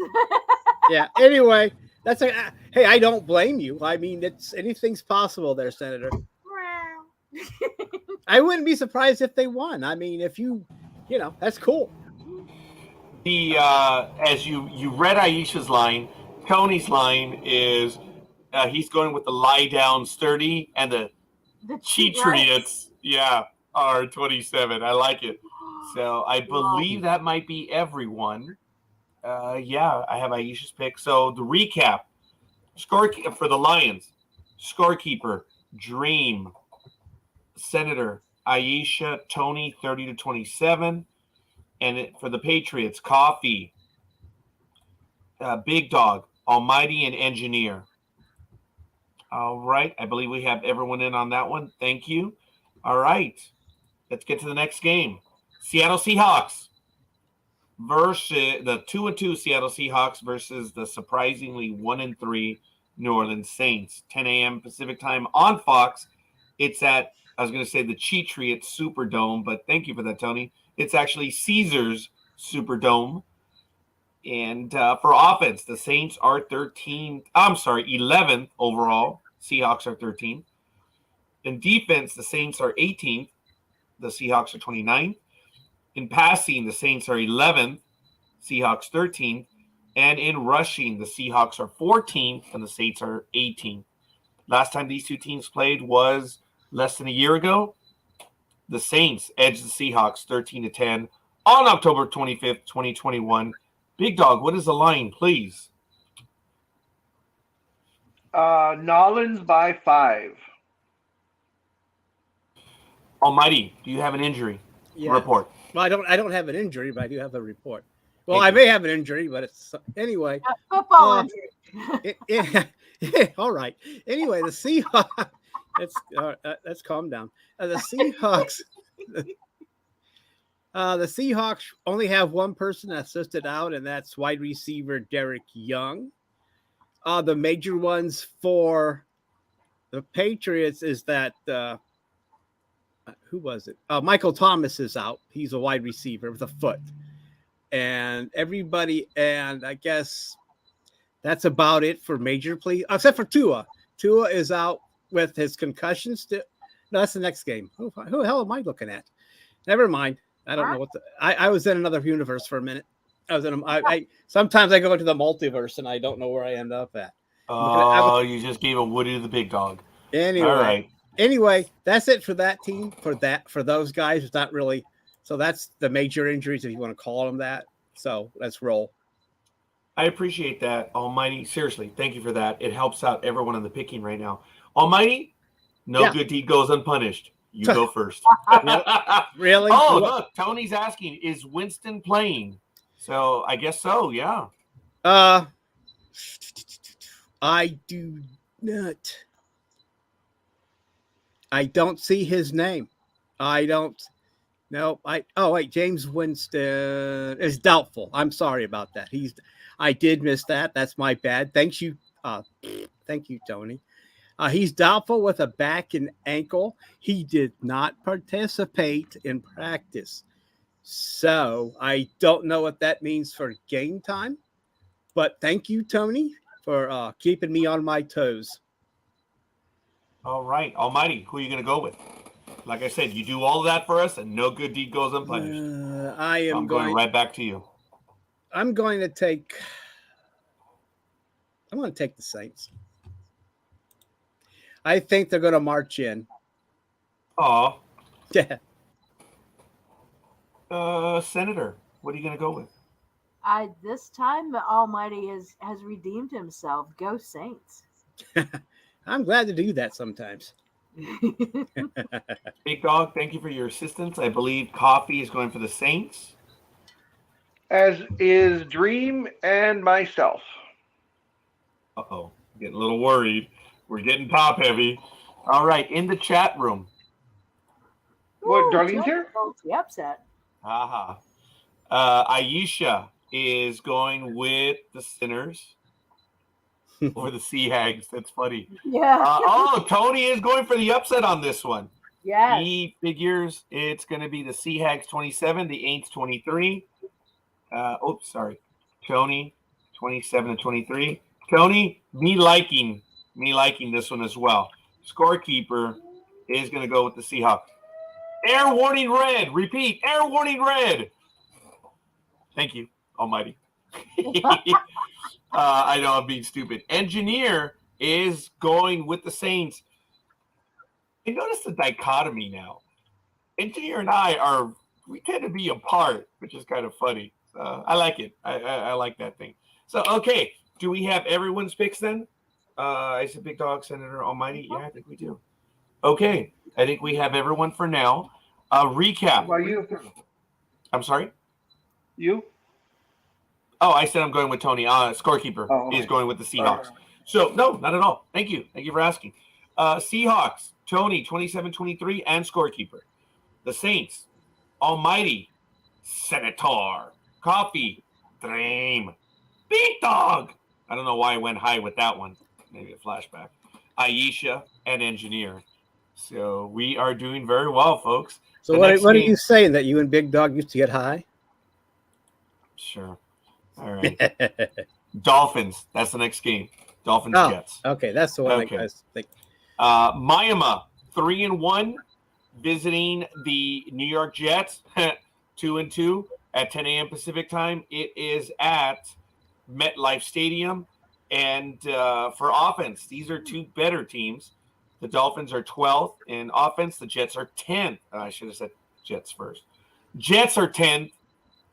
Yeah. Anyway, hey, I don't blame you. I mean, anything's possible there, Senator. I wouldn't be surprised if they won. I mean, if that's cool. The as you read Aisha's line, Tony's line is he's going with the lie down sturdy and the Cheatriots. Yeah, are 27. I like it. So I believe that might be everyone. Yeah, I have Aisha's pick. So the recap: score for the Lions, Scorekeeper, Dreem, Senator, Aisha, Tony, 30-27. And for the Patriots, Coffee, Big Dog, Almighty, and Engineer. All right. I believe we have everyone in on that one. Thank you. All right. Let's get to the next game. Seattle Seahawks versus the 2-2 Seattle Seahawks versus the surprisingly 1-3 New Orleans Saints. 10 a.m. Pacific time on Fox. It's at, I was going to say the Cheatriots Superdome, but thank you for that, Tony. It's actually Caesars Superdome. And for offense, the Saints are 11th overall. Seahawks are 13th. In defense, the Saints are 18th. The Seahawks are 29th. In passing, the Saints are 11th. Seahawks 13th. And in rushing, the Seahawks are 14th and the Saints are 18th. Last time these two teams played was less than a year ago. The Saints edged the Seahawks 13-10 on October 25th, 2021. Big Dog, what is the line, please? Nolans by 5. Almighty, do you have an injury report? Well, I don't have an injury, but I do have a report. Well, I may have an injury, but it's anyway. Football injury. All right. Anyway, the Seahawks. Let's calm down. The Seahawks only have one person that's listed out, and that's wide receiver Derek Young. The major ones for the Patriots is that who was it? Michael Thomas is out. He's a wide receiver with a foot, and I guess that's about it for major play, except for Tua. Tua is out with his concussion still. No, that's the next game. Who the hell am I looking at? Never mind. I don't know what I was in another universe for a minute. Sometimes I go into the multiverse and I don't know where I end up at. You just gave a Woody to the Big Dog. Anyway, all right. Anyway, that's it for that team. For those guys, it's not really. So that's the major injuries, if you want to call them that. So let's roll. I appreciate that, Almighty. Seriously, thank you for that. It helps out everyone in the picking right now. Almighty, no good deed goes unpunished. You go first. Really? Oh, look, Tony's asking, is Winston playing? So I guess so, yeah. I do not. I don't see his name. I don't. No, James Winston is doubtful. I'm sorry about that. I did miss that. That's my bad. Thank you, Tony. He's doubtful with a back and ankle. He did not participate in practice. So I don't know what that means for game time, but thank you, Tony, for keeping me on my toes. All right, Almighty, who are you going to go with? Like I said, you do all of that for us, and no good deed goes unpunished. I'm going right back to you. I'm going to take the Saints. I think they're going to march in. Aw. Yeah. Senator, what are you going to go with? This time the Almighty has redeemed himself. Go Saints. I'm glad to do that sometimes. Big Dog, thank you for your assistance. I believe Coffee is going for the Saints. As is Dreem and myself. Uh-oh, getting a little worried. We're getting top heavy. All right, in the chat room. What, Darlene's here? The upset. Haha. Aisha is going with the Sinners or the Sea Hags. That's funny. Yeah. Tony is going for the upset on this one. Yes. He figures it's going to be the Sea Hags 27, the Aints 23. Tony 27 to 23. Tony, me liking this one as well. Scorekeeper is going to go with the Seahawks. Air warning red. Repeat, air warning red. Thank you, Almighty. I know I'm being stupid. Engineer is going with the Saints. You notice the dichotomy now. Engineer and we tend to be apart, which is kind of funny. I like it. I like that thing. So, okay. Do we have everyone's picks then? I said Big Dog, Senator Almighty. Yeah, I think we do. Okay. I think we have everyone for now. Recap. Why you? I'm sorry? You? Oh, I said I'm going with Tony. Scorekeeper is going with the Seahawks. Right. So, no, not at all. Thank you. Thank you for asking. Seahawks, Tony, 27-23, and Scorekeeper. The Saints, Almighty, Senator, Coffee, Dreem, Big Dog. I don't know why I went high with that one. Maybe a flashback. Aisha and Engineer. So we are doing very well, folks. So what are you saying, that you and Big Dog used to get high? Sure. All right. Dolphins. That's the next game. Dolphins Jets. Okay, that's the one I think. Miami 3-1, visiting the New York Jets 2-2 at 10 a.m. Pacific time. It is at MetLife Stadium. And for offense, these are two better teams. The Dolphins are 12th in offense. The Jets are 10th. I should have said Jets first. Jets are 10th.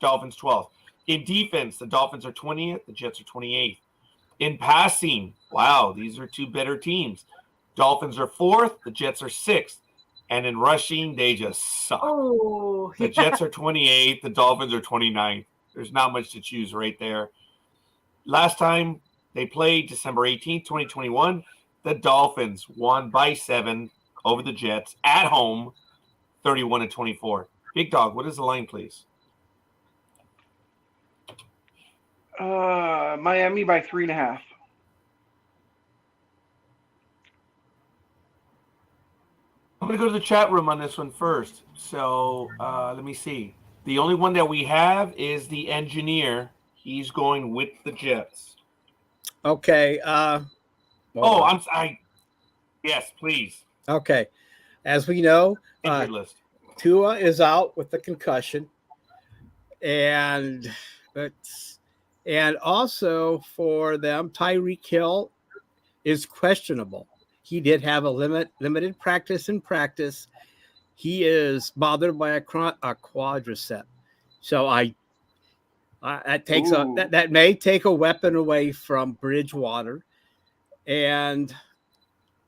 Dolphins 12th. In defense, the Dolphins are 20th. The Jets are 28th. In passing, wow, these are two better teams. Dolphins are 4th. The Jets are 6th. And in rushing, they just suck. Oh, the Jets are 28th. The Dolphins are 29th. There's not much to choose right there. Last time they played, December 18th, 2021, the Dolphins won by 7 over the Jets at home, 31-24. Big Dog, what is the line, please? Miami by 3.5. I'm going to go to the chat room on this one first. So let me see. The only one that we have is the Engineer. He's going with the Jets. Okay. Yes, please. Okay. As we know, Tua is out with the concussion. And also for them, Tyreek Hill is questionable. He did have a limited practice in practice. He is bothered by a quadricep. So that may take a weapon away from Bridgewater. And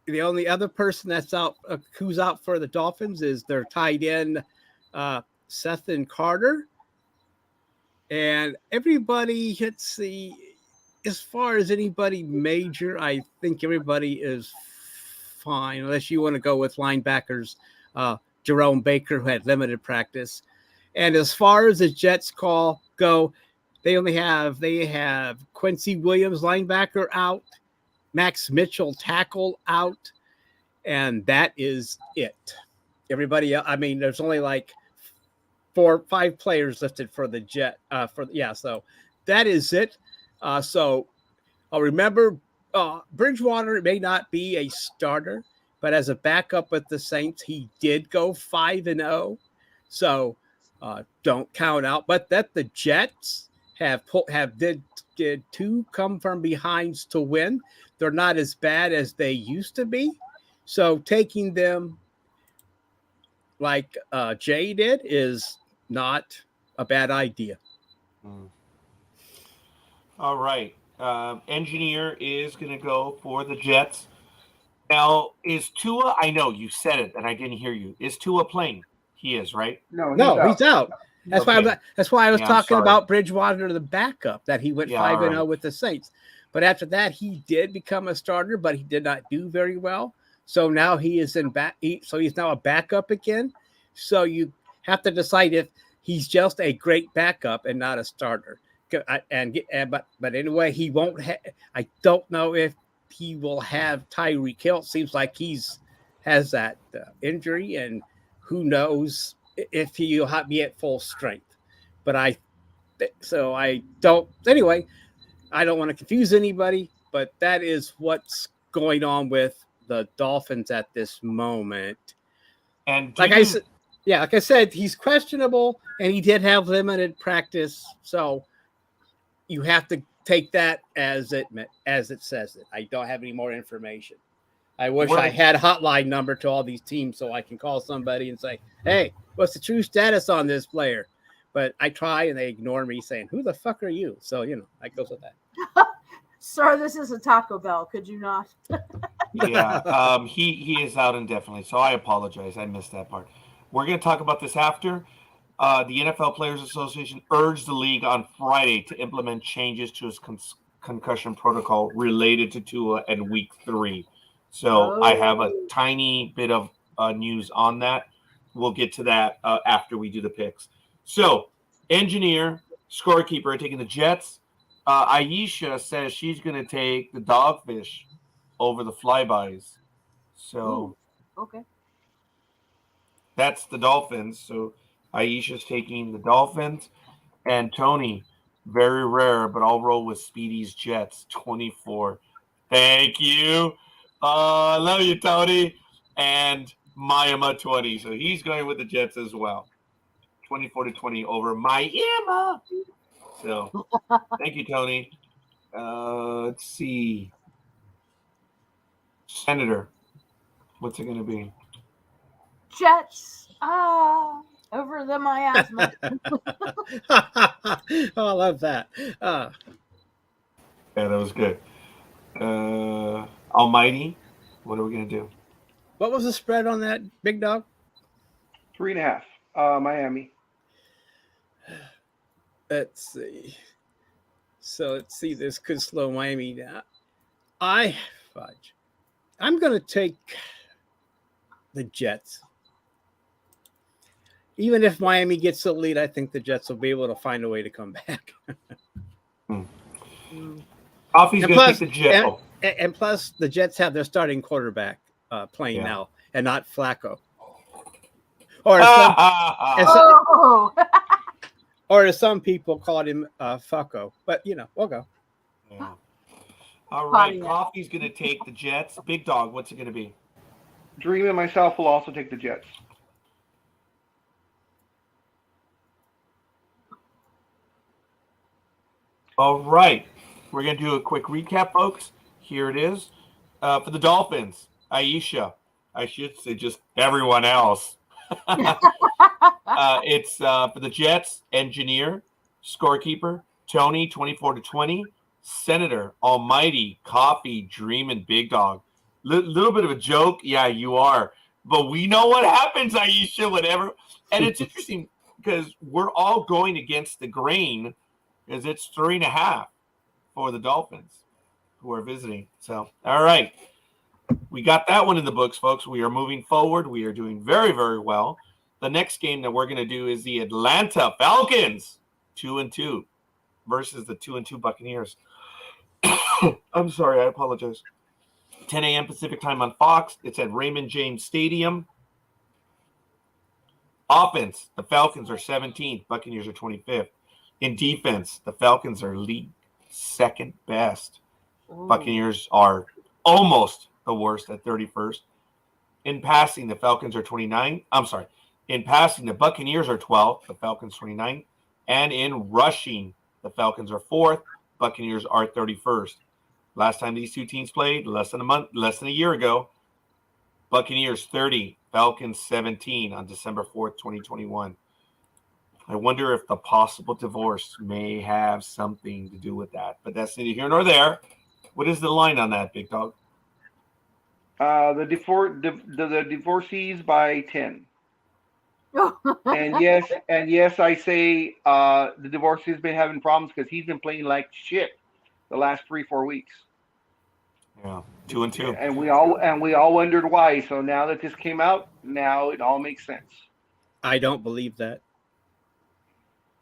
the only other person that's out, who's out for the Dolphins, is their tight end, Seth and Carter. And everybody hits as far as anybody major, I think everybody is fine, unless you want to go with linebackers, Jerome Baker, who had limited practice. And as far as the Jets go, they have Quincy Williams, linebacker, out, Max Mitchell, tackle, out, and that is it. Everybody else, I mean, there's only like 5 players listed for the Jet. So that is it. So remember, Bridgewater may not be a starter, but as a backup with the Saints, he did go 5-0. So don't count out. But that the Jets did 2 come from behinds to win. They're not as bad as they used to be. So taking them like Jay did is not a bad idea. All right. Engineer is going to go for the Jets. Now, is Tua? I know you said it, and I didn't hear you. Is Tua playing? He is, right? No, he's out. That's why I was talking sorry. about Bridgewater, the backup, that he went 5-0 right. with the Saints. But after that, he did become a starter, but he did not do very well. So now he is so he's now a backup again. So you have to decide if he's just a great backup and not a starter. But anyway, he won't. I don't know if he will have Tyreek Hill. It seems like has that injury, and who knows if he'll be at full strength. But I don't. Anyway, I don't want to confuse anybody, but that is what's going on with the Dolphins at this moment. And like I said, he's questionable, and he did have limited practice, so you have to take that as it says it. I don't have any more information. I wish I had a hotline number to all these teams so I can call somebody and say, "Hey, what's the true status on this player?" But I try, and they ignore me, saying, "Who the fuck are you?" So that goes with that. Sir, this is a Taco Bell. Could you not? Yeah, he is out indefinitely, so I apologize. I missed that part. We're going to talk about this after. The NFL Players Association urged the league on Friday to implement changes to its concussion protocol related to Tua and Week 3. So I have a tiny bit of news on that. We'll get to that after we do the picks. So, Engineer, Scorekeeper, taking the Jets. Aisha says she's going to take the Dogfish over the Flybys. So, okay, that's the Dolphins. So, Aisha's taking the Dolphins. And Tony, very rare, but I'll roll with Speedy's Jets, 24. Thank you. I love you, Tony. And Mayama, 20. So he's going with the Jets as well. 24-20 over Miami. So thank you, Tony. Let's see. Senator, what's it going to be? Jets. Over the miasma. I love that. Yeah, that was good. Almighty, what are we going to do? What was the spread on that, Big Dog? 3.5. Miami. Let's see. So let's see. This could slow Miami down. I'm going to take the Jets. Even if Miami gets the lead, I think the Jets will be able to find a way to come back. Coffee's going to take the Jets. And plus, the Jets have their starting quarterback playing now, and not Flacco. Or as some people called him Fucko. But, we'll go. Yeah. All right, Coffee's going to take the Jets. Big Dog, what's it going to be? Dreem and myself will also take the Jets. All right. We're going to do a quick recap, folks. Here it is. For the Dolphins, Aisha. I should say just everyone else. It's for the Jets, Engineer, Scorekeeper, Tony, 24-20, Senator, Almighty, Coffee, Dream, and Big Dog. Little bit of a joke. Yeah, you are. But we know what happens, Aisha, whatever. And it's interesting because we're all going against the grain because it's 3.5 for the Dolphins who are visiting. So, all right. We got that one in the books, folks. We are moving forward. We are doing very, very well. The next game that we're going to do is the Atlanta Falcons, 2-2, versus the 2-2 Buccaneers. I'm sorry. I apologize. 10 a.m. Pacific time on Fox. It's at Raymond James Stadium. Offense, the Falcons are 17th. Buccaneers are 25th. In defense, the Falcons are league second best. Ooh. Buccaneers are almost the worst at 31st. In passing, the Falcons are 29. I'm sorry. In passing, the Buccaneers are 12th. The Falcons 29. And in rushing, the Falcons are 4th. Buccaneers are 31st. Last time these two teams played, less than a year ago, Buccaneers 30, Falcons 17 on December 4th, 2021. I wonder if the possible divorce may have something to do with that, but that's neither here nor there. What is the line on that, Big Dog? The divorcees by 10. and yes, I say the divorcee has been having problems because he's been playing like shit the last 3-4 weeks. Yeah, 2-2. And we all wondered why. So now that this came out, now it all makes sense. I don't believe that.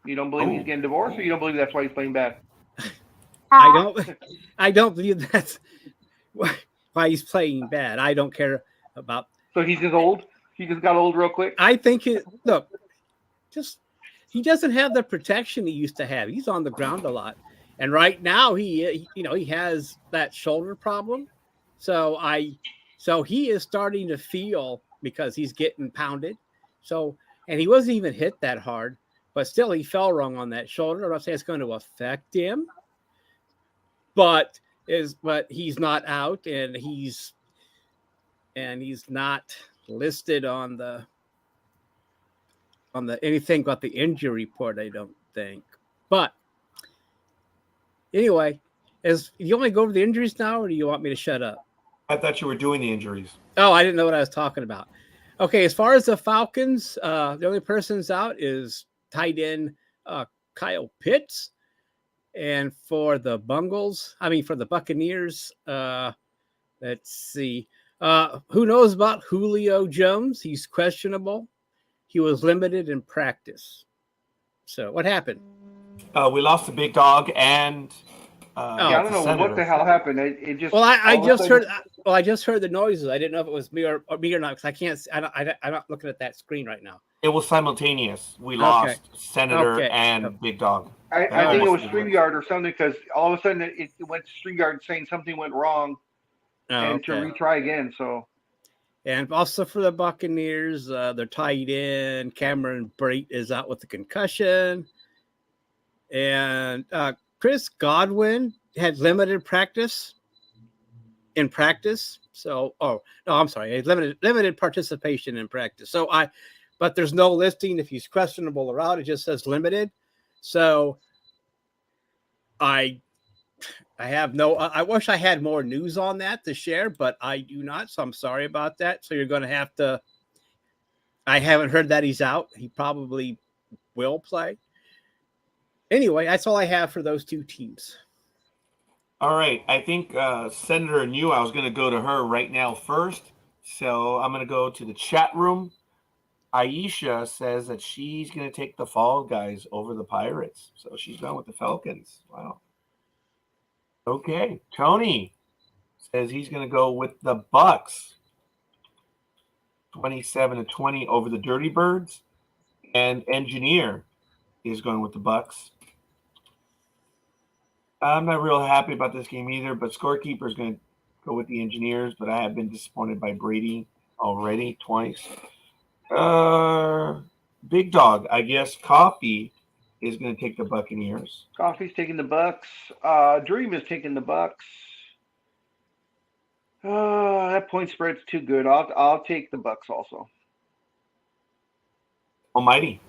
You don't believe he's getting divorced, or you don't believe that's why he's playing bad? I don't believe that's why he's playing bad. I don't care about. So he's just old. He just got old real quick. I think he doesn't have the protection he used to have. He's on the ground a lot, and right now he has that shoulder problem. So he is starting to feel because he's getting pounded. So and he wasn't even hit that hard, but still he fell wrong on that shoulder. I'm not saying it's going to affect him, but he's not out, and he's not listed on the anything about the injury report, I don't think. But anyway, do you want me to go over the injuries now, or do you want me to shut up? I thought you were doing the injuries. Oh, I didn't know what I was talking about. Okay, as far as the Falcons, the only person's out is tight end Kyle Pitts. And for the Buccaneers, let's see. Who knows about Julio Jones? He's questionable. He was limited in practice. So what happened? We lost the Big Dog and I don't know what the hell happened. It just I just heard the noises. I didn't know if it was me or not because I can't. I'm not looking at that screen right now. It was simultaneous. We lost Senator and Big Dog. I think it was StreamYard or something because all of a sudden it went to StreamYard saying something went wrong and to retry again. So. And also for the Buccaneers, their tight end Cameron Brate is out with the concussion, and Chris Godwin had limited practice. So, I'm sorry, limited participation in practice. So but there's no listing if he's questionable or out. It just says limited. So I wish I had more news on that to share, but I do not. So I'm sorry about that. So you're going to have to. I haven't heard that he's out. He probably will play. Anyway, that's all I have for those two teams. All right. I think Senator knew I was going to go to her right now first. So I'm going to go to the chat room. Aisha says that she's going to take the Fall Guys over the Pirates. So she's going with the Falcons. Wow. Okay. Tony says he's going to go with the Bucks. 27-20 over the Dirty Birds. And Engineer is going with the Bucks. I'm not real happy about this game either, but Scorekeeper is going to go with the Engineers, but I have been disappointed by Brady already twice. Big Dog, I guess Coffee is going to take the Buccaneers. Coffee's taking the Bucks. Dreem is taking the Bucks. That point spread's too good. I'll take the Bucks also. Almighty.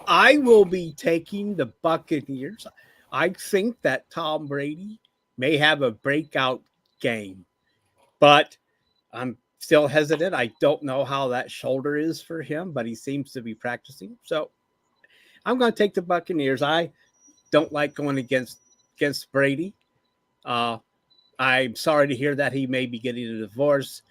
I will be taking the Buccaneers. I think that Tom Brady may have a breakout game, but I'm still hesitant. I don't know how that shoulder is for him, but he seems to be practicing. So I'm going to take the Buccaneers. I don't like going against Brady. I'm sorry to hear that he may be getting a divorce,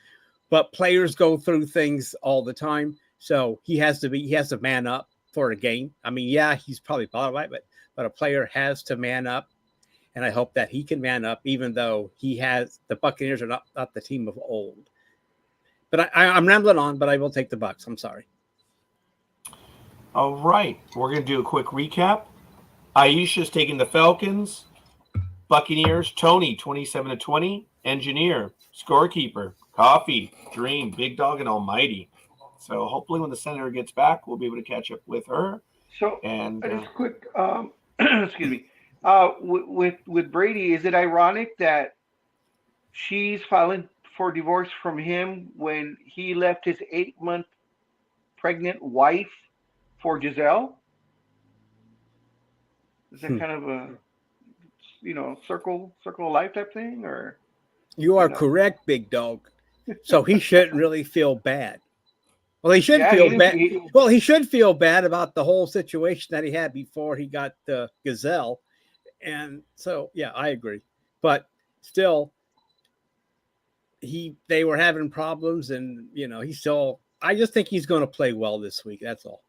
but players go through things all the time. So he has to man up for a game. I mean, yeah, he's probably all right, but a player has to man up. And I hope that he can man up, even though the Buccaneers are not the team of old. But I'm rambling on, but I will take the Bucks. I'm sorry. All right. We're going to do a quick recap. Aisha's taking the Falcons. Buccaneers, Tony, 27-20. Engineer, Scorekeeper, Coffee, Dreem, Big Dog, and Almighty. So hopefully when the senator gets back, we'll be able to catch up with her. So, and just quick, excuse me. With Brady, is it ironic that she's filing for divorce from him when he left his 8-month pregnant wife for Giselle? Is that kind of a, circle of life type thing, or? You are correct, Big Dog. So he shouldn't really feel bad. Well, he should feel bad. Well, he should feel bad about the whole situation that he had before he got the Gazelle. And so, yeah, I agree. But still, they were having problems, and I just think he's going to play well this week. That's all.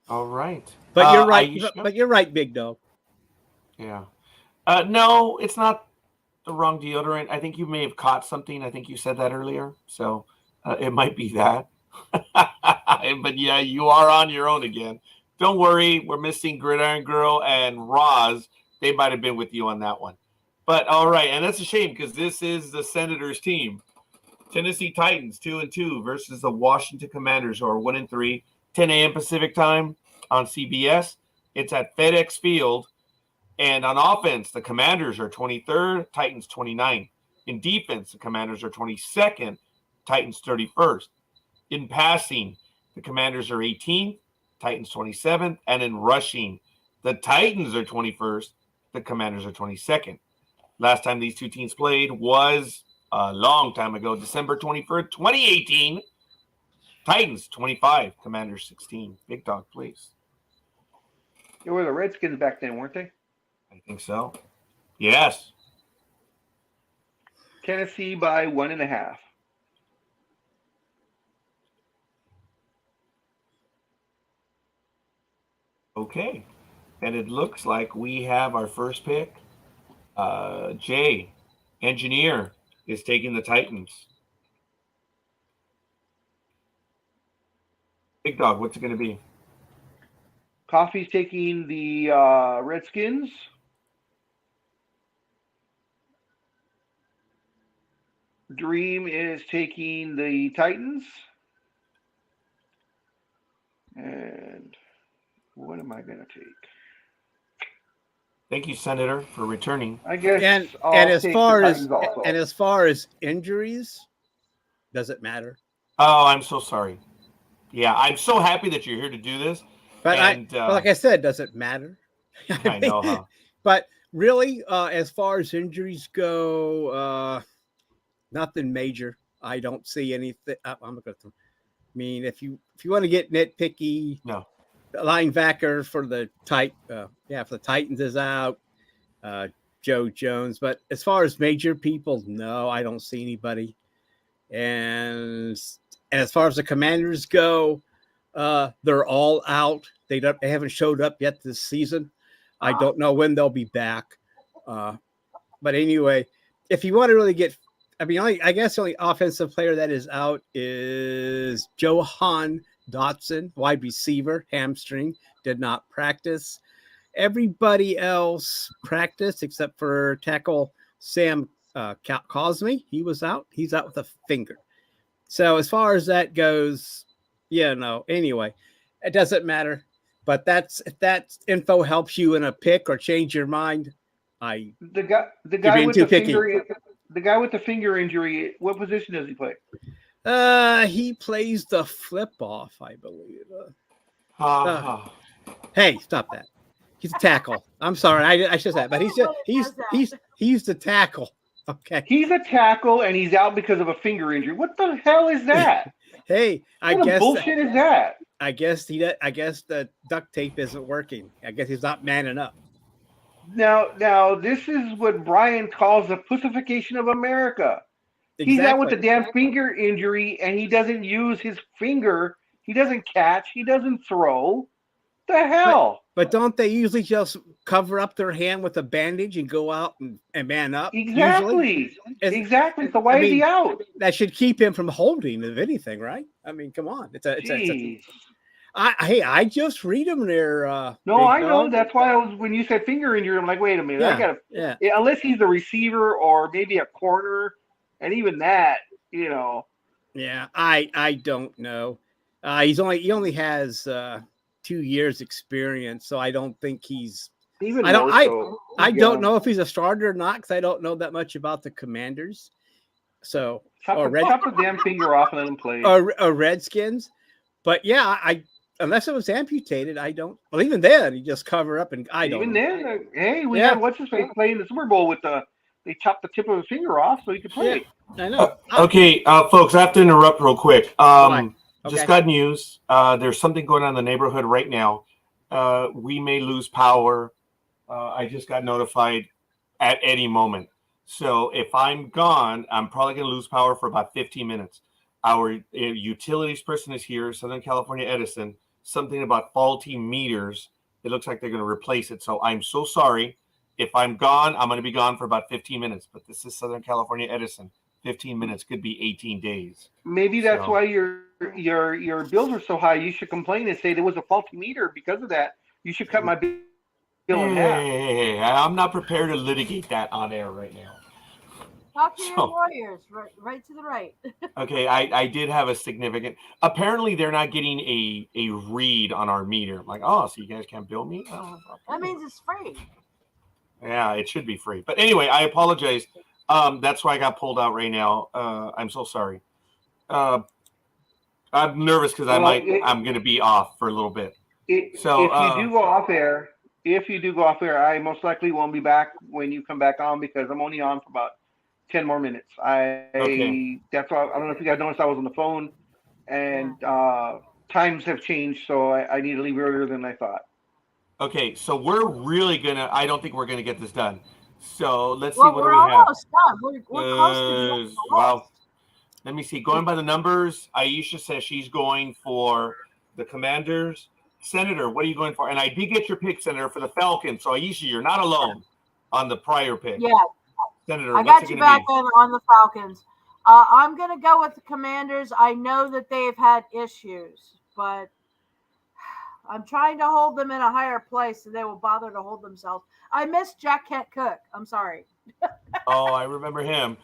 All right. But you're right. But you're right, Big Dog. Yeah. No, it's not the wrong deodorant. I think you may have caught something. I think you said that earlier. So it might be that. But yeah, you are on your own again. Don't worry. We're missing Gridiron Girl and Roz. They might have been with you on that one. But all right. And that's a shame because this is the Senators team. Tennessee Titans 2-2 versus the Washington Commanders, who are 1-3, 10 a.m. Pacific time on CBS. It's at FedEx Field. And on offense, the Commanders are 23rd, Titans 29th. In defense, the Commanders are 22nd, Titans 31st. In passing, the Commanders are 18th, Titans 27th. And in rushing, the Titans are 21st, the Commanders are 22nd. Last time these two teams played was a long time ago, December 21st, 2018. Titans 25, Commanders 16. Big Dog, please. They were the Redskins back then, weren't they? I think so. Yes. Tennessee by 1.5. Okay. And it looks like we have our first pick. Jay, Engineer, is taking the Titans. Big Dog, what's it going to be? Coffee's taking the Redskins. Dreem is taking the Titans. And what am I going to take? Thank you, Senator, for returning. I guess. And as far as injuries, does it matter? Oh, I'm so sorry. Yeah, I'm so happy that you're here to do this. But like I said, does it matter? I know, huh? But really, as far as injuries go, nothing major. I don't see anything. I'm going to. I mean, if you want to get nitpicky, no. Linebacker for the Titans is out. Joe Jones, but as far as major people, no, I don't see anybody. And as far as the Commanders go, they're all out. They haven't showed up yet this season. I don't know when they'll be back. But anyway, if you want to really get, I guess the only offensive player that is out is Johan Dotson, wide receiver, hamstring, did not practice. Everybody else practiced except for tackle Sam Cosme. He was out. He's out with a finger. So as far as that goes, anyway, it doesn't matter. But if that info helps you in a pick or change your mind, the guy with the finger injury, what position does he play? He plays the flip off, I believe. Hey, stop that. He's a tackle. I'm sorry, I should say that, but he's the tackle. Okay. He's a tackle and he's out because of a finger injury. What the hell is that? Hey, what bullshit is that? I guess the duct tape isn't working. I guess he's not manning up. Now this is what Brian calls the pussification of America. Exactly. He's out with a damn finger injury and he doesn't use his finger. He doesn't catch. He doesn't throw. The hell? But don't they usually just cover up their hand with a bandage and go out and man up? Exactly. Exactly. So why is he out? That should keep him from holding, if anything, right? I mean, come on. I just read them there. No, I know. That's why when you said finger injury, I'm like, wait a minute. Yeah, I gotta. Yeah. Unless he's a receiver or maybe a corner, and even that, Yeah, I don't know. He only has 2 years experience, so I don't think he's. Even I don't. more so. I don't know if he's a starter or not because I don't know that much about the Commanders. So chop the damn finger off and let him play. Or Redskins, but yeah, I unless it was amputated, I don't. Well, even then, he just cover up and I don't. Even then, hey, we had what's his face play in the Super Bowl with they chopped the tip of his finger off so he could play. Yeah, I know. Okay, folks, I have to interrupt real quick. Okay. Just got news. There's something going on in the neighborhood right now. We may lose power. I just got notified at any moment. So if I'm gone, I'm probably going to lose power for about 15 minutes. Our utilities person is here, Southern California Edison. Something about faulty meters. It looks like they're going to replace it. So I'm so sorry. If I'm gone, I'm going to be gone for about 15 minutes. But this is Southern California Edison. 15 minutes could be 18 days. Maybe that's why your bills are so high. You should complain and say there was a faulty meter because of that. You should cut my bill in half. Hey, I'm not prepared to litigate that on air right now. Talk to your lawyers, right to the right. Okay, I did have a significant. Apparently, they're not getting a read on our meter. I'm like, oh, so you guys can't bill me? Oh, that means it's free. Yeah, it should be free. But anyway, I apologize. That's why I got pulled out right now. I'm so sorry. I'm nervous because I'm going to be off for a little bit. If you do go off air, I most likely won't be back when you come back on because I'm only on for about 10 more minutes. That's why I don't know if you guys noticed I was on the phone, and times have changed, so I need to leave earlier than I thought. Okay, so we're really gonna. I don't think we're gonna get this done. So let's see what do we have. Almost done. We're close to wow. Let me see. Going by the numbers, Aisha says she's going for the Commanders. Senator, what are you going for? And I did get your pick, Senator, for the Falcons. So Aisha, you're not alone on the prior pick. Yeah. Senator, I got you back on the Falcons. I'm going to go with the Commanders. I know that they've had issues, but I'm trying to hold them in a higher place so they will bother to hold themselves. I miss Jack Cook. I'm sorry. Oh, I remember him.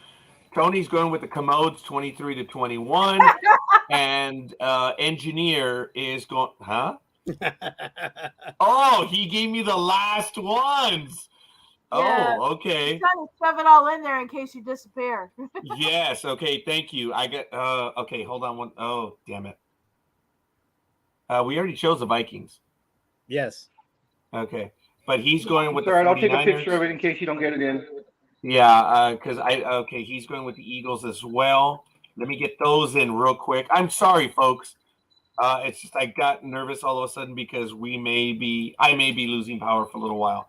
Tony's going with the Commodes 23-21. And Engineer is going, huh? Oh, he gave me the last ones. Yeah. Oh, okay. He's trying to shove it all in there in case you disappear. Yes. Okay. Thank you. I got. Okay. Hold on. Oh, damn it. We already chose the Vikings. Yes. Okay, but he's going with the 49ers. I'll take a picture of it in case you don't get it in. Yeah, because he's going with the Eagles as well. Let me get those in real quick. I'm sorry, folks. It's just I got nervous all of a sudden because I may be losing power for a little while.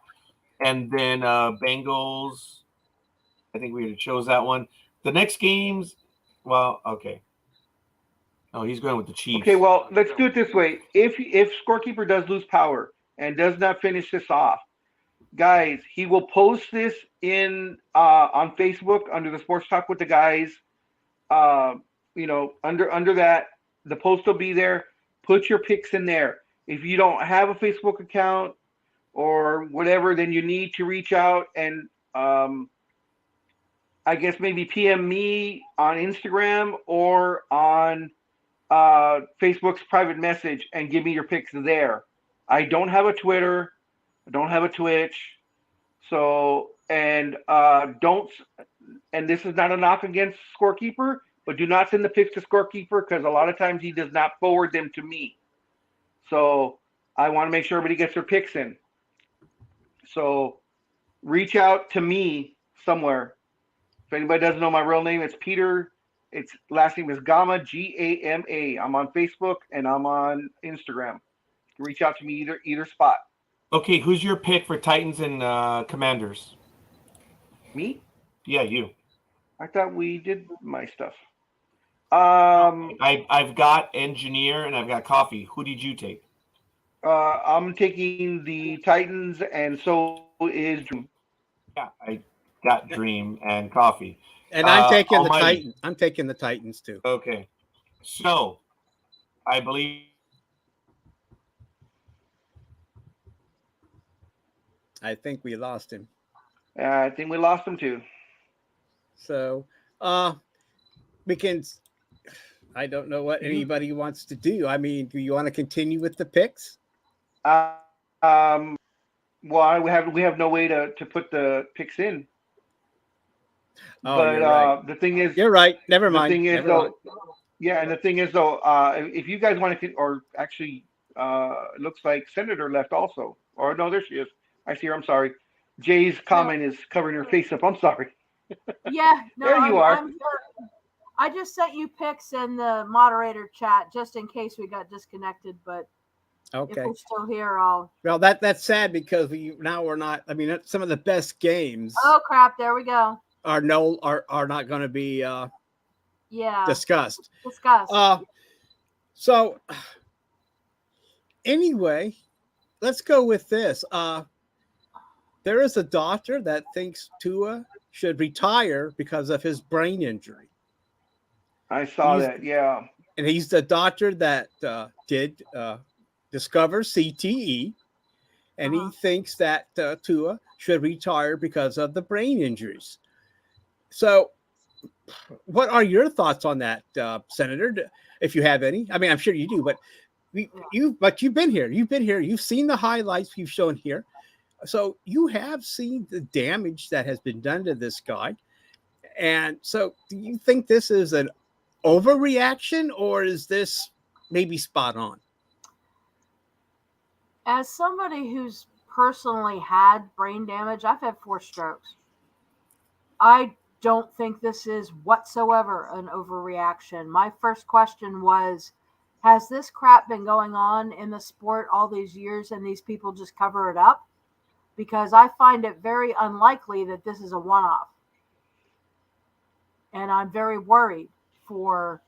And then Bengals, I think we already chose that one. The next games, well, okay. Oh, he's going with the Chiefs. Okay, well, let's do it this way. If Scorekeeper does lose power and does not finish this off, guys, he will post this in on Facebook under the Sports Talk with the Guys. Under that, the post will be there. Put your picks in there. If you don't have a Facebook account or whatever, then you need to reach out and I guess maybe PM me on Instagram or on Facebook's private message and give me your picks there. I don't have a Twitter. I don't have a Twitch. So, and this is not a knock against Scorekeeper, but do not send the picks to Scorekeeper because a lot of times he does not forward them to me. So I want to make sure everybody gets their picks in. So reach out to me somewhere. If anybody doesn't know my real name, it's Peter. Its last name is Gama, Gama. I'm on Facebook and I'm on Instagram. Reach out to me either spot. Okay, who's your pick for Titans and Commanders? Me? Yeah, you. I thought we did my stuff. I've got Engineer and I've got Coffee. Who did you take? I'm taking the Titans, and so is Dreem. Yeah, I got Dreem and Coffee. And I'm taking the Titans. I'm taking the Titans too. Okay. So I believe. I think we lost him. I think we lost him too. So, we can. I don't know what anybody wants to do. I mean, do you want to continue with the picks? Well, we have no way to put the picks in. Oh, but you're right. The thing is, you're right. Never mind. The thing is, Never though, mind. yeah, and the thing is, though, if you guys want to, or actually, it looks like Senator left also. Or no, there she is. I see her. I'm sorry. Jay's comment is covering her face up. I'm sorry. Yeah, no, there you are. I'm here. I just sent you pics in the moderator chat just in case we got disconnected, but okay. if we're still here, I'll. Well, that's sad because we're not. I mean, some of the best games. Oh crap! There we go. Are not going to be discussed. So anyway, let's go with this. There is a doctor that thinks Tua should retire because of his brain injury. I saw that, yeah. And he's the doctor that did discover CTE, and he thinks that Tua should retire because of the brain injuries. So, what are your thoughts on that, Senator? If you have any, I mean, I'm sure you do, but you've been here. You've seen the highlights we've shown here, so you have seen the damage that has been done to this guy. And so, do you think this is an overreaction, or is this maybe spot on? As somebody who's personally had brain damage, I've had 4 strokes. I don't think this is whatsoever an overreaction. My first question was, has this crap been going on in the sport all these years and these people just cover it up? Because I find it very unlikely that this is a one-off. And I'm very worried for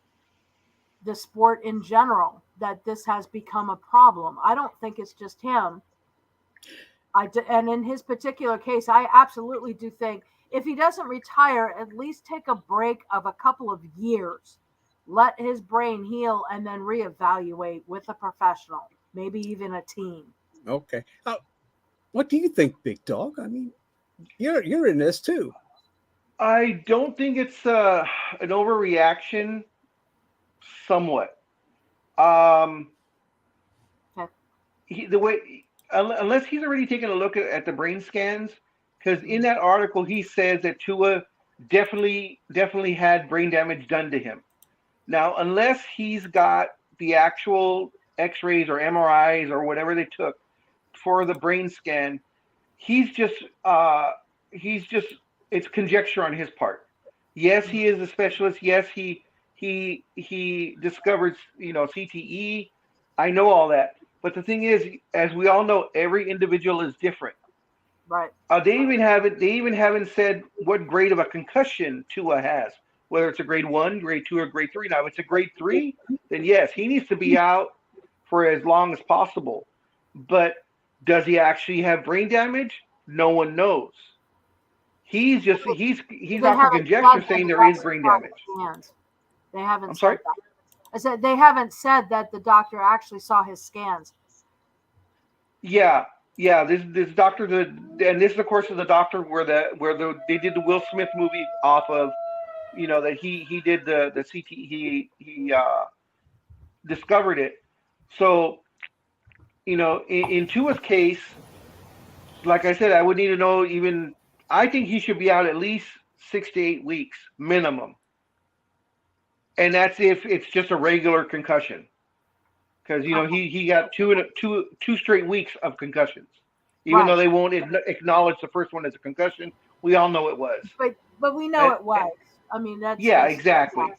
the sport in general that this has become a problem. I don't think it's just him. And in his particular case, I absolutely do think if he doesn't retire, at least take a break of a couple of years, let his brain heal, and then reevaluate with a professional, maybe even a team. Okay. What do you think, Big Dog? I mean, you're in this too. I don't think it's an overreaction. Somewhat. The way, unless he's already taken a look at the brain scans, because in that article he says that Tua definitely had brain damage done to him. Now, unless he's got the actual X-rays or MRIs or whatever they took for the brain scan, he's just it's conjecture on his part. Yes, he is a specialist. Yes, he discovered, CTE. I know all that. But the thing is, as we all know, every individual is different. Right. They even haven't said what grade of a concussion Tua has, whether it's a grade 1, grade 2, or grade 3. Now, if it's a grade 3, then yes, he needs to be out for as long as possible. But does he actually have brain damage? No one knows. He's off the conjecture saying there is brain damage. They haven't. I'm sorry? That. I said they haven't said that the doctor actually saw his scans. Yeah. This doctor, and this, of course, is the doctor where they did the Will Smith movie off of, that he did the CT, he discovered it. So, in Tua's case, like I said, I would need to know even. I think he should be out at least 6 to 8 weeks minimum. And that's if it's just a regular concussion, because he got two straight weeks of concussions, even though they won't acknowledge the first one as a concussion. We all know it was. But we know it was. I mean, that's exactly.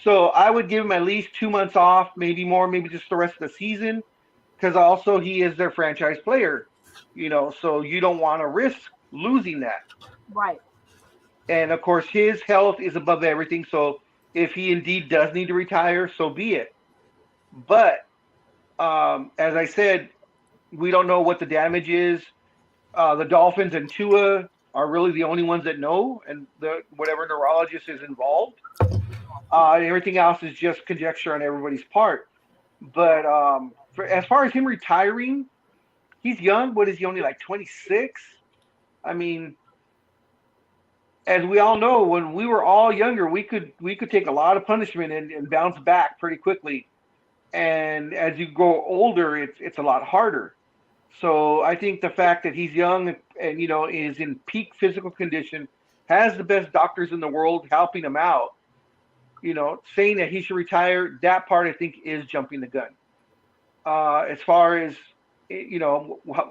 So I would give him at least 2 months off, maybe more, maybe just the rest of the season, because also he is their franchise player. So you don't want to risk losing that. Right. And of course, his health is above everything. So if he indeed does need to retire, so be it. But as I said, we don't know what the damage is. The Dolphins and Tua are really the only ones that know, and whatever neurologist is involved. Everything else is just conjecture on everybody's part. But as far as him retiring, he's young. What is he, only like 26? I mean, as we all know, when we were all younger, we could take a lot of punishment and bounce back pretty quickly. And as you grow older, it's a lot harder. So I think the fact that he's young and is in peak physical condition, has the best doctors in the world helping him out, saying that he should retire, that part I think is jumping the gun. As far as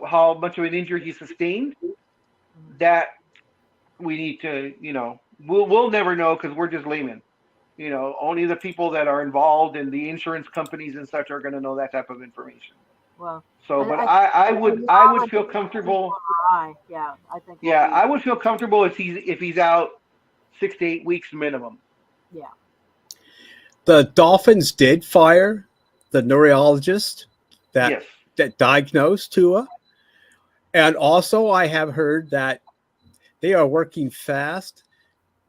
how much of an injury he sustained, that we need to we'll never know because we're just laymen. Only the people that are involved in the insurance companies and such are going to know that type of information. Well, so, but I would feel comfortable. Yeah, I think. Yeah, I would feel comfortable if he's out 6 to 8 weeks minimum. Yeah. The Dolphins did fire the neurologist that diagnosed Tua, and also I have heard that they are working fast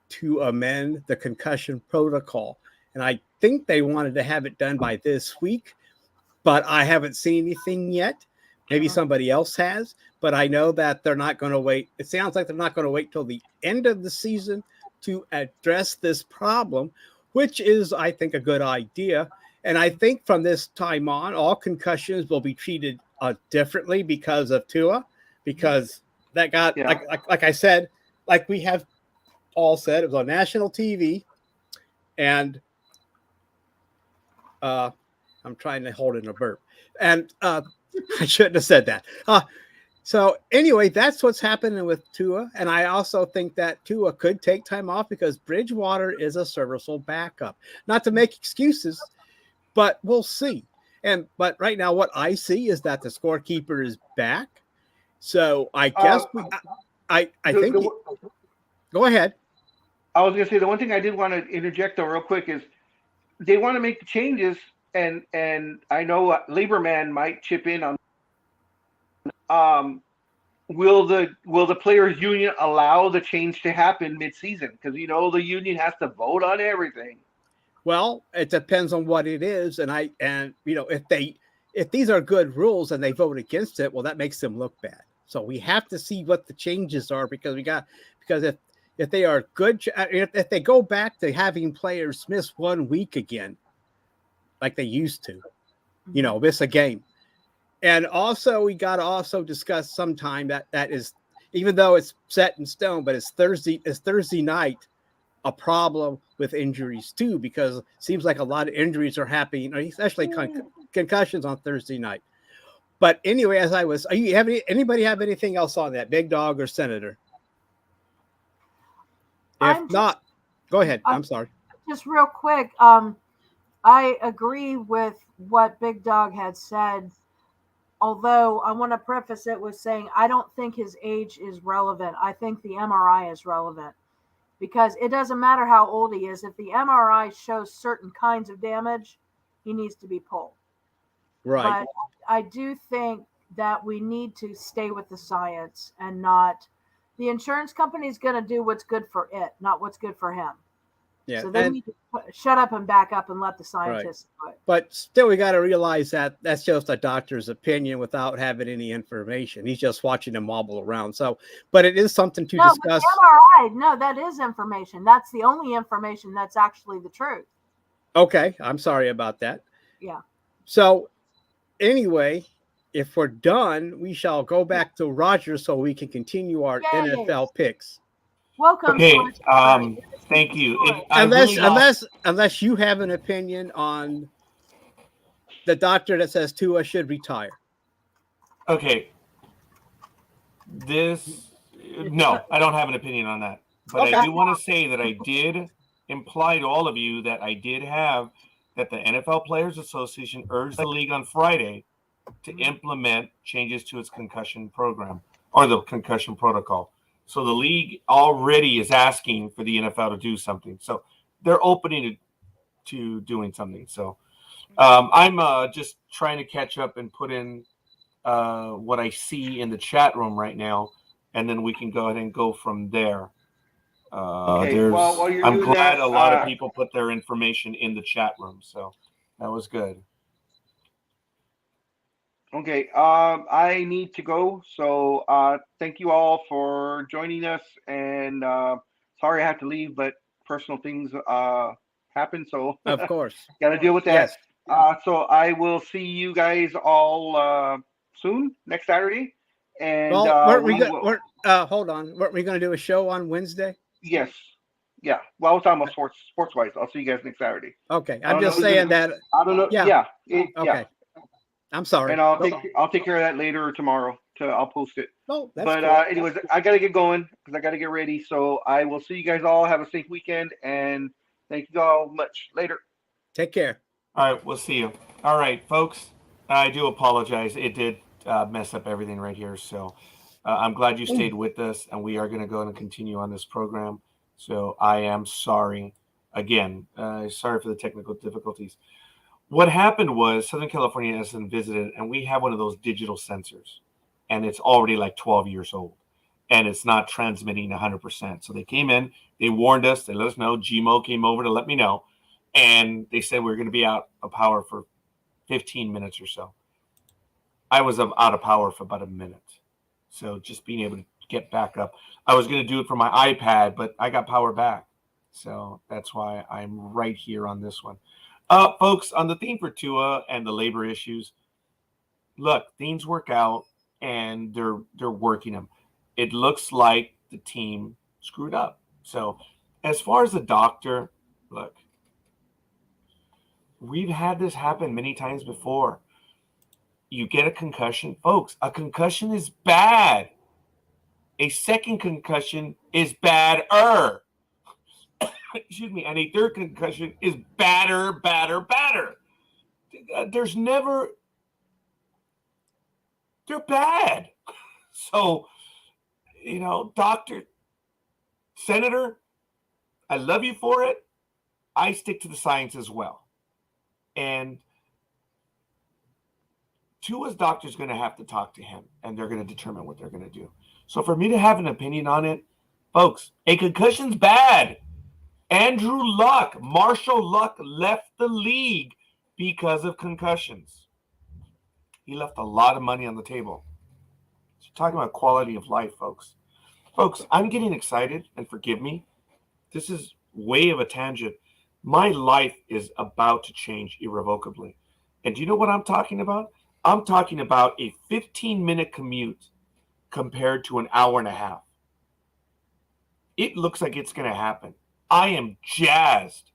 to amend the concussion protocol, and I think they wanted to have it done by this week, but I haven't seen anything yet. Maybe somebody else has, but I know that they're not going to wait. It sounds like they're not going to wait till the end of the season to address this problem, which is, I think, a good idea. And I think from this time on, all concussions will be treated differently because of Tua, because that got, like I said, like we have all said, it was on national TV, and I'm trying to hold in a burp, and I shouldn't have said that. So anyway, that's what's happening with Tua, and I also think that Tua could take time off because Bridgewater is a serviceable backup. Not to make excuses, but we'll see. But right now, what I see is that the scorekeeper is back. So I guess I think. Go ahead. I was going to say the one thing I did want to interject though real quick is they want to make the changes, and I know Labor Man might chip in on. Will the players' union allow the change to happen mid-season? Because the union has to vote on everything. Well, it depends on what it is, and if these are good rules and they vote against it, well, that makes them look bad. So we have to see what the changes are because if they are good, if they go back to having players miss 1 week again, like they used to, miss a game. And also we got to also discuss sometime that is, even though it's set in stone, but it's Thursday night, a problem with injuries too, because it seems like a lot of injuries are happening, especially concussions on Thursday night. But anyway, anybody have anything else on that, Big Dog or Senator? If not, go ahead. I'm sorry. Just real quick. I agree with what Big Dog had said, although I want to preface it with saying I don't think his age is relevant. I think the MRI is relevant because it doesn't matter how old he is. If the MRI shows certain kinds of damage, he needs to be pulled. Right. But I do think that we need to stay with the science and not. The insurance company is going to do what's good for it, not what's good for him. Yeah. So they need to shut up and back up and let the scientists do it. But still, we got to realize that that's just a doctor's opinion without having any information. He's just watching them wobble around. So, but it is something to discuss. MRI, no, that is information. That's the only information that's actually the truth. Okay. I'm sorry about that. Yeah. So anyway, if we're done, we shall go back to Roger so we can continue our NFL picks. Welcome. Okay. Thank you. Unless you have an opinion on the doctor that says Tua should retire. Okay. No, I don't have an opinion on that. But okay. I do want to say that I did imply to all of you that I did have that the NFL Players Association urged the league on Friday to implement changes to its concussion program or the concussion protocol. So the league already is asking for the NFL to do something. So they're opening to doing something. So I'm just trying to catch up and put in what I see in the chat room right now, and then we can go ahead and go from there. I'm glad a lot of people put their information in the chat room. So that was good. Okay. I need to go. So thank you all for joining us. And sorry I have to leave, but personal things happen. So Of course. got to deal with that. Yes. So I will see you guys all soon next Saturday. And Well, weren't we we going? will. Hold on. Weren't we going to do a show on Wednesday? Yes. Yeah. Well, I was talking about sports wise. I'll see you guys next Saturday. Okay, I I'm don't know just who's saying gonna. that. I don't know. Yeah. Yeah. Yeah. Okay. I'm sorry. And I'll take care of that later or tomorrow. I'll post it. Oh, that's But cool. anyways, I gotta get going because I gotta get ready. So I will see you guys all. Have a safe weekend, and thank you all much. Later. Take care. All right, we'll see you. All right, folks. I do apologize. It did mess up everything right here. So I'm glad you stayed with us, and we are going to go and continue on this program. So I am sorry again. Sorry for the technical difficulties. What happened was Southern California has been visited, and we have one of those digital sensors, and it's already like 12 years old, and it's not transmitting 100%. So they came in, they warned us, they let us know. GMO came over to let me know, and they said we're going to be out of power for 15 minutes or so. I was out of power for about a minute. So just being able to get back up. I was going to do it from my iPad, but I got power back. So that's why I'm right here on this one. Folks, on the theme for Tua and the labor issues, look, things work out and they're working them. It looks like the team screwed up. So as far as the doctor, look, we've had this happen many times before. You get a concussion. Folks, a concussion is bad. A second concussion is badder. Excuse me. And a third concussion is badder. There's never... They're bad. So, doctor, senator, I love you for it. I stick to the science as well. And Tua's doctor's going to have to talk to him, and they're going to determine what they're going to do. So for me to have an opinion on it, folks, a concussion's bad. Andrew Luck, Marshall Luck left the league because of concussions. He left a lot of money on the table. So talking about quality of life, folks. Folks, I'm getting excited, and forgive me. This is way of a tangent. My life is about to change irrevocably. And do you know what I'm talking about? I'm talking about a 15-minute commute compared to an hour and a half. It looks like it's going to happen. I am jazzed.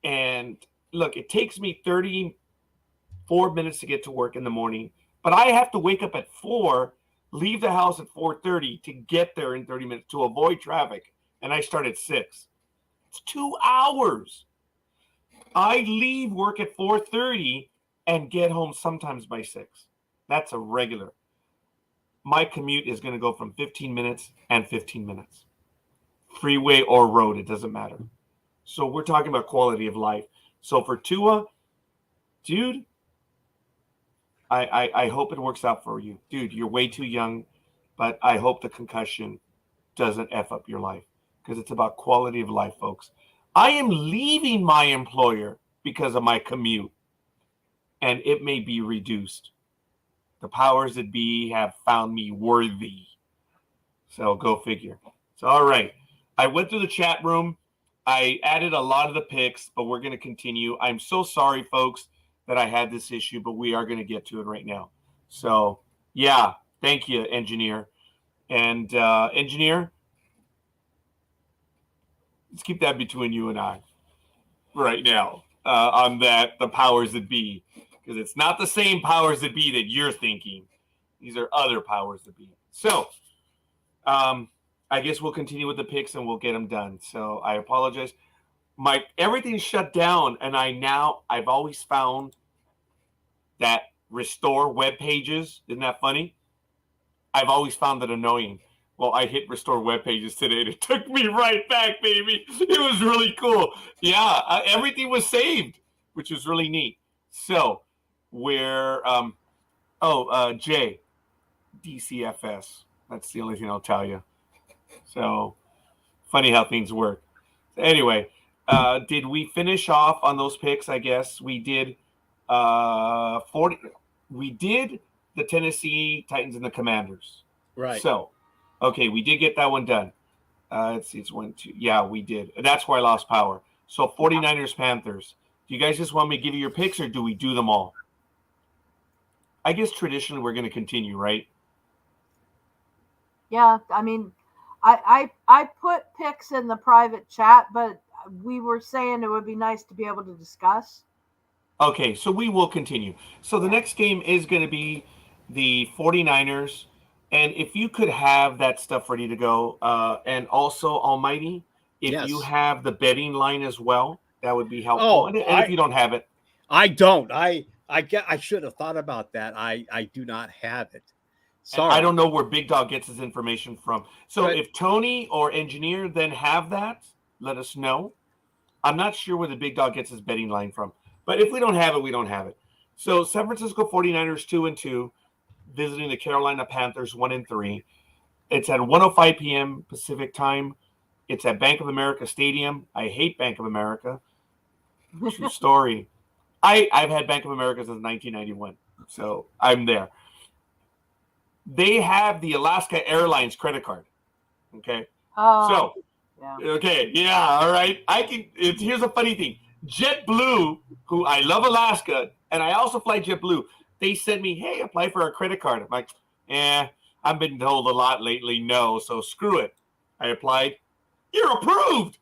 And look, it takes me 34 minutes to get to work in the morning, but I have to wake up at 4, leave the house at 4:30 to get there in 30 minutes to avoid traffic. And I start at 6. It's 2 hours. I leave work at 4:30 and get home sometimes by 6. That's a regular. My commute is going to go from 15 minutes and 15 minutes. Freeway or road, it doesn't matter. So we're talking about quality of life. So for Tua, dude, I hope it works out for you. Dude, you're way too young, but I hope the concussion doesn't F up your life because it's about quality of life, folks. I am leaving my employer because of my commute, and it may be reduced. The powers that be have found me worthy. So go figure. So, all right. I went through the chat room. I added a lot of the picks, but we're going to continue. I'm so sorry, folks, that I had this issue, but we are going to get to it right now. So, yeah, thank you, engineer. And engineer, let's keep that between you and I right now on the powers that be, because it's not the same powers that be that you're thinking. These are other powers that be. So, I guess we'll continue with the picks and we'll get them done. So I apologize. Everything's shut down, and I've always found that restore web pages. Isn't that funny? I've always found that annoying. Well, I hit restore web pages today, and it took me right back, baby. It was really cool. Yeah, everything was saved, which was really neat. So we're Jay, DCFS. That's the only thing I'll tell you. So funny how things work. Anyway, did we finish off on those picks? I guess we did. 40. we did the Tennessee Titans and the Commanders. Right. So, okay, we did get that one done. Let's see, it's 1, 2. Yeah, we did. That's where I lost power. So 49ers, Panthers. Do you guys just want me to give you your picks, or do we do them all? I guess traditionally we're going to continue, right? Yeah, I mean, I put picks in the private chat, but we were saying it would be nice to be able to discuss. Okay, so we will continue. So the next game is going to be the 49ers. And if you could have that stuff ready to go, and also, Almighty, if you have the betting line as well, that would be helpful. And if you don't have it. I don't. I should have thought about that. I do not have it. Sorry. I don't know where Big Dog gets his information from. So if Tony or Engineer then have that, let us know. I'm not sure where the Big Dog gets his betting line from. But if we don't have it, we don't have it. So San Francisco 49ers 2-2, visiting the Carolina Panthers 1-3. It's at 1:05 p.m. Pacific time. It's at Bank of America Stadium. I hate Bank of America. True story. I've had Bank of America since 1991, so I'm there. They have the Alaska Airlines credit card. Okay. Oh. Okay, yeah, all right. Here's a funny thing. JetBlue, who I love Alaska, and I also fly JetBlue, they sent me, hey, apply for a credit card. I'm like, I've been told a lot lately, no, so screw it. I applied. You're approved.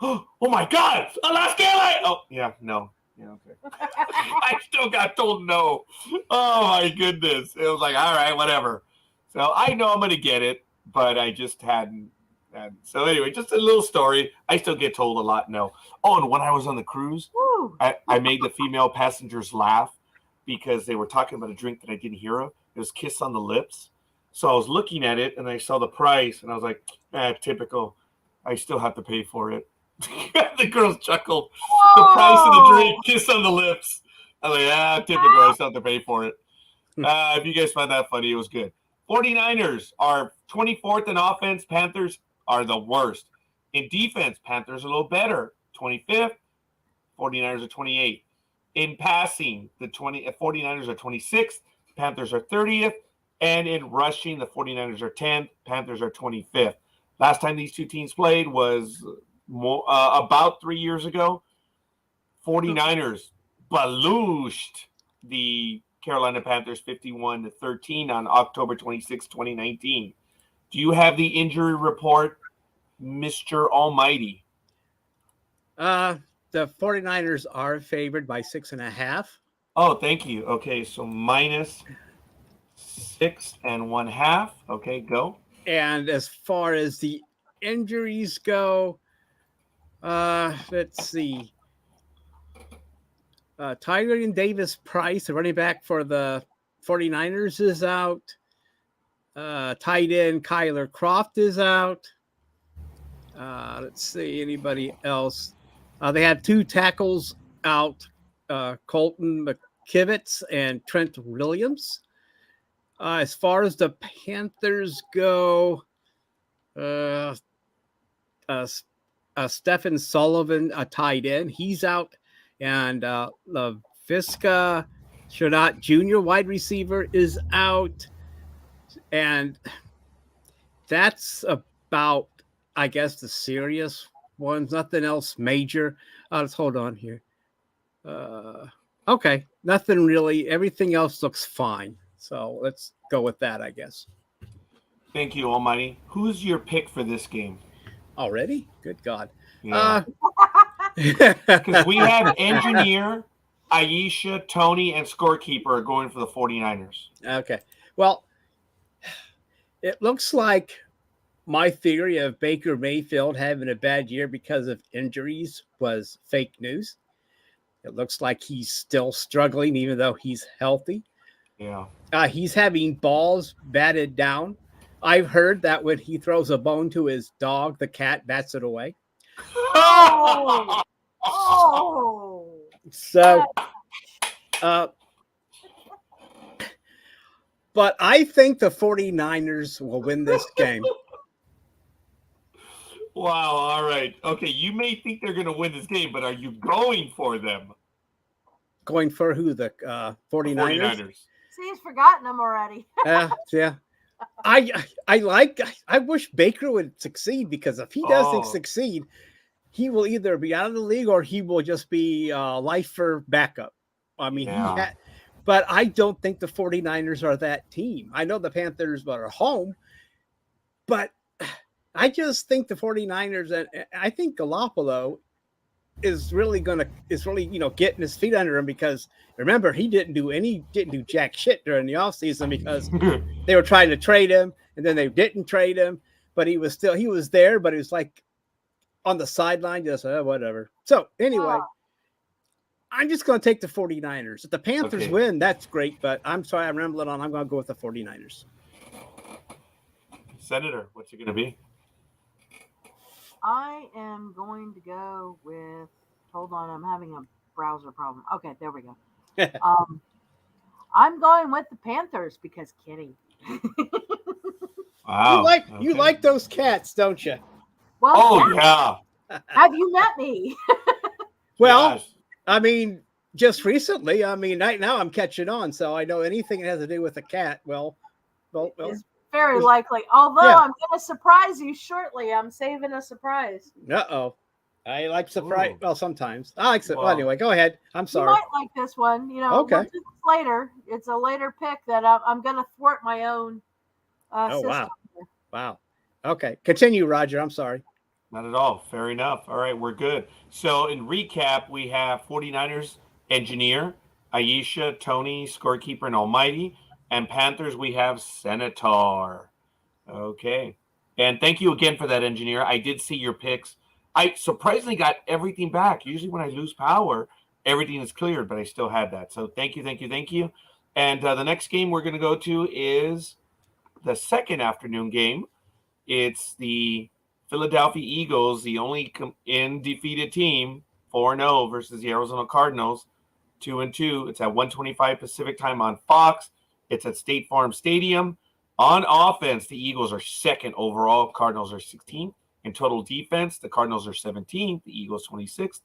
Oh my God, Alaska Airlines. Oh, yeah, no. Yeah, okay. I still got told no. Oh, my goodness. It was like, all right, whatever. So I know I'm going to get it, but I just hadn't. And so anyway, just a little story. I still get told a lot no. Oh, and when I was on the cruise, I made the female passengers laugh because they were talking about a drink that I didn't hear of. It was Kiss on the Lips. So I was looking at it, and I saw the price, and I was like, typical. I still have to pay for it. The girls chuckled. The price of the drink, Kiss on the Lips. I was like, typical. I still have to pay for it. If you guys found that funny, it was good. 49ers are 24th in offense. Panthers are the worst. In defense, Panthers are a little better. 25th. 49ers are 28th. In passing, the 49ers are 26th. Panthers are 30th. And in rushing, the 49ers are 10th. Panthers are 25th. Last time these two teams played was about 3 years ago. 49ers balooshed the Carolina Panthers 51-13 on October 26, 2019. Do you have the injury report, Mr. Almighty? The 49ers are favored by 6.5. Oh, thank you. Okay, so minus 6.5. Okay, go. And as far as the injuries go, let's see. Tyrion Davis-Price, the running back for the 49ers, is out. Tight end Kyler Croft is out. Let's see, anybody else? They had 2 tackles out, Colton McKivitz and Trent Williams. As far as the Panthers go, Stephen Sullivan, a tight end, he's out. And Laviska Shenault Jr., wide receiver, is out. And that's about, I guess, the serious ones. Nothing else major. Let's hold on here. Okay, nothing really. Everything else looks fine. So let's go with that, I guess. Thank you, Almighty. Who's your pick for this game? Already? Good God. Yeah. Because we have Engineer, Aisha, Tony, and Scorekeeper are going for the 49ers. Okay. Well, it looks like my theory of Baker Mayfield having a bad year because of injuries was fake news. It looks like he's still struggling, even though he's healthy. Yeah. He's having balls batted down. I've heard that when he throws a bone to his dog, the cat bats it away. Oh. So, but I think the 49ers will win this game. Wow, all right. Okay, you may think they're going to win this game, but are you going for them? Going for who? The 49ers? See, he's forgotten them already. Yeah. I wish Baker would succeed, because if he doesn't succeed, he will either be out of the league or he will just be lifer backup. I mean, but I don't think the 49ers are that team. I know the Panthers are home, but I just think the 49ers, and I think Garoppolo is really getting his feet under him, because remember, he didn't do jack shit during the offseason because they were trying to trade him, and then they didn't trade him, but he was there, but he was like on the sideline, just whatever. So anyway, I'm just going to take the 49ers. If the Panthers win, that's great, but I'm sorry, I'm rambling on. I'm going to go with the 49ers. Senator, what's it going to be? I am going to go with, hold on, I'm having a browser problem. Okay, there we go. I'm going with the Panthers because Kitty. Wow. You like those cats, don't you? Well, yeah. Have you met me? Well, yes. I mean, just recently. I mean, right now I'm catching on, so I know anything that has to do with a cat. Well. It's very likely. Although I'm going to surprise you shortly. I'm saving a surprise. Uh-oh. I like surprise. Ooh. Well, sometimes. I like well, anyway, go ahead. I'm sorry. You might like this one. You know, okay. Later. It's a later pick that I'm going to thwart my own system. Wow. Wow. Okay. Continue, Roger. I'm sorry. Not at all. Fair enough. All right, we're good. So in recap, we have 49ers Engineer, Aisha, Tony, Scorekeeper, and Almighty. And Panthers, we have Senator. Okay. And thank you again for that, Engineer. I did see your picks. I surprisingly got everything back. Usually when I lose power, everything is cleared, but I still had that. So thank you. And the next game we're going to go to is the second afternoon game. It's the Philadelphia Eagles, the only undefeated team, 4-0 versus the Arizona Cardinals, 2-2. It's at 1:25 Pacific time on Fox. It's at State Farm Stadium. On offense, the Eagles are second overall. Cardinals are 16th. In total defense, the Cardinals are 17th. The Eagles 26th.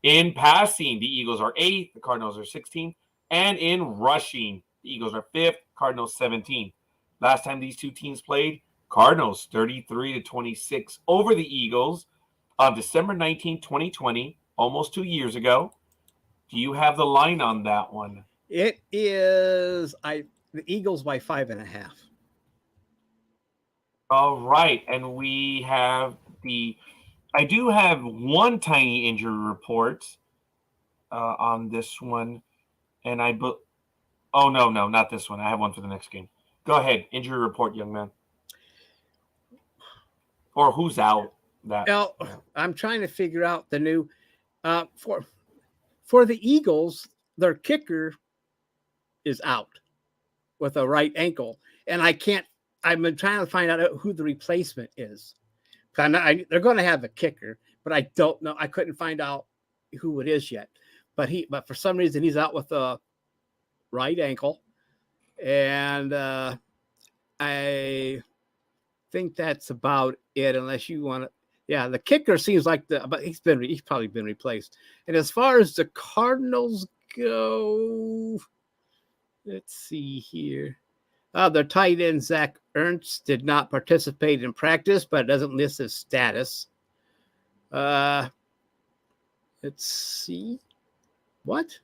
In passing, the Eagles are 8th. The Cardinals are 16th. And in rushing, the Eagles are 5th. Cardinals 17th. Last time these two teams played, Cardinals 33-26 over the Eagles on December 19, 2020, almost 2 years ago. Do you have the line on that one? It is the Eagles by 5.5. All right, and we have I do have one tiny injury report on this one, and oh no, not this one. I have one for the next game. Go ahead, injury report, young man. Or who's out? Well, I'm trying to figure out the new for the Eagles. Their kicker is out with a right ankle, and I've been trying to find out who the replacement is. They're going to have a kicker, but I don't know. I couldn't find out who it is yet. But for some reason he's out with a right ankle, and I think that's about it. Unless you want to, yeah, the kicker seems like but he's probably been replaced. And as far as the Cardinals go, let's see here. Their tight end, Zach Ertz, did not participate in practice, but it doesn't list his status. Let's see. What?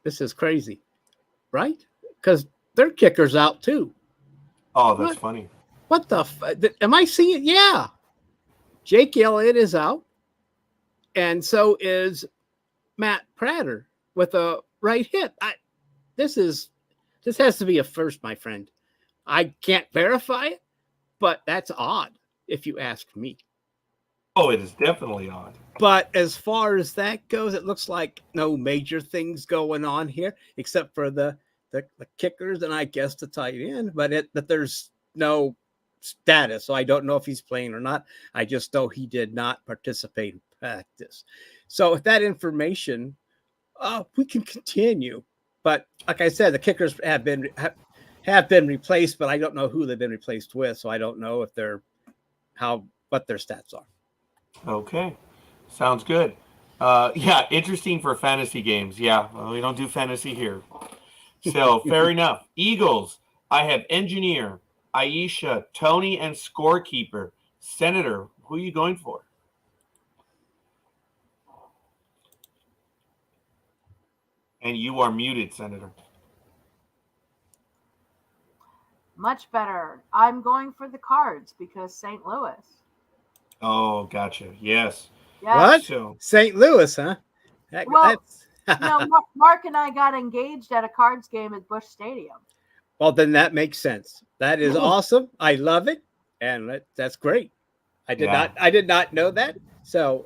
This is crazy, right? Because their kicker's out too. Oh, that's funny. What am I seeing? Yeah. Jake Elliott is out. And so is Matt Prater with a right hip. This has to be a first, my friend. I can't verify it, but that's odd if you ask me. Oh, it is definitely odd. But as far as that goes, it looks like no major things going on here, except for the kickers and I guess the tight end, but there's no status. So I don't know if he's playing or not. I just know he did not participate in practice. So with that information, we can continue. But like I said, the kickers have been replaced, but I don't know who they've been replaced with. So I don't know if what their stats are. Okay. Sounds good. Yeah, interesting for fantasy games. Yeah, well, we don't do fantasy here. So fair enough. Eagles. I have Engineer, Aisha, Tony, and Scorekeeper. Senator, who are you going for? And you are muted, Senator. Much better. I'm going for the Cards because St. Louis. Oh, gotcha. Yes. What? So, St. Louis, huh? Well, Mark and I got engaged at a Cards game at Busch Stadium. Well, then that makes sense. That is awesome. I love it, and that's great. I did not know that. So,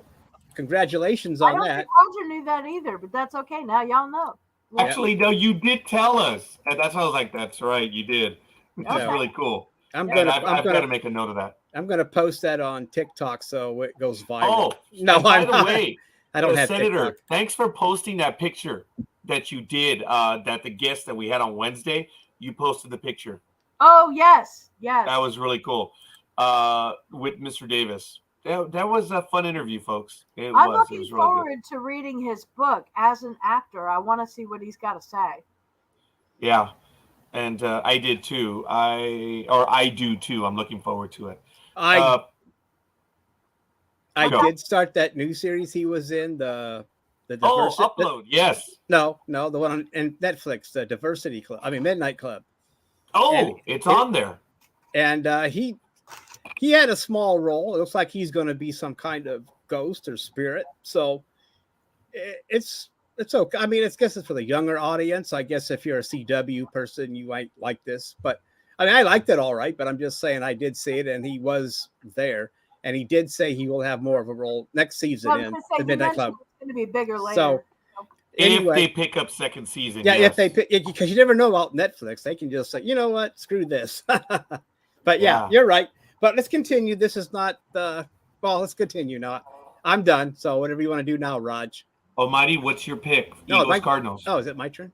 congratulations on that. I don't think Roger knew that either, but that's okay. Now y'all know. Actually, no, you did tell us, and that's why I was like, "That's right, you did." That's really cool. I've got to make a note of that. I'm going to post that on TikTok so it goes viral. Oh, no! By the way, I don't have Senator. TikTok. Thanks for posting that picture that you did. That the guest that we had on Wednesday, you posted the picture. Oh yes. That was really cool. With Mr. Davis. That was a fun interview, folks. I'm looking forward to reading his book. As an actor, I want to see what he's got to say. Yeah, and I did too. I do too. I'm looking forward to it. I did start that new series he was in, the diversity. Upload. Yes. No, the one on Netflix, the Diversity Club. I mean, Midnight Club. Oh, it's on there. And he had a small role. It looks like he's going to be some kind of ghost or spirit. So it's okay. I mean, I guess it's for the younger audience. I guess if you're a CW person, you might like this. But I mean, I liked it all right. But I'm just saying I did see it, and he was there. And he did say he will have more of a role next season in the Midnight Club. It's going to be bigger later. So anyway, if they pick up second season. Yeah, yes. If they pick, because you never know about Netflix. They can just say, you know what, screw this. But yeah, you're right. But let's continue. This is not let's continue now. I'm done. So whatever you want to do now, Raj. Almighty, what's your pick? Eagles, Cardinals. Oh, is it my turn?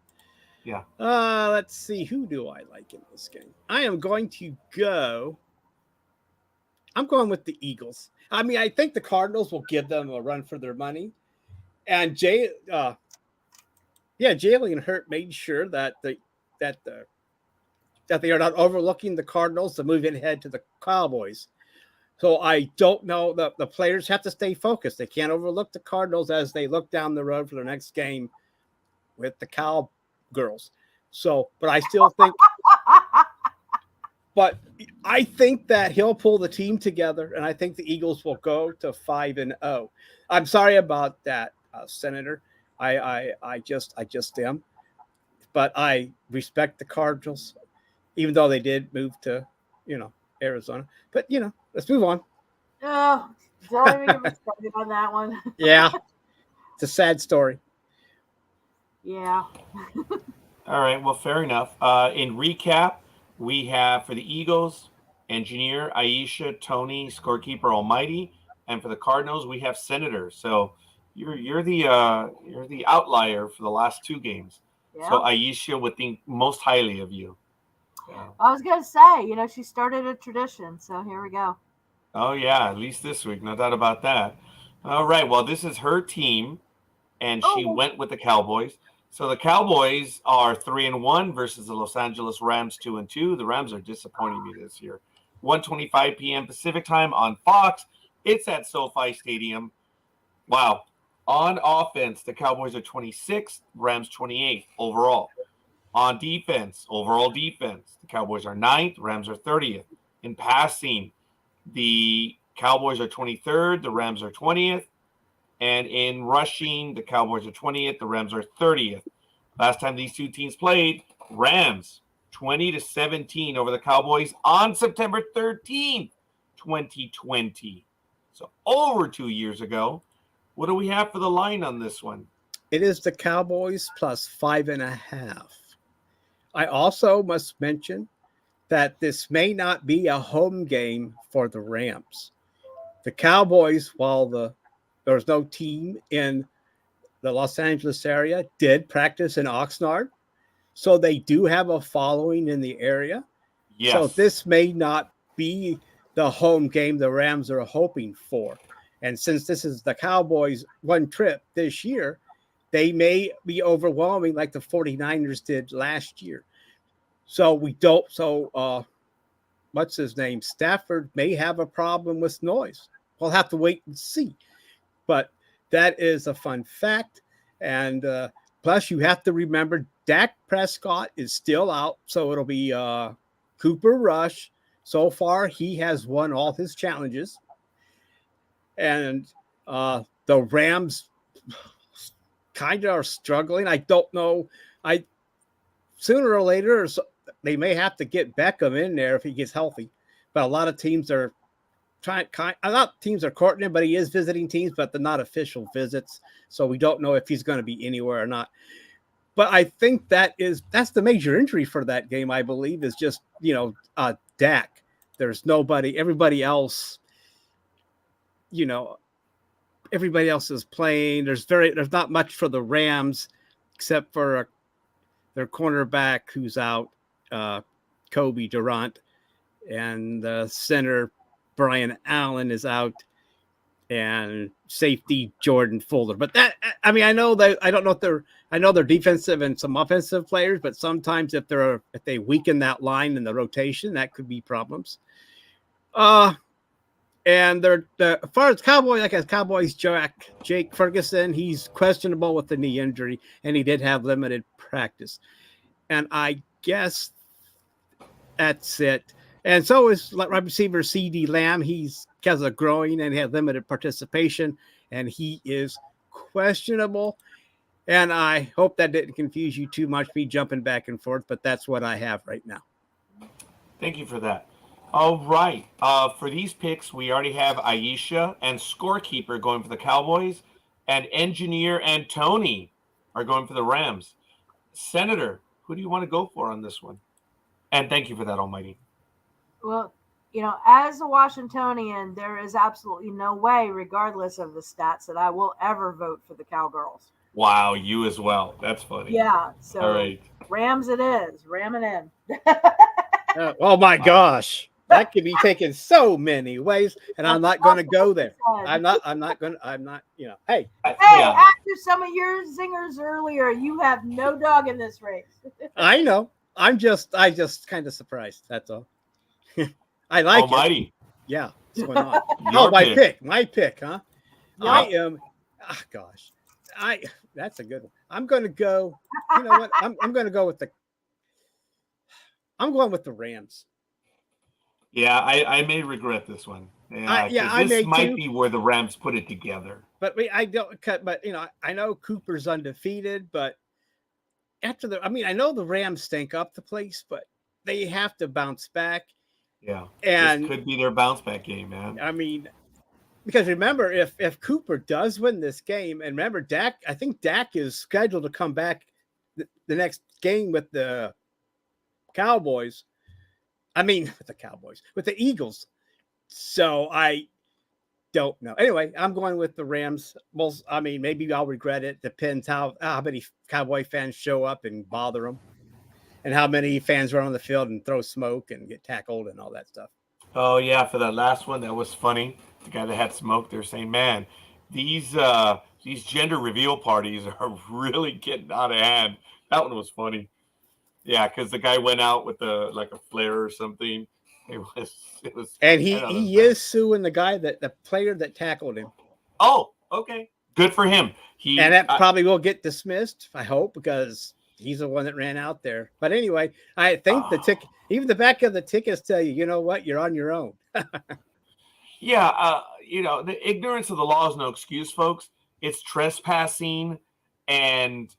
Yeah. Let's see. Who do I like in this game? I am going to go. I'm going with the Eagles. I mean, I think the Cardinals will give them a run for their money. And Jalen Hurt made sure that they are not overlooking the Cardinals to move ahead to the Cowboys. So I don't know. The players have to stay focused. They can't overlook the Cardinals as they look down the road for their next game with the Cowgirls. So, but I still think but I think that he'll pull the team together, and I think the Eagles will go to 5-0. I'm sorry about that, Senator. I just am, but I respect the Cardinals, even though they did move to Arizona. But let's move on. Oh, don't even get me started on that one. Yeah, it's a sad story. Yeah. All right. Well, fair enough. In recap, we have for the Eagles, Engineer, Aisha, Tony, Scorekeeper, Almighty, and for the Cardinals, we have Senator. So you're the outlier for the last two games. Yeah. So Aisha would think most highly of you. Yeah. I was gonna say, she started a tradition, so here we go. Oh yeah, at least this week, no doubt about that. All right. Well, this is her team, and she went with the Cowboys. So the Cowboys are 3-1 versus the Los Angeles Rams 2-2. The Rams are disappointing me this year. 1:25 p.m. Pacific time on Fox. It's at SoFi Stadium. Wow. On offense, the Cowboys are 26th, Rams 28th overall. On defense, overall defense, the Cowboys are 9th, Rams are 30th. In passing, the Cowboys are 23rd, the Rams are 20th. And in rushing, the Cowboys are 20th, the Rams are 30th. Last time these two teams played, Rams 20-17 over the Cowboys on September 13th, 2020. So over 2 years ago. What do we have for the line on this one? It is the Cowboys plus 5.5. I also must mention that this may not be a home game for the Rams. The Cowboys, while there's no team in the Los Angeles area, did practice in Oxnard. So they do have a following in the area. Yes. So this may not be the home game the Rams are hoping for. And since this is the Cowboys' one trip this year, they may be overwhelming like the 49ers did last year. So what's his name? Stafford may have a problem with noise. We'll have to wait and see. But that is a fun fact. And plus, you have to remember Dak Prescott is still out. So it'll be Cooper Rush. So far, he has won all his challenges. And the Rams kind of are struggling. I don't know. Sooner or later, they may have to get Beckham in there if he gets healthy. But a lot of teams are courting him, but he is visiting teams, but they're not official visits. So we don't know if he's going to be anywhere or not. But I think that's the major injury for that game, I believe, is just, Dak. There's nobody, everybody else, everybody else is playing. There's not much for the Rams except for their cornerback who's out, Kobe Durant, and the center Brian Allen is out, and safety Jordan Fuller. But I know they're defensive and some offensive players, but sometimes if they weaken that line in the rotation, that could be problems. And as far as Cowboys, Jake Ferguson, he's questionable with the knee injury, and he did have limited practice. And I guess that's it. And so is wide receiver CeeDee Lamb. He's has a groin and he had limited participation, and he is questionable. And I hope that didn't confuse you too much, me jumping back and forth, but that's what I have right now. Thank you for that. All right. For these picks, we already have Aisha and Scorekeeper going for the Cowboys, and Engineer and Tony are going for the Rams. Senator, who do you want to go for on this one? And thank you for that, Almighty. Well, as a Washingtonian, there is absolutely no way, regardless of the stats, that I will ever vote for the Cowgirls. Wow, you as well. That's funny. Yeah. So all right. Rams it is. Ram it in. Oh my gosh. That could be taken so many ways, and I'm not going to go there. I'm not, hey. After some of your zingers earlier, you have no dog in this race. I know. I just kind of surprised. That's all. I like Almighty. it. Yeah. What's going on? My pick, huh? Yep. I am. Oh, gosh. That's a good one. I'm going to go. You know what? I'm going to go with I'm going with the Rams. Yeah, I may regret this one. This might be where the Rams put it together. But I know Cooper's undefeated, but I know the Rams stink up the place, but they have to bounce back. Yeah, and this could be their bounce back game, man. I mean, because remember, if Cooper does win this game, and remember Dak, I think Dak is scheduled to come back the next game with the Cowboys. With the Eagles. So I don't know. Anyway, I'm going with the Rams. Well, maybe I'll regret it. Depends how many Cowboy fans show up and bother them, and how many fans run on the field and throw smoke and get tackled and all that stuff. Oh yeah, for that last one, that was funny. The guy that had smoke, they're saying, "Man, these gender reveal parties are really getting out of hand." That one was funny. Yeah, because the guy went out with a flare or something. It was. And he is suing the player that tackled him. Oh, okay, good for him. And that probably will get dismissed, I hope, because he's the one that ran out there. But anyway, I think even the back of the tickets tell you, you know what, you're on your own. Yeah, the ignorance of the law is no excuse, folks. It's trespassing, and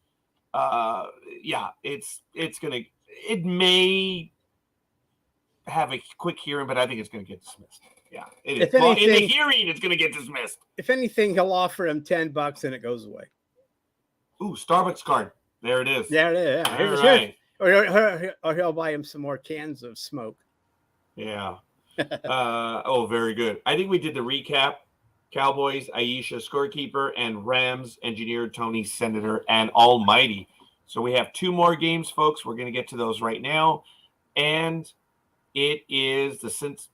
it may have a quick hearing, but I think it's going to get dismissed. Yeah, it is. In the hearing, it's going to get dismissed. If anything, he'll offer him $10 and it goes away. Ooh, Starbucks card. There it is. There it is. Yeah. Right. Or he'll buy him some more cans of smoke. Yeah. Very good. I think we did the recap. Cowboys, Aisha, Scorekeeper, and Rams, Engineer, Tony, Senator, and Almighty. So we have 2 more games, folks. We're going to get to those right now. And it is 2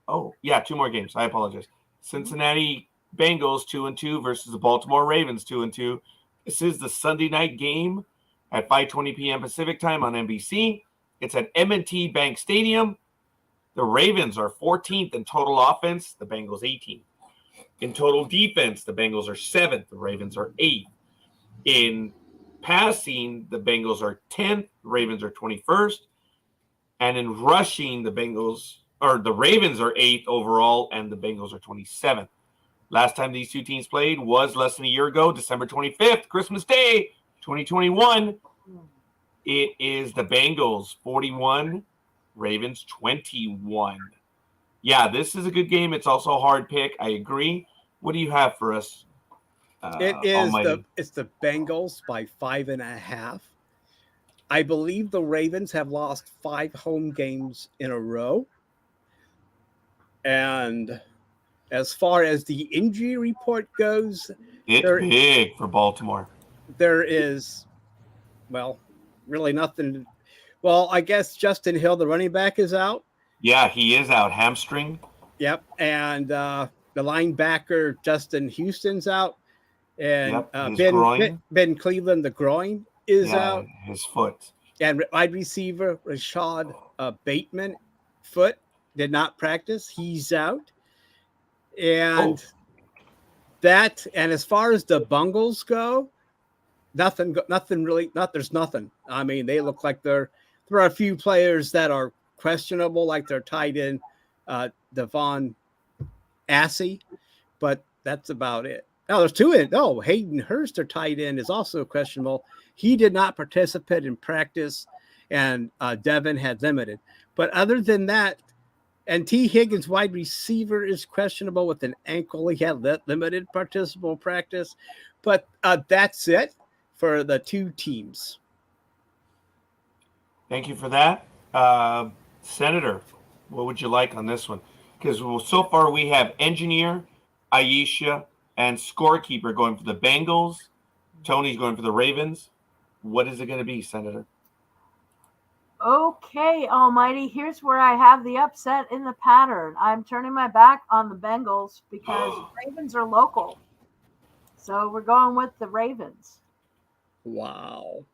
more games. I apologize. Cincinnati Bengals 2-2 versus the Baltimore Ravens 2-2. This is the Sunday night game at 5:20 p.m. Pacific time on NBC. It's at M&T Bank Stadium. The Ravens are 14th in total offense, the Bengals 18th. In total defense, the Bengals are 7th, the Ravens are 8th. In passing, the Bengals are 10th, the Ravens are 21st. And in rushing, the Ravens are 8th overall, and the Bengals are 27th. Last time these two teams played was less than a year ago, December 25th, Christmas Day, 2021. It is the Bengals 41, Ravens 21. Yeah, this is a good game. It's also a hard pick. I agree. What do you have for us? It's the Bengals by 5.5. I believe the Ravens have lost 5 home games in a row. And as far as the injury report goes, it's big for Baltimore. There is, well, really nothing. Well, I guess Justin Hill, the running back, is out. Yeah, he is out. Hamstring. Yep. And the linebacker, Justin Houston's out. And Ben Cleveland, the groin, is out. His foot. And wide receiver, Rashad Bateman, foot, did not practice. He's out. And and as far as the Bengals go, nothing really, there's nothing. I mean, they look like there are a few players that are questionable, like their tight end, Devon Assey, but that's about it. Now there's two in. Oh, Hayden Hurst, their tight end, is also questionable. He did not participate in practice, and Devin had limited. But other than that, and T. Higgins, wide receiver, is questionable with an ankle. He had limited participable practice. But that's it for the two teams. Thank you for that. Senator, what would you like on this one? Because so far we have Engineer, Aisha, and Scorekeeper going for the Bengals. Tony's going for the Ravens. What is it going to be, Senator? Okay, Almighty, here's where I have the upset in the pattern. I'm turning my back on the Bengals because Ravens are local. So we're going with the Ravens. Wow.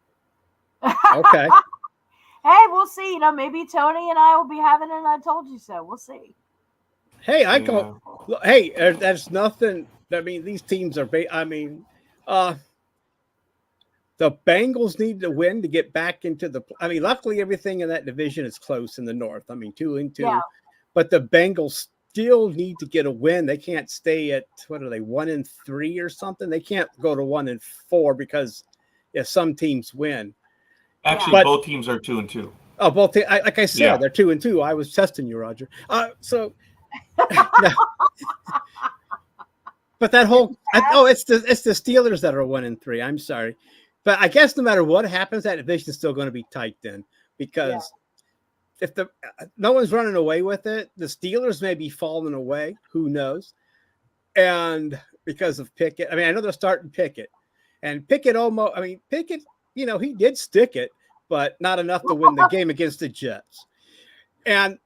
Okay. Hey, we'll see. Maybe Tony and I will be having an I told you so. We'll see. Hey, hey, there's nothing. I mean, these teams are, the Bengals need to win to get back into luckily everything in that division is close in the North. 2-2, yeah. But the Bengals still need to get a win. They can't stay at, 1-3 or something. They can't go to 1-4 because some teams win. Actually, both teams are 2-2. Oh, both. Like I said, they're 2-2. I was testing you, Roger. So, but that whole it's the Steelers that are 1-3. I'm sorry, but I guess no matter what happens, that division is still going to be tight then, because if no one's running away with it, the Steelers may be falling away. Who knows? And because of Pickett, I know they're starting Pickett, and Pickett Pickett, he did stick it, but not enough to win the game against the Jets. And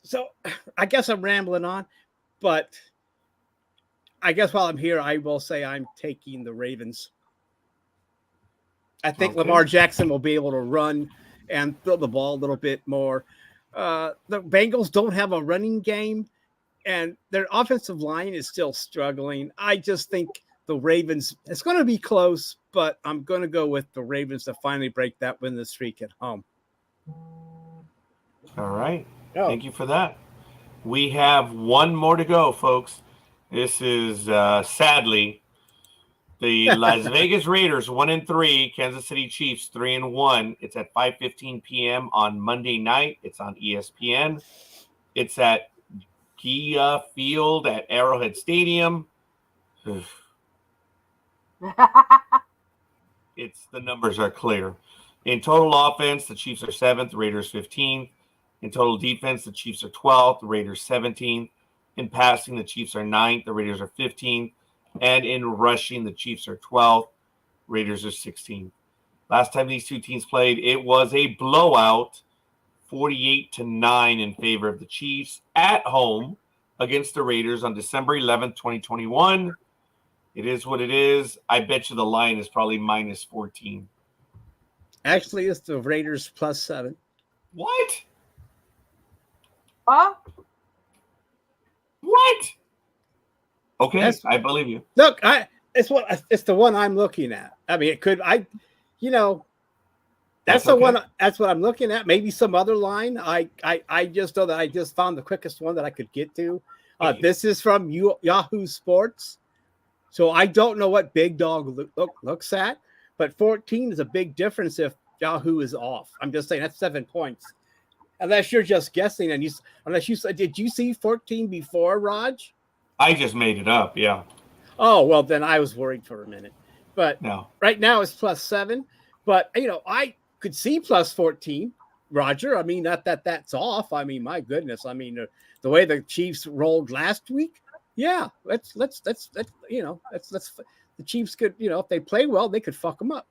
so I guess I'm rambling on, but I guess while I'm here, I will say I'm taking the Ravens. I think Lamar Jackson will be able to run and throw the ball a little bit more. The Bengals don't have a running game, and their offensive line is still struggling. I just think the Ravens, it's going to be close, but I'm going to go with the Ravens to finally break that win streak at home. All right. Thank you for that. We have one more to go, folks. This is sadly the Las Vegas Raiders 1-3, Kansas City Chiefs 3-1. It's at 5:15 p.m. on Monday night. It's on ESPN. It's at Gia Field at Arrowhead Stadium. The numbers are clear. In total offense, the Chiefs are 7th, the Raiders 15th. In total defense, the Chiefs are 12th, the Raiders 17th. In passing, the Chiefs are 9th, the Raiders are 15th. And in rushing, the Chiefs are 12th, Raiders are 16th. Last time these two teams played, it was a blowout, 48-9 in favor of the Chiefs at home against the Raiders on December 11th, 2021. It is what it is. I bet you the line is probably minus 14. Actually, it's the Raiders +7. What? Huh? What? Okay, I believe you. Look, it's the one I'm looking at. I mean, it could that's the one. That's what I'm looking at. Maybe some other line. I just know that I just found the quickest one that I could get to. This is from Yahoo Sports, so I don't know what Big Dog looks at, but 14 is a big difference if Yahoo is off. I'm just saying that's 7 points, unless you're just guessing. And unless you said, did you see 14 before, Raj? I just made it up. Yeah. Oh well, then I was worried for a minute, but no. Right now it's +7. But I could see +14, Roger. I mean, not that that's off. I mean, my goodness. I mean, the way the Chiefs rolled last week. Yeah, let's the Chiefs could, if they play well, they could fuck them up.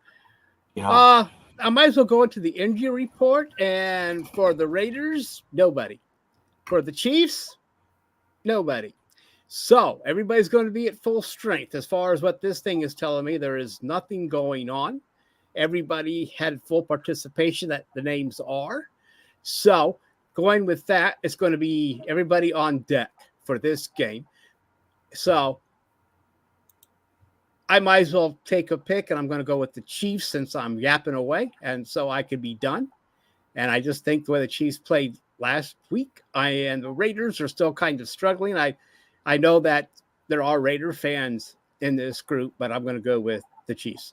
Yeah. I might as well go into the injury report. And for the Raiders, nobody. For the Chiefs, nobody. So everybody's going to be at full strength. As far as what this thing is telling me, there is nothing going on. Everybody had full participation that the names are. So going with that, it's going to be everybody on deck for this game. So I might as well take a pick, and I'm going to go with the Chiefs since I'm yapping away, and so I could be done. And I just think the way the Chiefs played last week, and the Raiders are still kind of struggling. I know that there are Raider fans in this group, but I'm going to go with the Chiefs.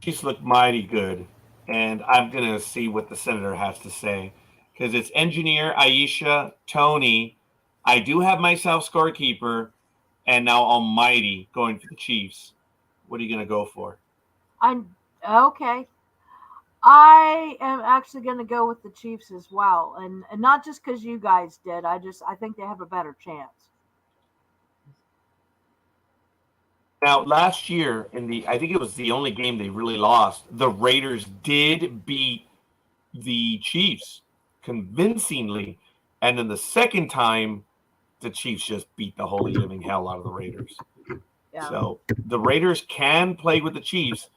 Chiefs look mighty good, and I'm going to see what the Senator has to say, because it's Engineer, Aisha, Tony. I do have myself Scorekeeper, and now Almighty going for the Chiefs. What are you going to go for? Okay. I am actually going to go with the Chiefs as well, and not just because you guys did. I think they have a better chance. Now, last year I think it was the only game they really lost. The Raiders did beat the Chiefs convincingly, and then the second time, the Chiefs just beat the holy living hell out of the Raiders. Yeah. So the Raiders can play with the Chiefs.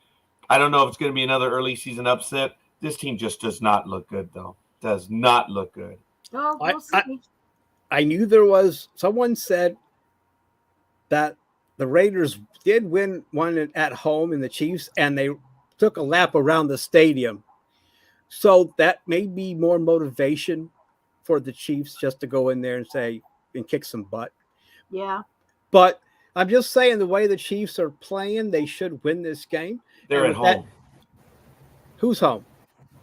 I don't know if it's going to be another early season upset. This team just does not look good, though. Does not look good. Oh, we'll see. I knew there was someone said that the Raiders did win one at home in the Chiefs, and they took a lap around the stadium. So that may be more motivation for the Chiefs just to go in there and kick some butt. Yeah. But I'm just saying the way the Chiefs are playing, they should win this game. They're at home. Who's home?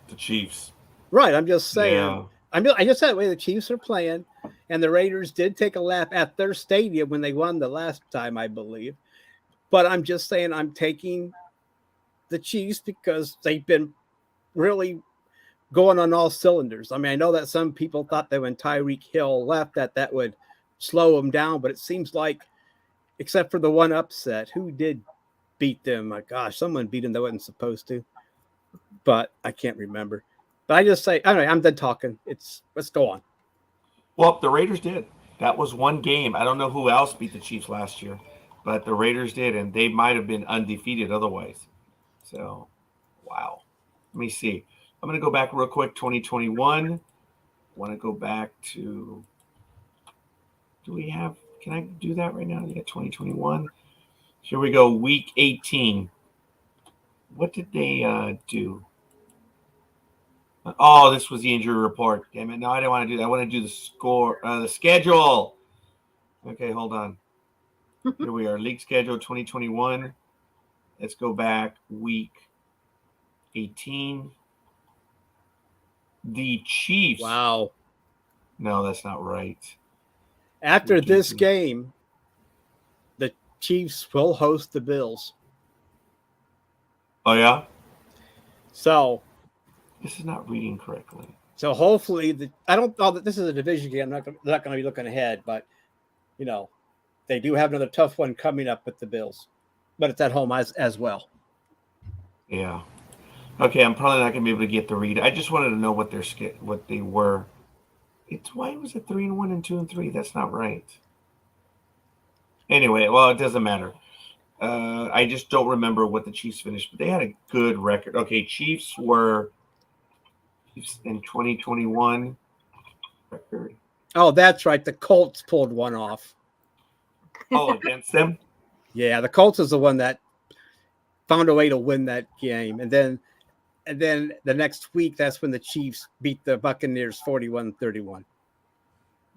The Chiefs. Right. I'm just saying. Yeah. I just said the way the Chiefs are playing, and the Raiders did take a lap at their stadium when they won the last time, I believe. But I'm just saying I'm taking the Chiefs because they've been really going on all cylinders. I mean, I know that some people thought that when Tyreek Hill left that would slow them down, but it seems like, except for the one upset, who did beat them? My gosh, someone beat them that wasn't supposed to, but I can't remember. But I just say, anyway, I'm done talking. Let's go on. Well, the Raiders did. That was one game. I don't know who else beat the Chiefs last year, but the Raiders did, and they might have been undefeated otherwise. So, wow. Let me see. I'm going to go back real quick. 2021. I want to go back to. Can I do that right now? Yeah, 2021. Here we go. Week 18. What did they do? Oh, this was the injury report. Damn it. No, I didn't want to do that. I want to do the schedule. Okay, hold on. Here we are. League schedule 2021. Let's go back. Week 18. The Chiefs. Wow. No, that's not right. After this game, the Chiefs will host the Bills. Oh, yeah? So this is not reading correctly. So hopefully, I don't know that this is a division game. I'm not going to be looking ahead, but they do have another tough one coming up with the Bills, but it's at home as well. Yeah. Okay, I'm probably not going to be able to get the read. I just wanted to know what they were. Why was it 3-1 and 2-3? That's not right. Anyway, well, it doesn't matter. I just don't remember what the Chiefs finished, but they had a good record. Okay, Chiefs were in 2021 record. Oh, that's right. The Colts pulled one off. Oh, against them? Yeah, the Colts is the one that found a way to win that game. And then the next week, that's when the Chiefs beat the Buccaneers 41-31.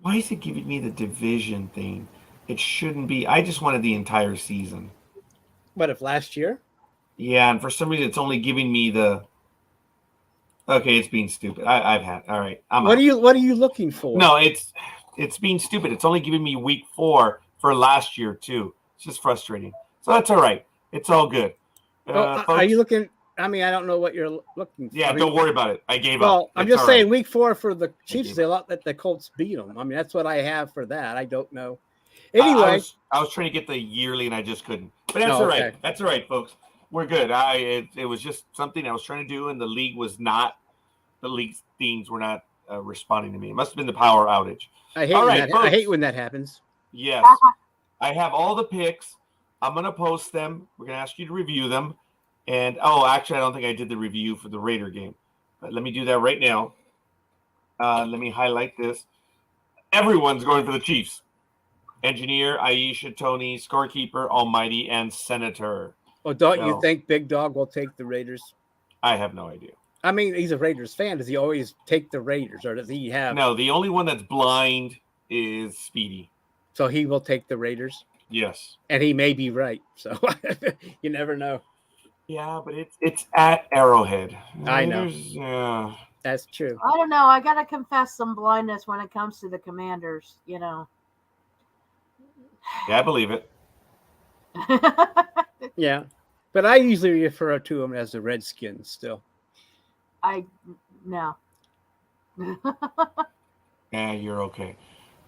Why is it giving me the division thing? It shouldn't be. I just wanted the entire season. What, if last year? Yeah, and for some reason, it's only giving me the... Okay, it's being stupid. I've had... All right, I'm What out. are you looking for? No, it's being stupid. It's only giving me week 4 for last year, too. It's just frustrating. So that's all right. It's all good. Folks, are you looking... I mean, I don't know what you're looking for. Yeah, don't worry about it. I gave up. Well, I'm just saying, week 4 for the Chiefs, you. a lot that the Colts beat them. I mean, that's what I have for that. I don't know. Anyway, I was trying to get the yearly, and I just couldn't. But that's all right. Okay. That's all right, folks. We're good. It was just something I was trying to do, and the league was not. The league's themes were not responding to me. It must have been the power outage. I hate when that happens. Yes, I have all the picks. I'm gonna post them. We're gonna ask you to review them. And actually, I don't think I did the review for the Raider game. But let me do that right now. Let me highlight this. Everyone's going for the Chiefs. Engineer, Aisha, Tony, Scorekeeper, Almighty, and Senator. Well, don't you think Big Dog will take the Raiders? I have no idea. I mean, he's a Raiders fan. Does he always take the Raiders, or does he have... No, the only one that's blind is Speedy. So he will take the Raiders? Yes. And he may be right. So you never know. Yeah, but it's at Arrowhead. I know. Yeah. That's true. I don't know. I got to confess some blindness when it comes to the Commanders, Yeah, I believe it. Yeah. But I usually refer to them as the Redskins still. No. Yeah, you're okay.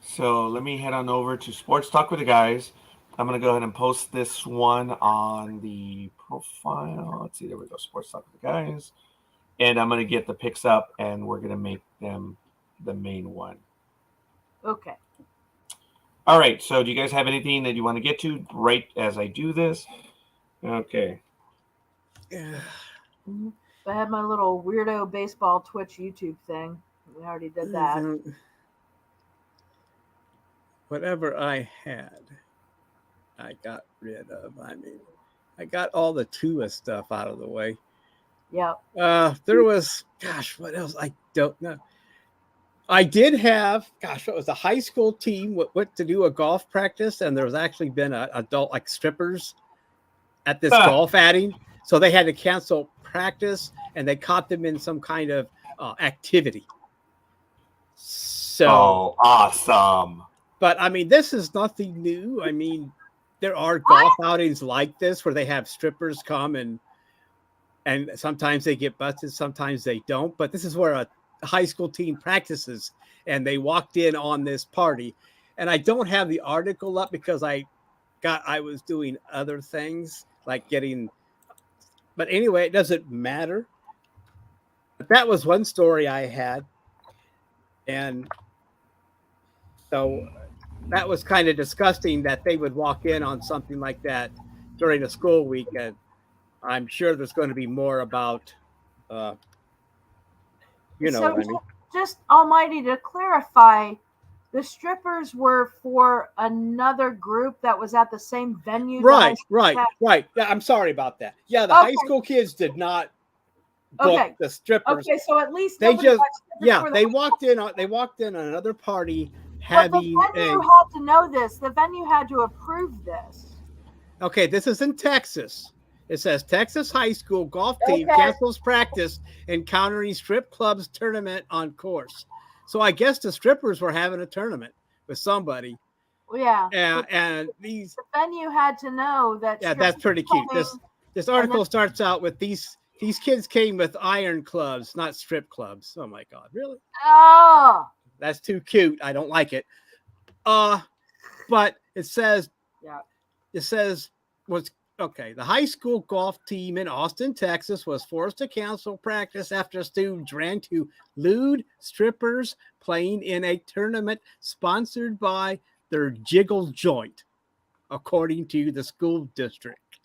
So let me head on over to Sports Talk with the Guys. I'm going to go ahead and post this one on the profile. Let's see. There we go. Sports Talk with the Guys. And I'm going to get the picks up, and we're going to make them the main one. Okay. All right. So do you guys have anything that you want to get to right as I do this? Okay. I had my little weirdo baseball Twitch YouTube thing. We already did that. Whatever I had, I got rid of. I mean, I got all the Tua stuff out of the way. Yep. There was, what else? I don't know. I did have, it was a high school team went to do a golf practice, and there was actually been an adult, like strippers at this golf outing. So they had to cancel practice, and they caught them in some kind of activity. So awesome. But I mean, this is nothing new. I mean, there are golf outings like this where they have strippers come and sometimes they get busted, sometimes they don't. But this is where a high school team practices, and they walked in on this party. And I don't have the article up because I was doing other things like but anyway, it doesn't matter. But that was one story I had. And so that was kind of disgusting that they would walk in on something like that during a school week. And I'm sure there's going to be more about, what I mean. Just Almighty, to clarify, the strippers were for another group that was at the same venue. Right. Yeah, I'm sorry about that. Yeah, the high school kids did not book the strippers. Okay, so at least they walked in on another party having but the venue had to know this. The venue had to approve this. Okay, this is in Texas. It says Texas high school golf team cancels practice encountering strip clubs tournament on course. So I guess the strippers were having a tournament with somebody. Yeah. And the venue had to know that. Yeah, that's pretty cute. This article starts out with these kids came with iron clubs, not strip clubs. Oh my God, really? Oh. That's too cute. I don't like it. But it says was Okay, the high school golf team in Austin, Texas was forced to cancel practice after students ran to lewd strippers playing in a tournament sponsored by their jiggle joint, according to the school district.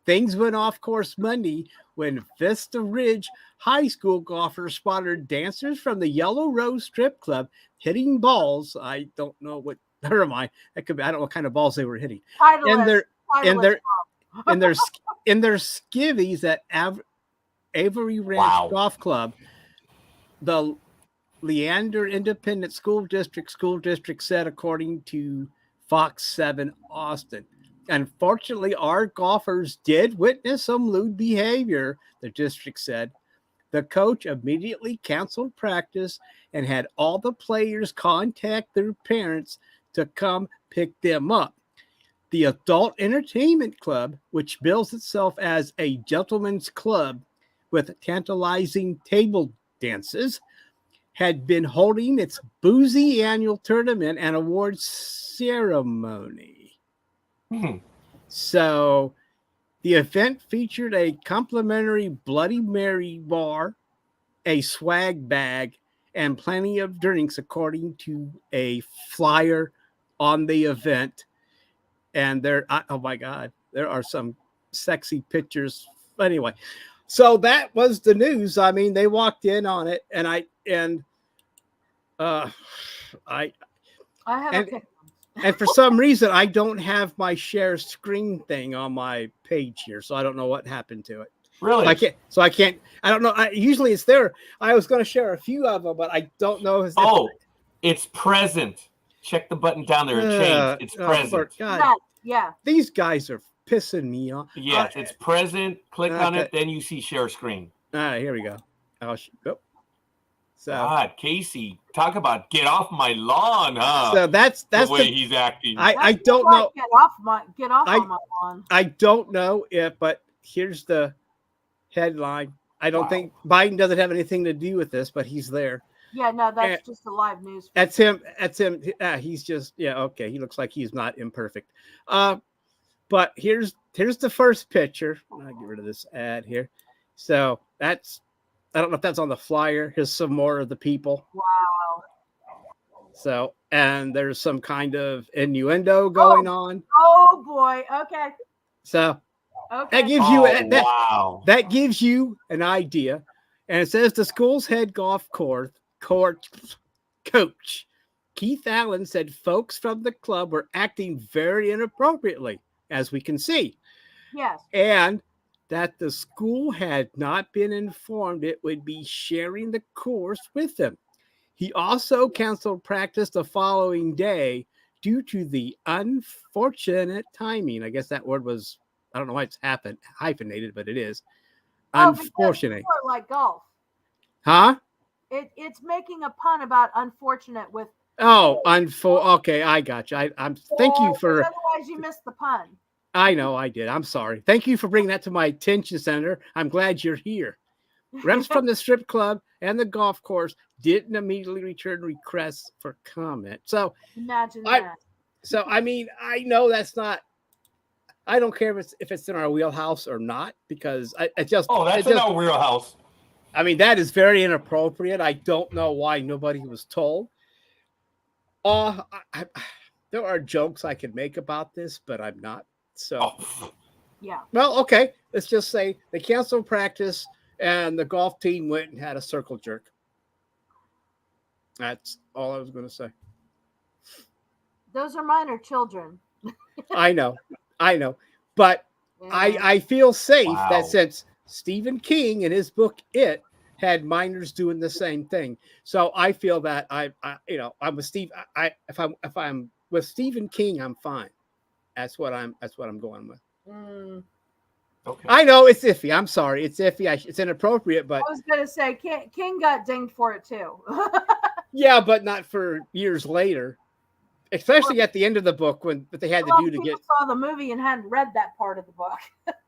Things went off course Monday when Vista Ridge High School golfers spotted dancers from the Yellow Rose Strip Club hitting balls. I don't know what, never mind. That could be, I don't know what kind of balls they were hitting. And in their skivvies at Avery Ranch Golf Club, the Leander Independent School District said, according to Fox 7 Austin. Unfortunately, our golfers did witness some lewd behavior, the district said. The coach immediately canceled practice and had all the players contact their parents to come pick them up. The Adult Entertainment Club, which bills itself as a gentleman's club with tantalizing table dances, had been holding its boozy annual tournament and awards ceremony. So the event featured a complimentary Bloody Mary bar, a swag bag, and plenty of drinks, according to a flyer on the event. And there, oh my God, there are some sexy pictures. Anyway, so that was the news. I mean, they walked in on it, and I have a picture. And for some reason, I don't have my share screen thing on my page here, so I don't know what happened to it. Really? I can't. I don't know. Usually it's there. I was going to share a few of them, but I don't know. It's present. Check the button down there. It changed. It's present. God. Yeah. These guys are pissing me off. Yes, it's present. Click on it, then you see share screen. All right, here we go. Go. So, God, Casey, talk about get off my lawn, huh? So that's the way he's acting. I don't know. Get off on my lawn. I don't know if, but here's the headline. I don't think Biden doesn't have anything to do with this, but he's there. Yeah, no, that's just a live news. That's him. He's just, okay. He looks like he's not imperfect. But here's the first picture. I'll get rid of this ad here. So I don't know if that's on the flyer. Here's some more of the people. Wow. So, and there's some kind of innuendo going on. Oh boy. Okay. So that gives that gives you an idea. And it says the school's head golf coach Keith Allen said folks from the club were acting very inappropriately, as we can see. Yes. And that the school had not been informed it would be sharing the course with them. He also canceled practice the following day due to the unfortunate timing. I guess that word was, I don't know why it's hyphenated, but it is. Unfortunate. It's more like golf. Huh? It's making a pun about unfortunate with. Okay, I got you. Thank you for. Otherwise, you missed the pun. I know I did. I'm sorry. Thank you for bringing that to my attention, Senator. I'm glad you're here. Reps from the strip club and the golf course didn't immediately return requests for comment. So imagine that. So I mean, I know that's not. I don't care if it's in our wheelhouse or not, because that's in our wheelhouse. I mean, that is very inappropriate. I don't know why nobody was told. There are jokes I could make about this, but I'm not. So, yeah. Well, okay. Let's just say they canceled practice and the golf team went and had a circle jerk. That's all I was going to say. Those are minor children. I know. But yeah. I feel safe that since Stephen King in his book, It, had minors doing the same thing. So I feel that I'm with Steve. If I'm with Stephen King, I'm fine. That's what I'm going with. Okay. I know it's iffy. I'm sorry. It's iffy. It's inappropriate, but I was going to say King got dinged for it too. Yeah, but not for years later. Especially at the end of the book when they had to do to get saw the movie and hadn't read that part of the book.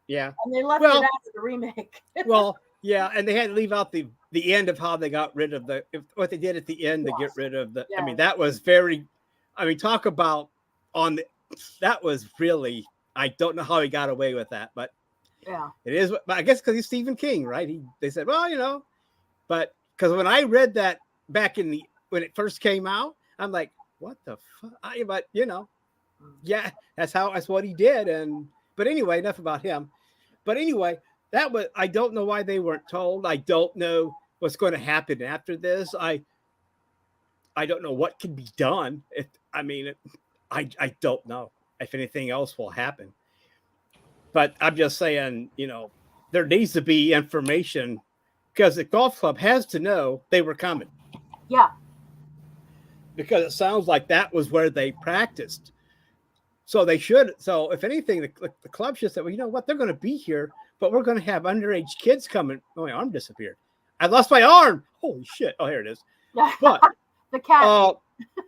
Yeah. And they left it out of the remake. Well, yeah, and they had to leave out the end of how they got rid of what they did at the end to get rid of the. Yes. I mean, that was talk about that was really I don't know how he got away with that, but Yeah. it is. But I guess because he's Stephen King, right? They said, well, but because when I read that back when it first came out, I'm like, what the fuck? But yeah, that's what he did. But anyway, enough about him. But anyway, I don't know why they weren't told. I don't know what's going to happen after this. I don't know what can be done. I don't know if anything else will happen. But I'm just saying, there needs to be information because the golf club has to know they were coming. Yeah. Because it sounds like that was where they practiced. So they should. So if anything, the club should say, well, you know what? They're going to be here, but we're going to have underage kids coming. Oh, my arm disappeared. I lost my arm. Holy shit. Oh, here it is. But the cat.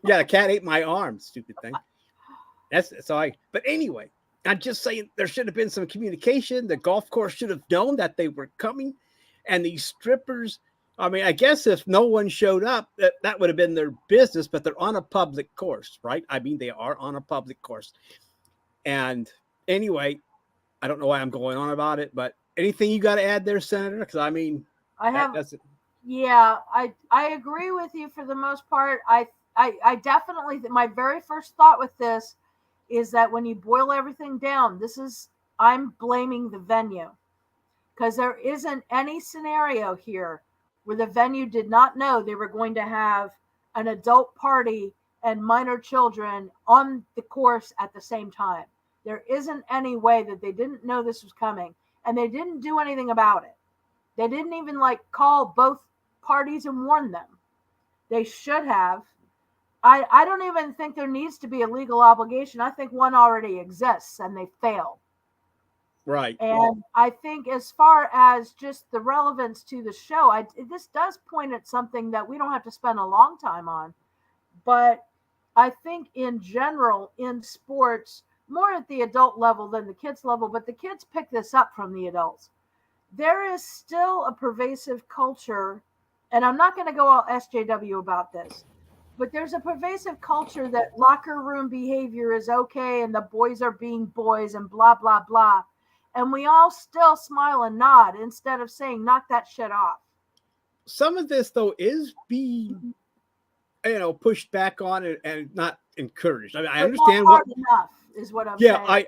Yeah, the cat ate my arm. Stupid thing. But anyway, I'm just saying there should have been some communication. The golf course should have known that they were coming. And these strippers, I guess if no one showed up, that would have been their business, but they're on a public course, right? They are on a public course. And anyway, I don't know why I'm going on about it, but anything you got to add there, Senator? Because yeah, I agree with you for the most part. I definitely, my very first thought with this is that when you boil everything down, I'm blaming the venue, because there isn't any scenario here where the venue did not know they were going to have an adult party and minor children on the course at the same time. There isn't any way that they didn't know this was coming, and they didn't do anything about it. They didn't even call both parties and warn them. They should have. I don't even think there needs to be a legal obligation. I think one already exists and they failed. Right. And I think as far as just the relevance to the show, this does point at something that we don't have to spend a long time on. But I think in general, in sports, more at the adult level than the kids level, but the kids pick this up from the adults. There is still a pervasive culture, and I'm not going to go all SJW about this, but there's a pervasive culture that locker room behavior is okay and the boys are being boys and blah, blah, blah. And we all still smile and nod instead of saying, knock that shit off. Some of this, though, is being, pushed back on and not encouraged. I understand not hard enough is what I'm saying. Yeah,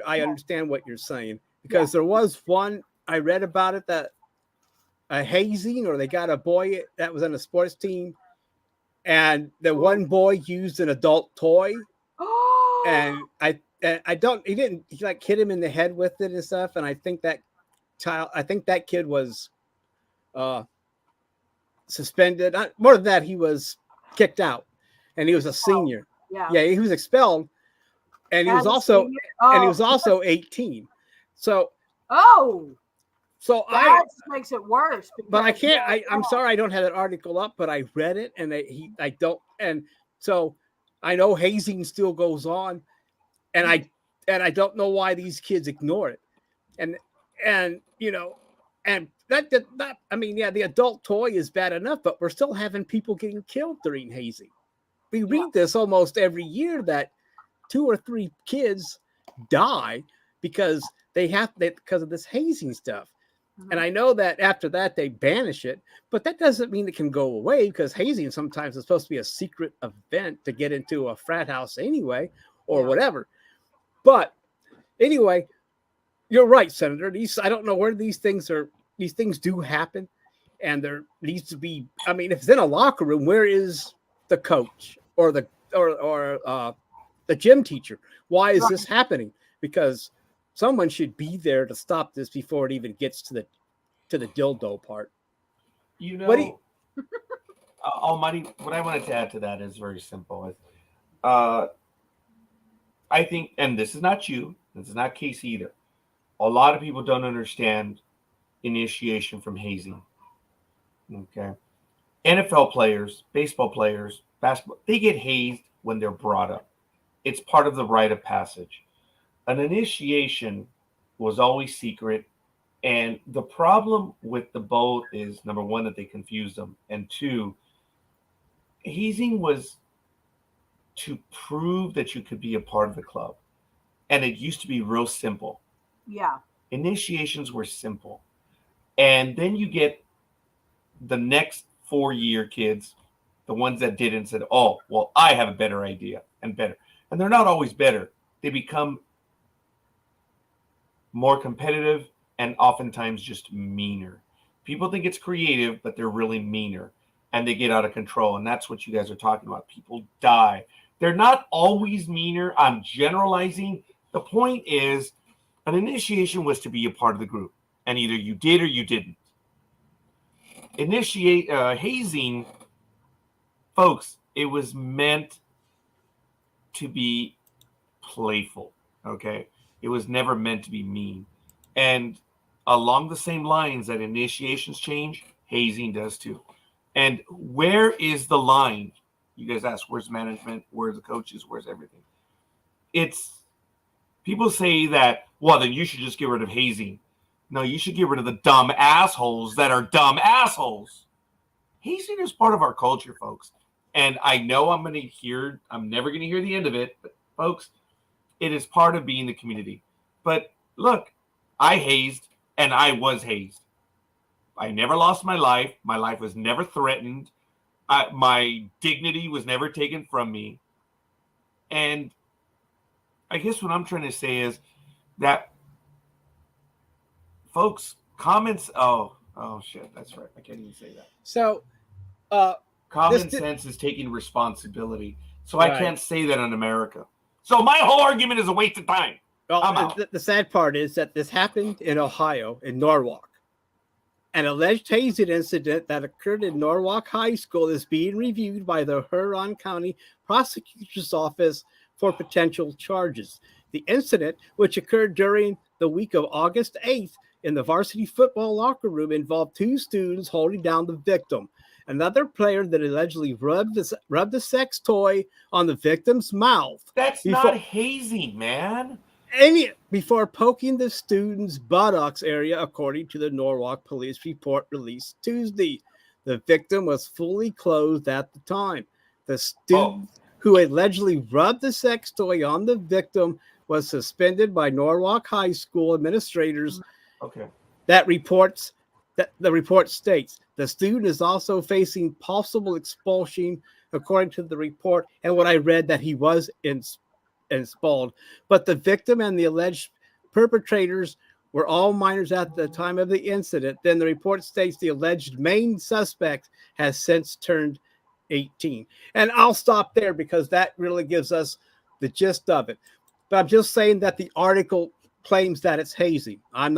I understand what you're saying, because there was one, I read about it, that a hazing, or they got a boy that was on a sports team, and the one boy used an adult toy, and he hit him in the head with it and stuff. And I think that kid was suspended. More than that, he was kicked out, and he was a senior. Yeah, he was expelled, and he was also 18. So that makes it worse. But I can't. I'm sorry, I don't have that article up, but I read it, and I don't. And so I know hazing still goes on, and I don't know why these kids ignore it. And the adult toy is bad enough, but we're still having people getting killed during hazing. We read this almost every year that 2 or 3 kids die because because of this hazing stuff. And I know that after that they banish it, but that doesn't mean it can go away, because hazing sometimes is supposed to be a secret event to get into a frat house anyway, or whatever. But anyway, you're right, Senator. I don't know where these things do happen, and there needs to be. If it's in a locker room, where is the coach or the gym teacher? Why is this happening? Because someone should be there to stop this before it even gets to the dildo part. Almighty, what I wanted to add to that is very simple. I think, and this is not Casey either, a lot of people don't understand initiation from hazing. Okay. NFL players, baseball players, basketball, they get hazed when they're brought up. It's part of the rite of passage. An initiation was always secret. And the problem with the both is, number one, that they confused them. And 2, hazing was to prove that you could be a part of the club. And it used to be real simple. Yeah. Initiations were simple. And then you get the next 4-year kids, the ones that didn't, said, oh, well, I have a better idea and better. And they're not always better. They become more competitive and oftentimes just meaner. People think it's creative, but they're really meaner and they get out of control. And that's what you guys are talking about. People die. They're not always meaner. I'm generalizing. The point is, an initiation was to be a part of the group, and either you did or you didn't. Hazing, folks, it was meant to be playful, okay? It was never meant to be mean. And along the same lines that initiations change, hazing does too. And where is the line? You guys ask, where's management? Where's the coaches? Where's everything? It's people say that, well, then you should just get rid of hazing. No, you should get rid of the dumb assholes that are dumb assholes. Hazing is part of our culture, folks. And I know I'm never going to hear the end of it, but folks, it is part of being the community. But look, I hazed and I was hazed. I never lost my life. My life was never threatened. My dignity was never taken from me. And I guess what I'm trying to say is that, folks, comments. Oh shit, that's right. I can't even say that. So, common sense is taking responsibility. So right. I can't say that in America. So my whole argument is a waste of time. Well, the sad part is that this happened in Ohio, in Norwalk. An alleged hazing incident that occurred in Norwalk High School is being reviewed by the Huron County Prosecutor's Office for potential charges. The incident, which occurred during the week of August 8th in the varsity football locker room, involved 2 students holding down the victim. Another player that allegedly rubbed a sex toy on the victim's mouth. That's not hazing, man. Before poking the student's buttocks area, according to the Norwalk police report released Tuesday. The victim was fully clothed at the time. The student who allegedly rubbed the sex toy on the victim was suspended by Norwalk High School administrators. Okay. The report states the student is also facing possible expulsion, according to the report, and what I read that he was expelled. But the victim and the alleged perpetrators were all minors at the time of the incident. Then the report states the alleged main suspect has since turned 18. And I'll stop there because that really gives us the gist of it. But I'm just saying that the article claims that it's hazing. I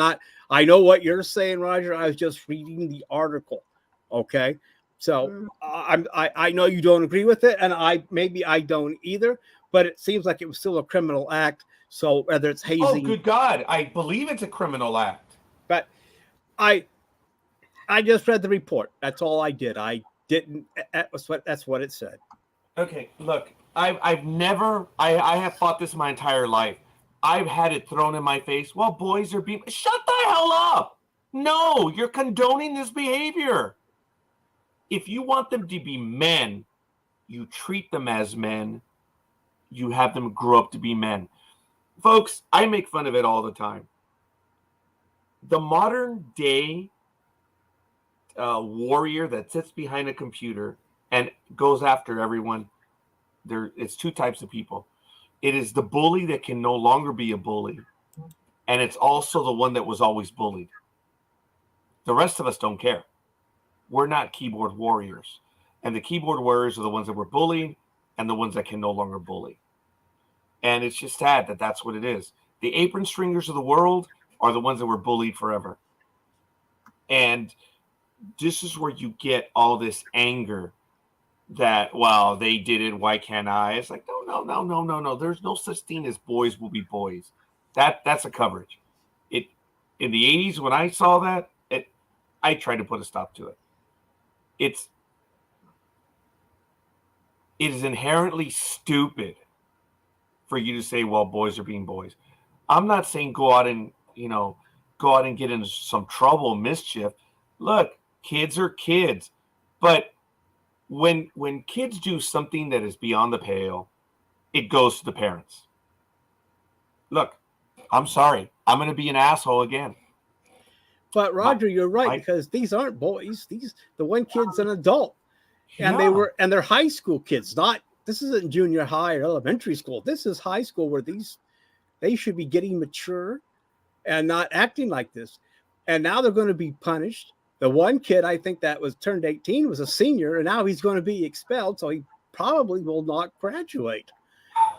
know what you're saying, Roger. I was just reading the article. Okay. So I know you don't agree with it, and I don't either, but it seems like it was still a criminal act. So whether it's hazing. Oh, good God. I believe it's a criminal act. But I just read the report. That's all I did. I didn't. That's what it said. Okay. Look, I have fought this my entire life. I've had it thrown in my face. Well, boys are being. Shut the hell up. No, you're condoning this behavior. If you want them to be men, you treat them as men. You have them grow up to be men. Folks, I make fun of it all the time. The modern day warrior that sits behind a computer and goes after everyone, it's 2 types of people. It is the bully that can no longer be a bully, and it's also the one that was always bullied. The rest of us don't care. We're not keyboard warriors. And the keyboard warriors are the ones that were bullied and the ones that can no longer bully. And it's just sad that that's what it is. The apron stringers of the world are the ones that were bullied forever. And this is where you get all this anger that, well, they did it, why can't I? It's like, no. There's no such thing as boys will be boys. That's a coverage. In the 80s, when I saw that, I tried to put a stop to it. It is inherently stupid for you to say, well, boys are being boys. I'm not saying go out and get into some trouble, mischief. Look, kids are kids. But when kids do something that is beyond the pale, it goes to the parents. look, I'm sorry. I'm going to be an asshole again. But Roger, you're right, because these aren't boys. The one kid's an adult, and they're high school kids. This isn't junior high or elementary school. This is high school where they should be getting mature and not acting like this. And now they're going to be punished. The one kid, I think that was turned 18, was a senior, and now he's going to be expelled, so he probably will not graduate.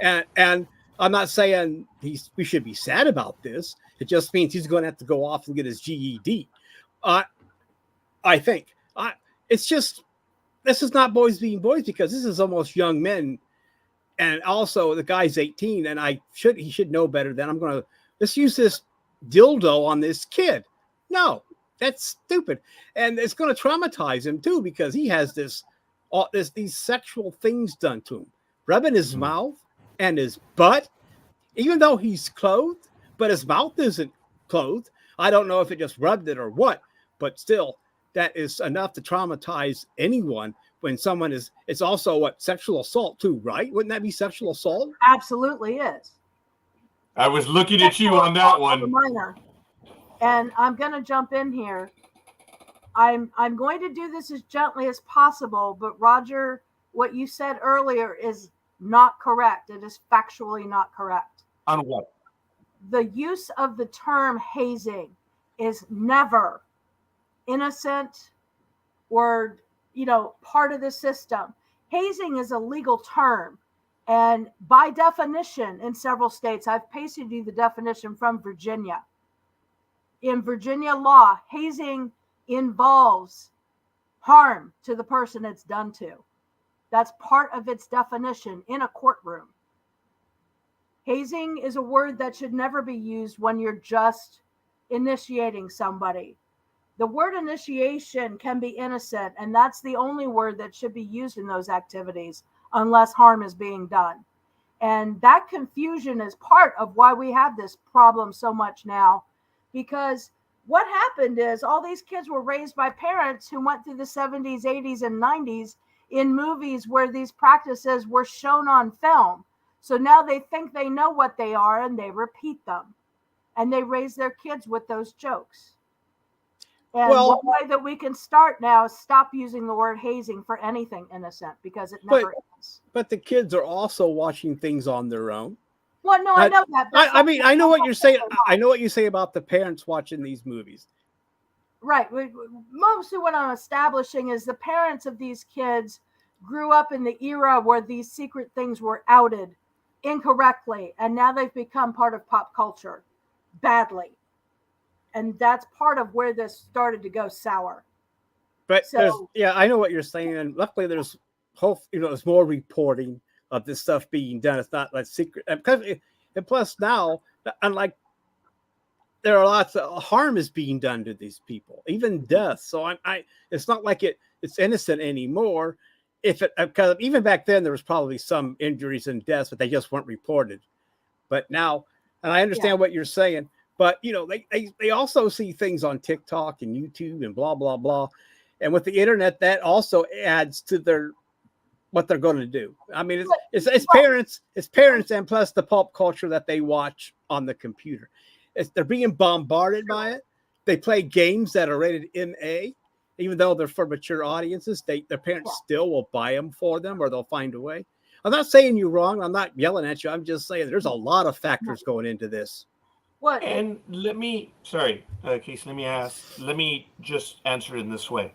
And I'm not saying we should be sad about this. It just means he's going to have to go off and get his GED. I think it's just, this is not boys being boys, because this is almost young men. And also the guy's 18, and he should know better than let's use this dildo on this kid. No, that's stupid. And it's going to traumatize him too, because he has these sexual things done to him, rubbing his mouth and his butt, even though he's clothed, but his mouth isn't clothed. I don't know if it just rubbed it or what, but still, that is enough to traumatize anyone. When someone it's also sexual assault too, right? Wouldn't that be sexual assault? Absolutely is. I was looking at you on that one. Minor. And I'm going to jump in here. I'm going to do this as gently as possible, but Roger, what you said earlier is not correct. It is factually not correct. On what? The use of the term hazing is never innocent or, part of the system. Hazing is a legal term. And by definition, in several states, I've pasted you the definition from Virginia. In Virginia law, hazing involves harm to the person it's done to. That's part of its definition in a courtroom. Hazing is a word that should never be used when you're just initiating somebody. The word initiation can be innocent, and that's the only word that should be used in those activities unless harm is being done. And that confusion is part of why we have this problem so much now, because what happened is all these kids were raised by parents who went through the 70s, 80s, and 90s in movies where these practices were shown on film. So now they think they know what they are, and they repeat them. And they raise their kids with those jokes. And one way that we can start now is stop using the word hazing for anything innocent, because it never is. But the kids are also watching things on their own. Well, no, I know that. I know what you're saying. I know what you say about the parents watching these movies. Right. Mostly what I'm establishing is the parents of these kids grew up in the era where these secret things were outed incorrectly, and now they've become part of pop culture badly. And that's part of where this started to go sour. But I know what you're saying, and luckily there's there's more reporting of this stuff being done. It's not like secret, and plus now, unlike, there are lots of harm is being done to these people, even death. So it's not like it's innocent anymore. Because even back then there was probably some injuries and deaths, but they just weren't reported. But now, and I understand what you're saying, but they also see things on TikTok and YouTube and blah blah blah, and with the internet, that also adds to what they're going to do. I mean, it's parents, and plus the pop culture that they watch on the computer. They're being bombarded by it. They play games that are rated MA, even though they're for mature audiences. Their parents still will buy them for them, or they'll find a way. I'm not saying you're wrong. I'm not yelling at you. I'm just saying there's a lot of factors going into this. What? And let me just answer it in this way.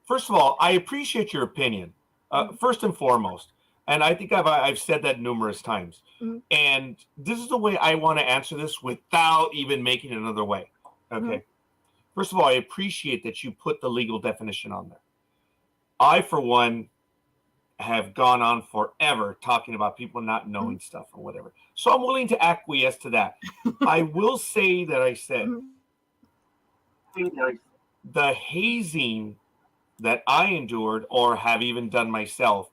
First of all, I appreciate your opinion, first and foremost. And I think I've said that numerous times. Mm-hmm. And this is the way I want to answer this without even making it another way. Okay. Mm-hmm. First of all, I appreciate that you put the legal definition on there. I, for one, have gone on forever talking about people not knowing stuff or whatever. So I'm willing to acquiesce to that. I will say that I said the hazing that I endured or have even done myself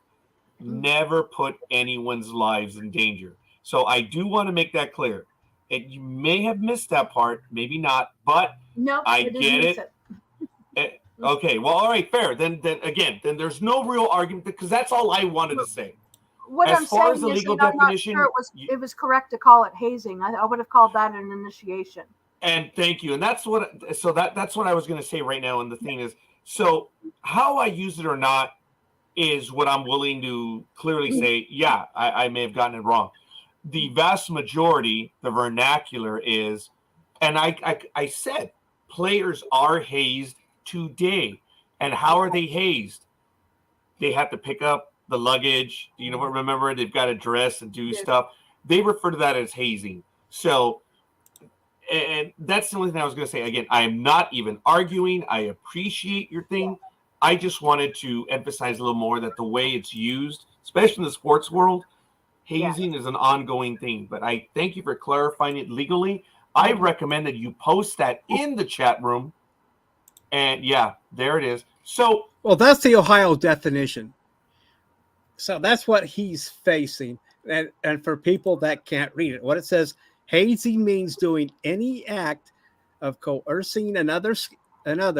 never put anyone's lives in danger. So I do want to make that clear. You may have missed that part, maybe not, but no, I get it. Okay, well, all right, fair. Then there's no real argument, because that's all I wanted to say. what As I'm far as saying the is legal that I'm not definition, sure it was correct to call it hazing. I would have called that an initiation. and thank you. And that's what that's what I was going to say right now. And the thing is, so how I use it or not is what I'm willing to clearly say. Yeah, I may have gotten it wrong. The vast majority, the vernacular is, and I said players are hazed today. And how are they hazed? They have to pick up the luggage. You know, remember, they've got to dress and do stuff. They refer to that as hazing. So, and that's the only thing I was going to say. Again, I am not even arguing. I appreciate your thing. I just wanted to emphasize a little more that the way it's used, especially in the sports world, hazing is an ongoing thing. But I thank you for clarifying it legally. I recommend that you post that in the chat room. And yeah, there it is. So, well, that's the Ohio definition. So that's what he's facing. And for people that can't read it, what it says, hazing means doing any act of coercing another,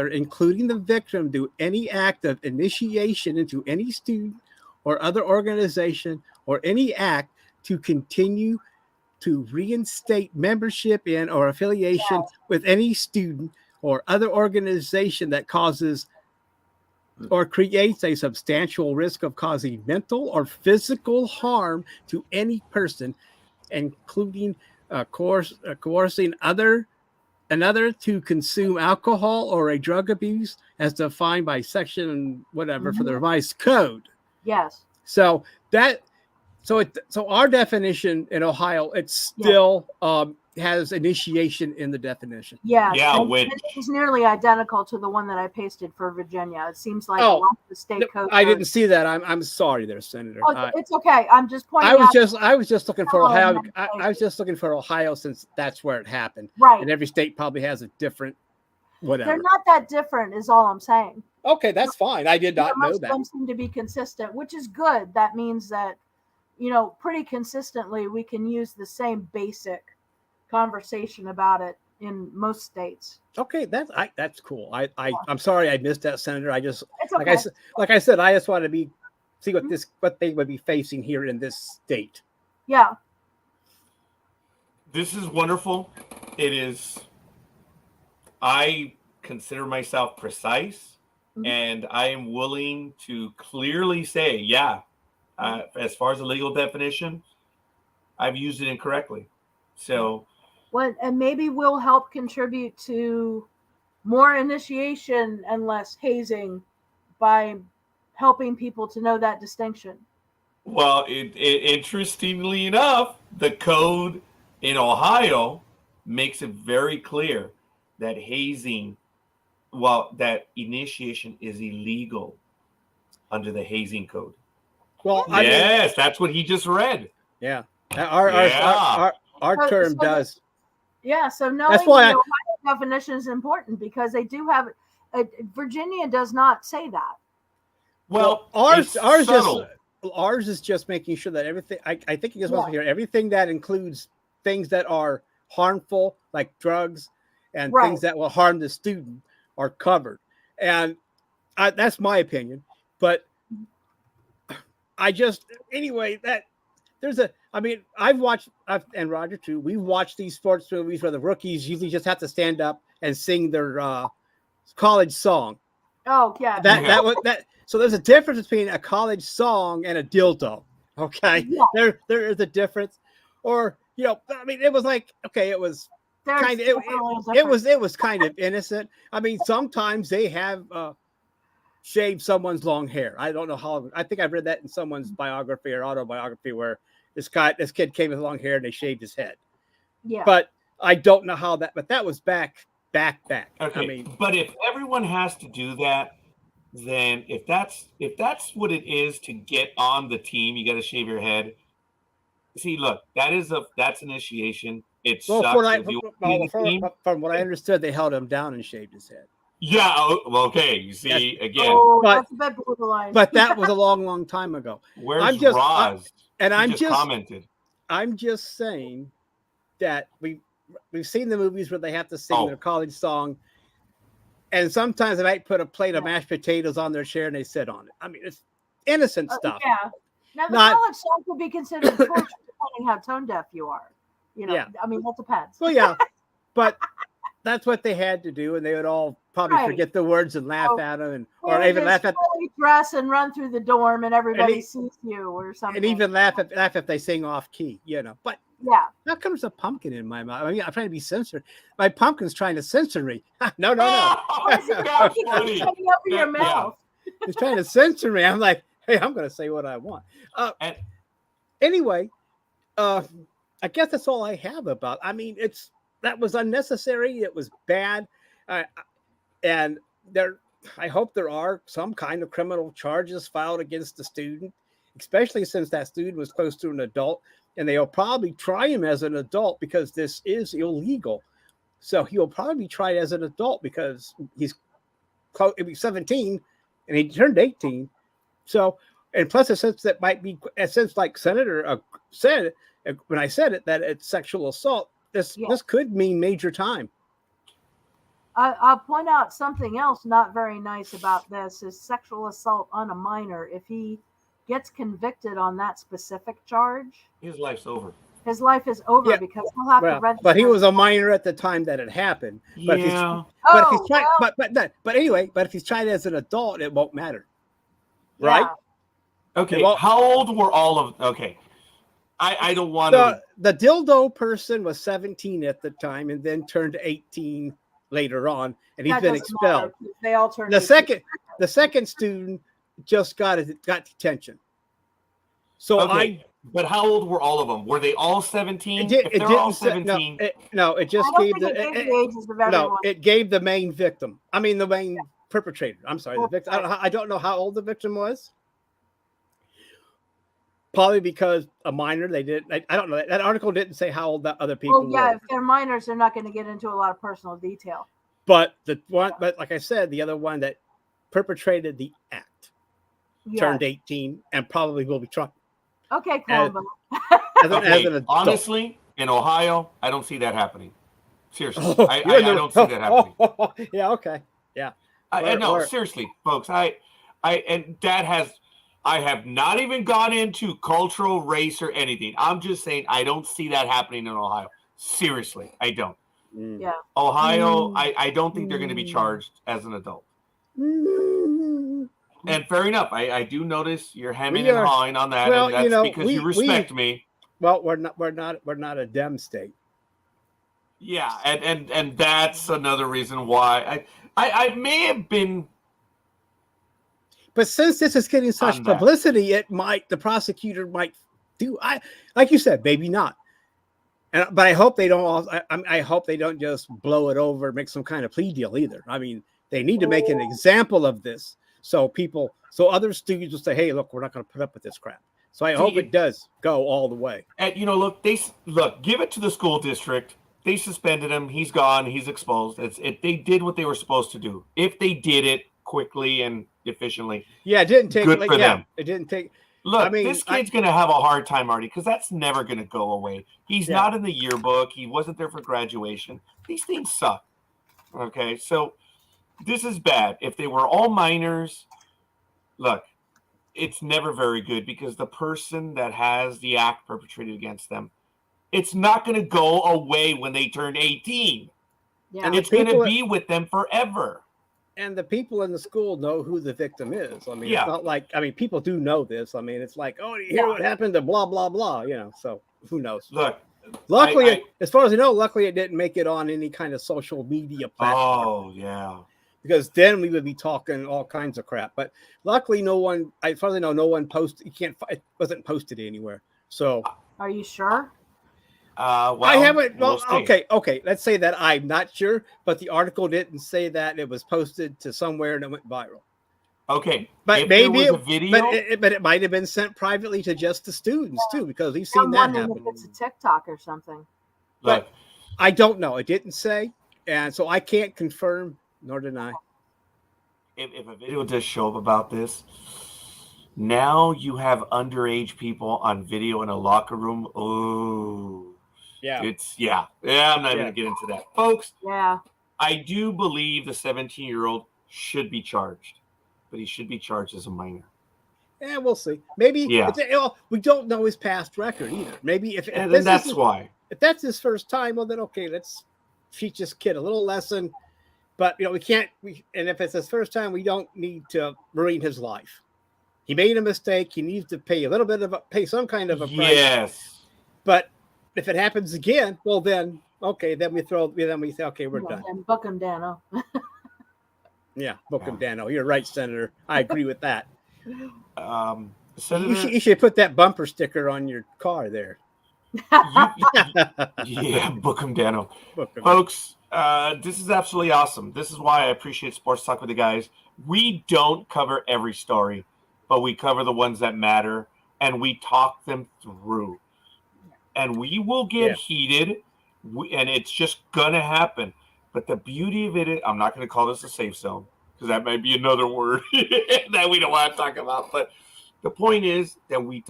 including the victim, do any act of initiation into any student or other organization, or any act to continue to reinstate membership in or affiliation with any student or other organization that causes or creates a substantial risk of causing mental or physical harm to any person, including coercing another to consume alcohol or a drug abuse as defined by section whatever for the revised code. Yes. So our definition in Ohio, it still has initiation in the definition. Yeah, which is nearly identical to the one that I pasted for Virginia. It seems like the state code. I didn't see that. I'm sorry, there, Senator. Oh, it's okay. I'm just pointing out. I was just looking for Ohio. I was just looking for Ohio since that's where it happened. Right. And every state probably has a different whatever. They're not that different, is all I'm saying. Okay, that's fine. I did not know that. Most of them seem to be consistent, which is good. That means that, pretty consistently we can use the same basic conversation about it in most states. Okay, that's cool. I'm sorry I missed that, Senator. I just okay. like I said, I just want to see what they would be facing here in this state. Yeah. This is wonderful. It is. I consider myself precise, and I am willing to clearly say, as far as the legal definition, I've used it incorrectly. So. Well, and maybe we'll help contribute to more initiation and less hazing by helping people to know that distinction. Well, interestingly enough, the code in Ohio makes it very clear that hazing, that initiation is illegal under the hazing code. Well, yes, that's what he just read. Yeah, our term does. Yeah, so knowing the Ohio definition is important because they do have Virginia does not say that. Well, ours is just making sure that everything. I think you just want to hear everything that includes things that are harmful, like drugs, and things that will harm the student are covered. And that's my opinion. But I've watched, and Roger too, we've watched these sports movies where the rookies usually just have to stand up and sing their college song. Oh, yeah. So there's a difference between a college song and a dildo. Okay. Yeah. There is a difference. Or, it was like, okay, it was kind of, it was kind of innocent. I mean, sometimes they have shaved someone's long hair. I don't know how, I think I've read that in someone's biography or autobiography where this kid came with long hair and they shaved his head. Yeah. But I don't know how but that was back. Okay. But if everyone has to do that, then if that's what it is to get on the team, you got to shave your head. See, look, that's initiation. It sucks. From what I understood, they held him down and shaved his head. Yeah. Okay. You see, again. That's a bit borderline. But that was a long time ago. Where's Roz? Commented. I'm just saying that we've seen the movies where they have to sing their college song, and sometimes they might put a plate of mashed potatoes on their chair and they sit on it. I mean, it's innocent stuff. Yeah. Now, the Not- college song could be considered torture depending how tone deaf you are. You know, Yeah. I mean, that depends. Well, yeah, but that's what they had to do, and they would all probably Right. forget the words and laugh So, at them, Wear or even this laugh at, fully dress and run through the dorm, and everybody he- sees you, or something. and even laugh if they sing off key, you know. But yeah. how comes a pumpkin in my mouth? I mean, I'm trying to be censored. My pumpkin's trying to censor me. No. What is it? That's Keep funny. coming over your Yeah. mouth. It's trying to censor me. I'm like, hey, I'm going to say what I want. Anyway, I guess that's all I have about. I mean, that was unnecessary. It was bad, and I hope there are some kind of criminal charges filed against the student, especially since that student was close to an adult, and they'll probably try him as an adult because this is illegal. So he'll probably be tried as an adult because he's 17 and he turned 18. So, and plus, a sense that might be, a sense like Senator said when I said it, that it's sexual assault. This could mean major time. I'll point out something else not very nice about this is sexual assault on a minor. If he gets convicted on that specific charge, His life's over. his life is over because he'll have to register. But he was a minor at the time that it happened. But Yeah. if he's tried, but anyway, but if he's tried as an adult, it won't matter, right? Yeah. Okay. How old were all of? Okay. I don't want to. The dildo person was 17 at the time, and then turned 18 later on, and he's been expelled. They all turned. The second student just got detention. So okay. But how old were all of them? Were they all 17? If they're all 17, it just gave it gave the main victim. I mean, the main perpetrator. I'm sorry, the victim. I don't know how old the victim was. Probably because a minor. They didn't. I don't know. That article didn't say how old the other people were. If they're minors, they're not going to get into a lot of personal detail. But like I said, the other one that perpetrated the act turned 18 and probably will be tried. Okay, Columbo. Honestly, in Ohio, I don't see that happening. Seriously, I don't see that happening. Yeah, okay, yeah. Seriously, folks. I have not even gone into cultural race or anything. I'm just saying I don't see that happening in Ohio. Seriously, I don't. Yeah. Ohio, I don't think they're going to be charged as an adult. And fair enough. I do notice you're hemming and hawing on that, and that's because you respect me. Well, we're not a Dem state. Yeah, and that's another reason why I may have been. But since this is getting such publicity, the prosecutor might do. Like you said, maybe not. But I hope they don't. I hope they don't just blow it over, make some kind of plea deal either. I mean, they need to make an example of this. So other students will say, "Hey, look, we're not going to put up with this crap." So I hope it does go all the way. And give it to the school district. They suspended him. He's gone. He's exposed. They did what they were supposed to do. If they did it quickly and efficiently, it didn't take. Good for them. It didn't take. Look, this kid's going to have a hard time, Artie, because that's never going to go away. He's not in the yearbook. He wasn't there for graduation. These things suck. Okay, so. This is bad. If they were all minors, look, it's never very good because the person that has the act perpetrated against them, it's not going to go away when they turn 18. Yeah. And it's going to be with them forever. And the people in the school know who the victim is. I mean, it's not like, people do know this. I mean, it's like, oh, you hear what happened to blah, blah, blah, so who knows? Look. Luckily, as far as I know, it didn't make it on any kind of social media platform. Oh, yeah. Because then we would be talking all kinds of crap. But luckily, no one, as far as I know, no one posted. It wasn't posted anywhere. So, are you sure? I haven't. Well, okay. Let's say that I'm not sure, but the article didn't say that it was posted to somewhere and it went viral. Okay, but if maybe there was a video, but it might have been sent privately to just the students too, because we've seen that happen. If it's a TikTok or something. But I don't know. It didn't say, and so I can't confirm nor deny. If a video does show up about this, now you have underage people on video in a locker room. Oh, yeah. I'm not even gonna get into that, folks. Yeah, I do believe the 17-year-old should be charged, but he should be charged as a minor. Yeah, we'll see. Maybe we don't know his past record either. Maybe if that's his first time, well then okay, let's teach this kid a little lesson. But we can't. And if it's his first time, we don't need to ruin his life. He made a mistake. He needs to pay some kind of a price. Yes. But if it happens again, well then okay, then we say okay, we're done. And book him, Dano. Yeah, book him, Dano. You're right, Senator. I agree with that. Senator, you should put that bumper sticker on your car there. Yeah, book him, Dano. Folks, this is absolutely awesome. This is why I appreciate Sports Talk with the Guys. We don't cover every story, but we cover the ones that matter, and we talk them through. And we will get heated, and it's just going to happen. But the beauty of it is, I'm not going to call this a safe zone, because that might be another word that we don't want to talk about. But the point is that we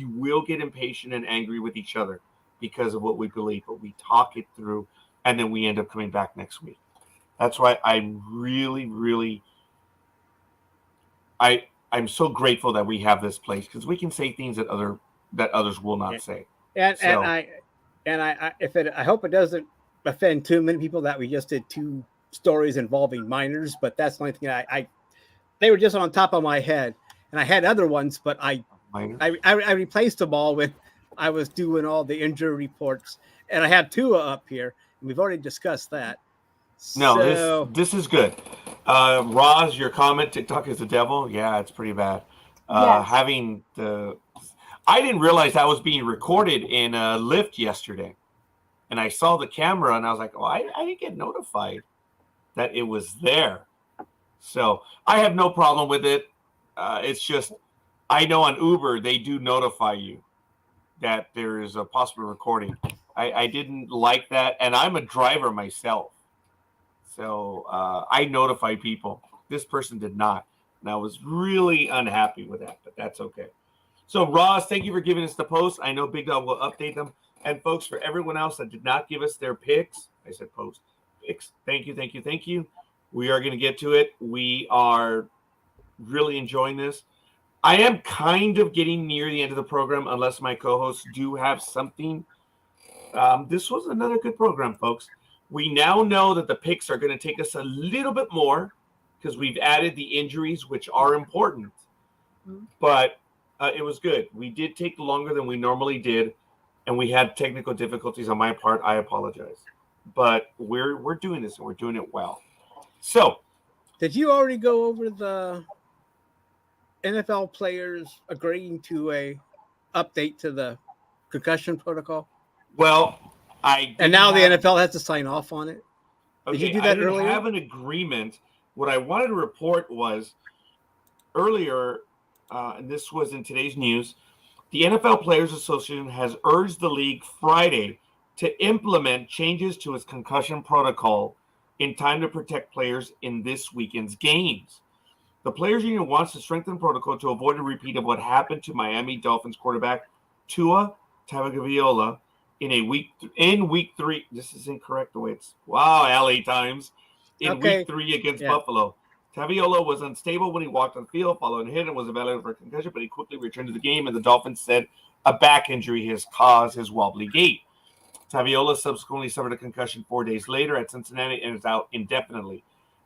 will get impatient and angry with each other because of what we believe, but we talk it through, and then we end up coming back next week. That's why I'm really, really, I'm so grateful that we have this place, because we can say things that others will not say. I hope it doesn't offend too many people that we just did 2 stories involving minors, but that's the only thing they were just on top of my head, and I had other ones, but I replaced them all when I was doing all the injury reports, and I have 2 up here, and we've already discussed that. No, this is good. Roz, your comment, TikTok is the devil. Yeah, it's pretty bad. Yes. I didn't realize that was being recorded in Lyft yesterday. And I saw the camera and I was like, oh, I didn't get notified that it was there. So I have no problem with it. It's just, I know on Uber, they do notify you that there is a possible recording. I didn't like that. And I'm a driver myself. So I notify people. This person did not. And I was really unhappy with that, but that's okay. So, Ross, thank you for giving us the post. I know Big Dog will update them. And, folks, for everyone else that did not give us their picks, I said post, picks. Thank you. We are going to get to it. We are really enjoying this. I am kind of getting near the end of the program, unless my co-hosts do have something. This was another good program, folks. We now know that the picks are going to take us a little bit more because we've added the injuries, which are important. But it was good. We did take longer than we normally did, and we had technical difficulties on my part. I apologize. But we're doing this, and we're doing it well. So, did you already go over the NFL players agreeing to a update to the concussion protocol? Well, and now the NFL has to sign off on it. Okay, did you do that earlier? I didn't have an agreement. What I wanted to report was earlier, and this was in today's news, the NFL Players Association has urged the league Friday to implement changes to its concussion protocol in time to protect players in this weekend's games. The Players Union wants to strengthen protocol to avoid a repeat of what happened to Miami Dolphins quarterback Tua Tagovailoa in week 3. This is incorrect the way it's. Wow, LA Times. Week 3 against Buffalo. Tagovailoa was unstable when he walked on the field, following a hit, and was evaluated for a concussion, but he quickly returned to the game, and the Dolphins said a back injury has caused his wobbly gait. Tagovailoa subsequently suffered a concussion 4 days later at Cincinnati and is out indefinitely.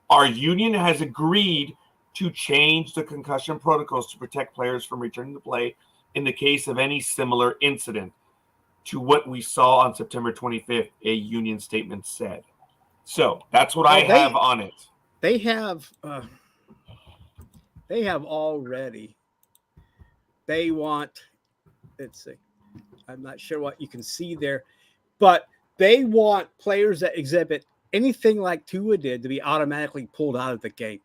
Our union has agreed to change the concussion protocols to protect players from returning to play in the case of any similar incident to what we saw on September 25th, a union statement said. So that's what I have on it. They have already. They want. Let's see. I'm not sure what you can see there, but they want players that exhibit anything like Tua did to be automatically pulled out of the game,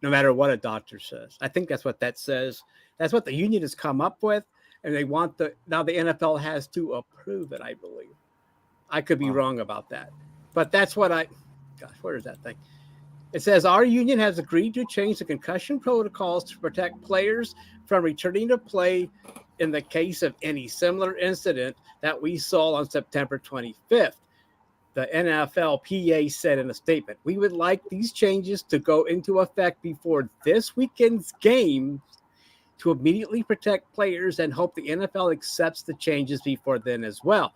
no matter what a doctor says. I think that's what that says. That's what the union has come up with, and they want now the NFL has to approve it, I believe. I could be wrong about that, but that's what gosh, where is that thing? It says our union has agreed to change the concussion protocols to protect players from returning to play in the case of any similar incident that we saw on September 25th. The NFLPA said in a statement, we would like these changes to go into effect before this weekend's game to immediately protect players and hope the NFL accepts the changes before then as well.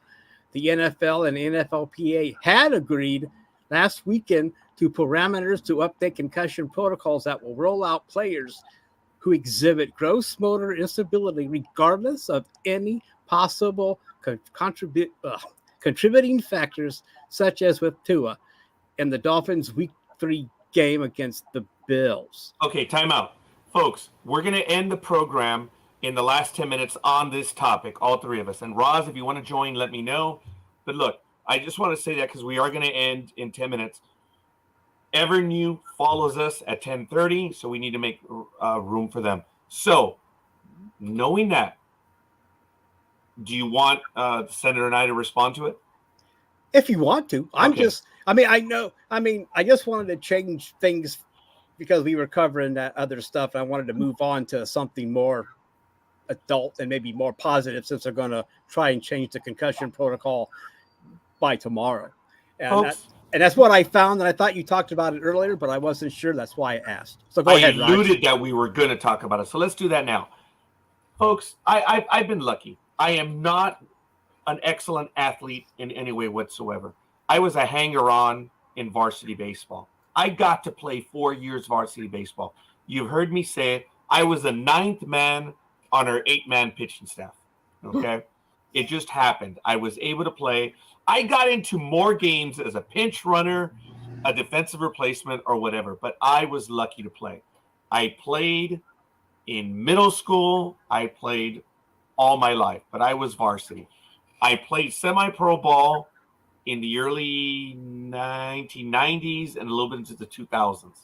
The NFL and NFLPA had agreed last weekend to parameters to update concussion protocols that will roll out players who exhibit gross motor instability regardless of any possible contributing factors, such as with Tua and the Dolphins' Week 3 game against the Bills. Okay, time out. Folks, we're going to end the program in the last 10 minutes on this topic, all three of us. And Roz, if you want to join, let me know. But look, I just want to say that because we are going to end in 10 minutes. Evernew follows us at 10:30, so we need to make room for them. So, knowing that, do you want Senator and I to respond to it? If you want to. I just wanted to change things because we were covering that other stuff. I wanted to move on to something more adult and maybe more positive, since they're going to try and change the concussion protocol by tomorrow. And that's what I found. And I thought you talked about it earlier, but I wasn't sure. That's why I asked. So go ahead, Raj. I alluded that we were going to talk about it. So let's do that now. Folks, I've been lucky. I am not an excellent athlete in any way whatsoever. I was a hanger-on in varsity baseball. I got to play 4 years varsity baseball. You've heard me say it. I was the 9th man on our 8-man pitching staff. Okay? It just happened. I was able to play. I got into more games as a pinch runner, a defensive replacement, or whatever, but I was lucky to play. I played in middle school. I played all my life, but I was varsity. I played semi-pro ball in the early 1990s and a little bit into the 2000s.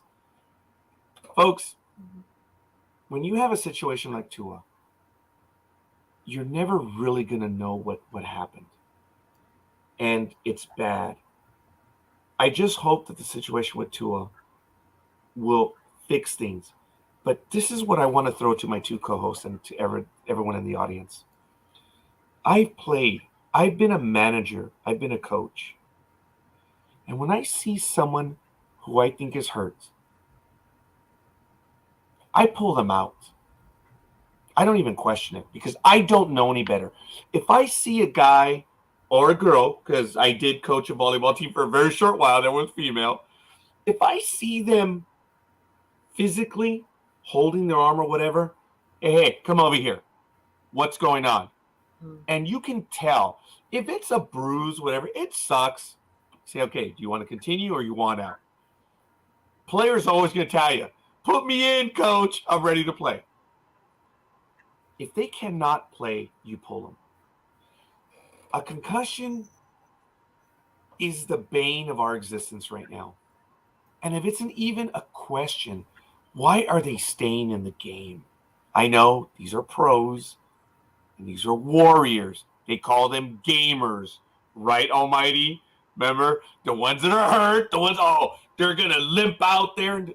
Folks, when you have a situation like Tua, you're never really going to know what happened. And it's bad. I just hope that the situation with Tua will fix things. But this is what I want to throw to my two co-hosts and to everyone in the audience. I've played. I've been a manager. I've been a coach. And when I see someone who I think is hurt, I pull them out. I don't even question it because I don't know any better. If I see a guy or a girl, because I did coach a volleyball team for a very short while that was female, if I see them physically holding their arm or whatever, hey, come over here. What's going on? And you can tell. If it's a bruise, whatever, it sucks. Say, okay, do you want to continue or you want out? Players always going to tell you, put me in, coach. I'm ready to play. If they cannot play, you pull them. A concussion is the bane of our existence right now. And if it's even a question, why are they staying in the game? I know these are pros and these are warriors. They call them gamers, right, Almighty? Remember, the ones that are hurt, the ones, they're going to limp out there.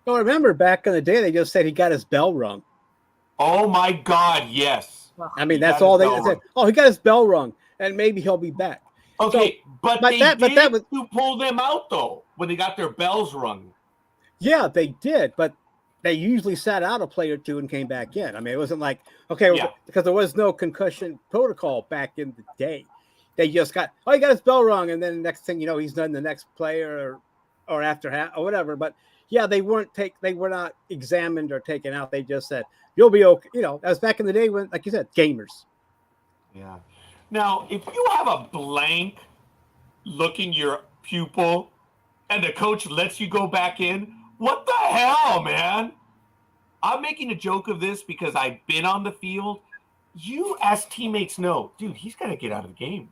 Well, remember back in the day, they just said he got his bell rung. Oh, my God, yes. I mean, that's all they said. Oh, he got his bell rung, and maybe he'll be back. Okay, so, but they did to pull them out, though, when they got their bells rung. Yeah, they did, but they usually sat out a play or two and came back in. I mean, it wasn't like, because there was no concussion protocol back in the day. They just got, he got his bell rung, and then the next thing you know, he's done the next play or after half or whatever. But yeah, they were not examined or taken out. They just said, you'll be okay. That was back in the day when, like you said, gamers. Yeah. Now, if you have a blank look in your pupil and the coach lets you go back in, what the hell, man? I'm making a joke of this because I've been on the field. You, as teammates, know, dude, he's got to get out of the game.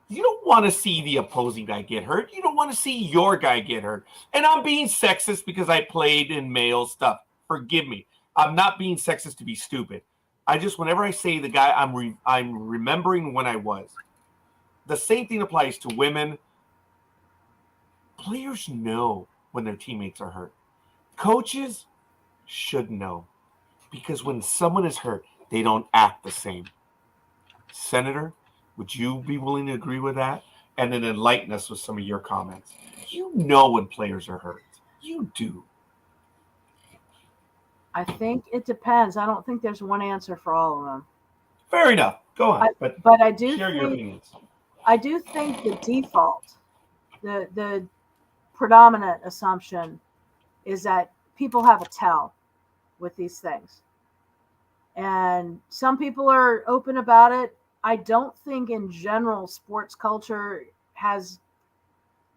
You don't want to see the opposing guy get hurt. You don't want to see your guy get hurt. And I'm being sexist because I played in male stuff. Forgive me. I'm not being sexist to be stupid. I just, whenever I say the guy, I'm remembering when I was. The same thing applies to women. Players know when their teammates are hurt. Coaches should know. Because when someone is hurt, they don't act the same. Senator, would you be willing to agree with that? And then enlighten us with some of your comments. You know when players are hurt. You do. I think it depends. I don't think there's one answer for all of them. Fair enough. Go on. But I do share your think opinions. I do think the default, the predominant assumption is that people have a tell with these things. And some people are open about it. I don't think in general sports culture has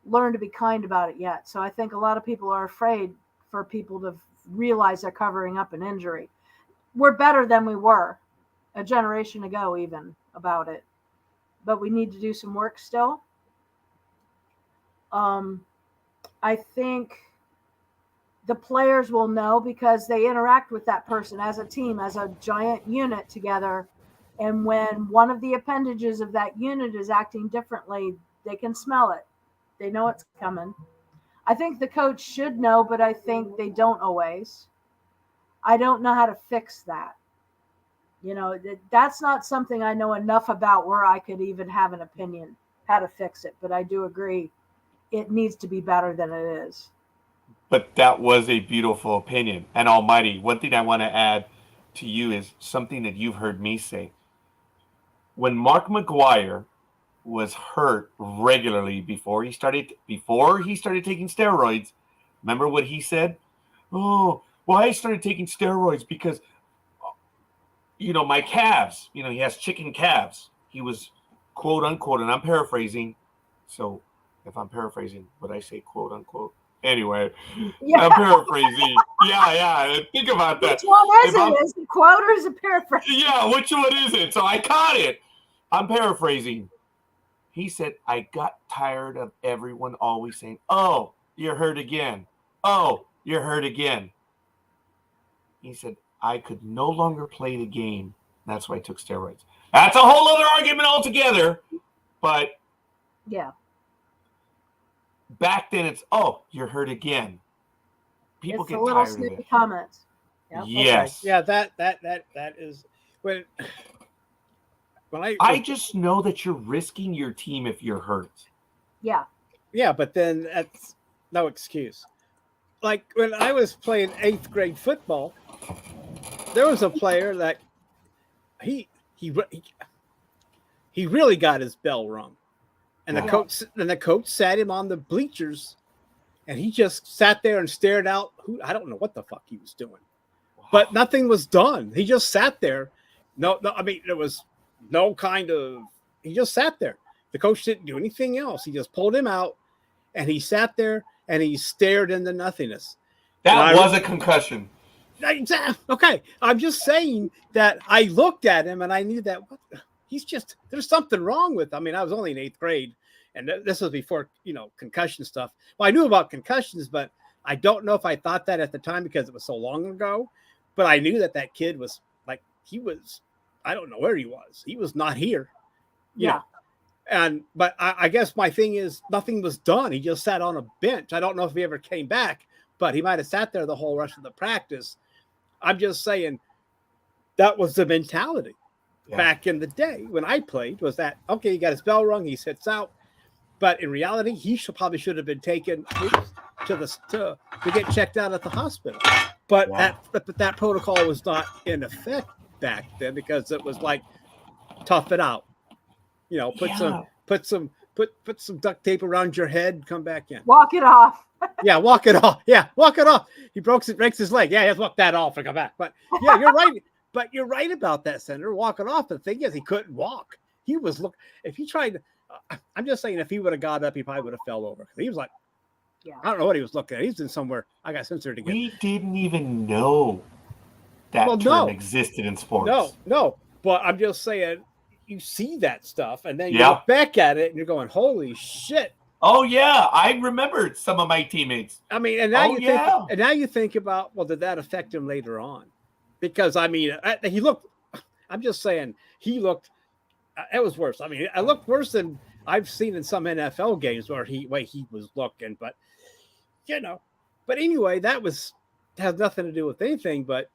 learned to be kind about it yet. So I think a lot of people are afraid for people to realize they're covering up an injury. We're better than we were a generation ago even about it. But we need to do some work still. I think the players will know because they interact with that person as a team, as a giant unit together. And when one of the appendages of that unit is acting differently, they can smell it. They know it's coming. I think the coach should know, but I think they don't always. I don't know how to fix that. That's not something I know enough about where I could even have an opinion how to fix it. But I do agree it needs to be better than it is. But that was a beautiful opinion. And Almighty, one thing I want to add to you is something that you've heard me say. When Mark McGuire was hurt regularly before he started taking steroids, remember what he said? Oh, well, I started taking steroids because, my calves, he has chicken calves. He was, quote unquote, and I'm paraphrasing. So if I'm paraphrasing, would I say quote unquote? Anyway, yeah. I'm paraphrasing. Yeah. Think about that. Which one is it? Is it quote or is it paraphrase? Yeah, which one is it? So I caught it. I'm paraphrasing. He said, I got tired of everyone always saying, oh, you're hurt again. Oh, you're hurt again. He said, I could no longer play the game. That's why I took steroids. That's a whole other argument altogether. But yeah. Back then, it's you're hurt again. People it's get a little tired of it. Comments. Yep. Yes. Okay. Yeah, that is when I just know that you're risking your team if you're hurt. Yeah. Yeah, but then that's no excuse. Like when I was playing 8th grade football, there was a player that he really got his bell rung. And the coach sat him on the bleachers, and he just sat there and stared out. I don't know what the fuck he was doing, but nothing was done. He just sat there. No, I mean there was no kind of. He just sat there. The coach didn't do anything else. He just pulled him out, and he sat there and he stared into nothingness. That was a concussion. Okay, I'm just saying that I looked at him and I knew that. There's something wrong with. I mean, I was only in 8th grade, and this was before concussion stuff. Well, I knew about concussions, but I don't know if I thought that at the time because it was so long ago. But I knew that kid was like I don't know where he was. He was not here. Yeah. But I guess my thing is nothing was done. He just sat on a bench. I don't know if he ever came back, but he might have sat there the whole rest of the practice. I'm just saying that was the mentality. Yeah. Back in the day when I played was that, okay, he got his bell rung, he sits out. But in reality, he probably should have been taken to get checked out at the hospital. But that protocol was not in effect back then because it was like tough it out. Put some duct tape around your head, come back in. Walk it off. Yeah, walk it off. Yeah, walk it off. He breaks his leg. Yeah, he has to walk that off and come back. But yeah, you're right. But you're right about that, Senator. Walk it off. The thing is, he couldn't walk. He was if he tried. I'm just saying, if he would have got up, he probably would have fell over. He was like, I don't know what he was looking at. He's in somewhere. I got censored again. We didn't even know that term existed in sports. No. But I'm just saying, you see that stuff, and then you look back at it, and you're going, "Holy shit!" Oh yeah, I remembered some of my teammates. I mean, and now you think about, well, did that affect him later on? Because I mean, he looked. I'm just saying, he looked. It was worse. I mean, it looked worse than I've seen in some NFL games where he was looking. But But anyway, that has nothing to do with anything. But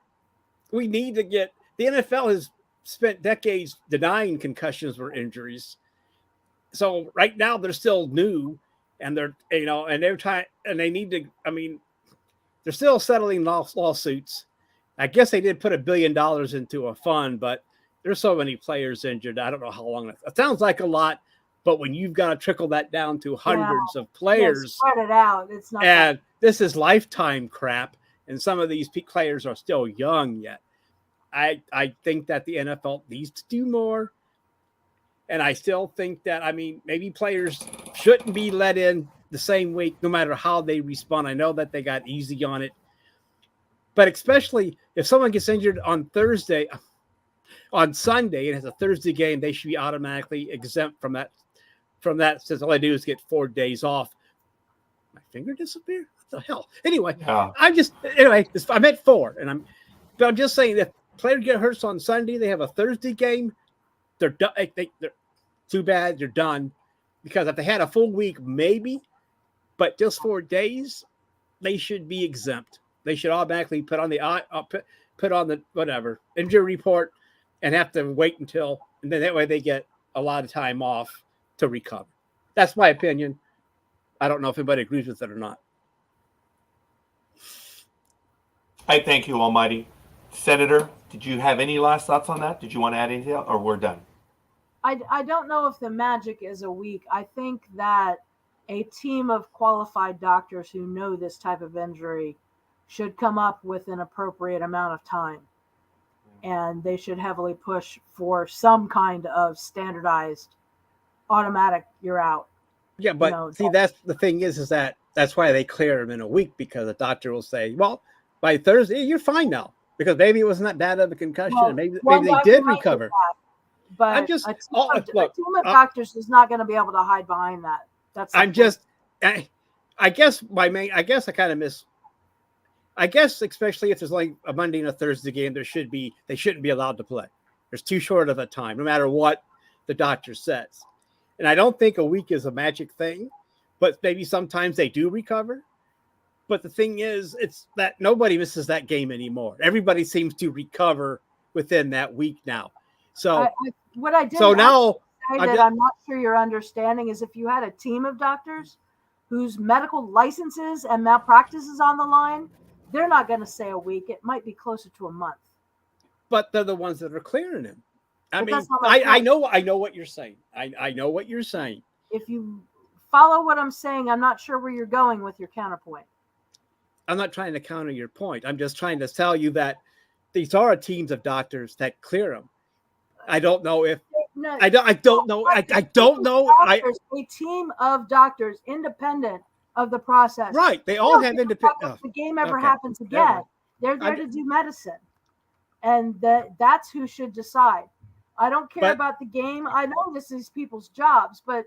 we need to get the NFL has spent decades denying concussions were injuries. So right now they're still new, and they're and they're trying, and they need to. I mean, they're still settling lawsuits. I guess they did put $1 billion into a fund, but there's so many players injured. I don't know how long. It sounds like a lot, but when you've got to trickle that down to hundreds of players, spread it out. It's not. And this is lifetime crap, and some of these players are still young yet. I think that the NFL needs to do more, and I still think that, I mean, maybe players shouldn't be let in the same week, no matter how they respond. I know that they got easy on it, but especially if someone gets injured on Sunday and has a Thursday game, they should be automatically exempt from that. Since all I do is get 4 days off. My finger disappeared. What the hell? Anyway, I meant 4, but I'm just saying that players get hurt on Sunday, they have a Thursday game, they're done. They're too bad, they're done. Because if they had a full week, maybe, but just 4 days, they should be exempt. They should automatically put on the whatever injury report and have to wait until, and then that way they get a lot of time off to recover. That's my opinion. I don't know if anybody agrees with it or not. I thank you, Almighty. Senator, did you have any last thoughts on that? Did you want to add anything else, or we're done? I don't know if the magic is a week. I think that a team of qualified doctors who know this type of injury should come up with an appropriate amount of time. And they should heavily push for some kind of standardized automatic, you're out. Yeah, but that's the thing is that's why they clear them in a week, because the doctor will say, well, by Thursday, you're fine now. Because maybe it wasn't that bad of a concussion. Well, maybe they did recover. But a team of doctors is not going to be able to hide behind that. I guess especially if there's like a Monday and a Thursday game, they shouldn't be allowed to play. There's too short of a time, no matter what the doctor says. And I don't think a week is a magic thing, but maybe sometimes they do recover. But the thing is, it's that nobody misses that game anymore. Everybody seems to recover within that week now. So I'm not sure you're understanding is if you had a team of doctors whose medical licenses and malpractice is on the line, they're not going to say a week. It might be closer to a month. But they're the ones that are clearing him. I know what you're saying. I know what you're saying. If you follow what I'm saying, I'm not sure where you're going with your counterpoint. I'm not trying to counter your point. I'm just trying to tell you that these are teams of doctors that clear them. I don't know if I don't know. A team of doctors independent of the process. Right. They all have independent. If the game ever happens again, they're there to do medicine. And that's who should decide. I don't care about the game. I know this is people's jobs, but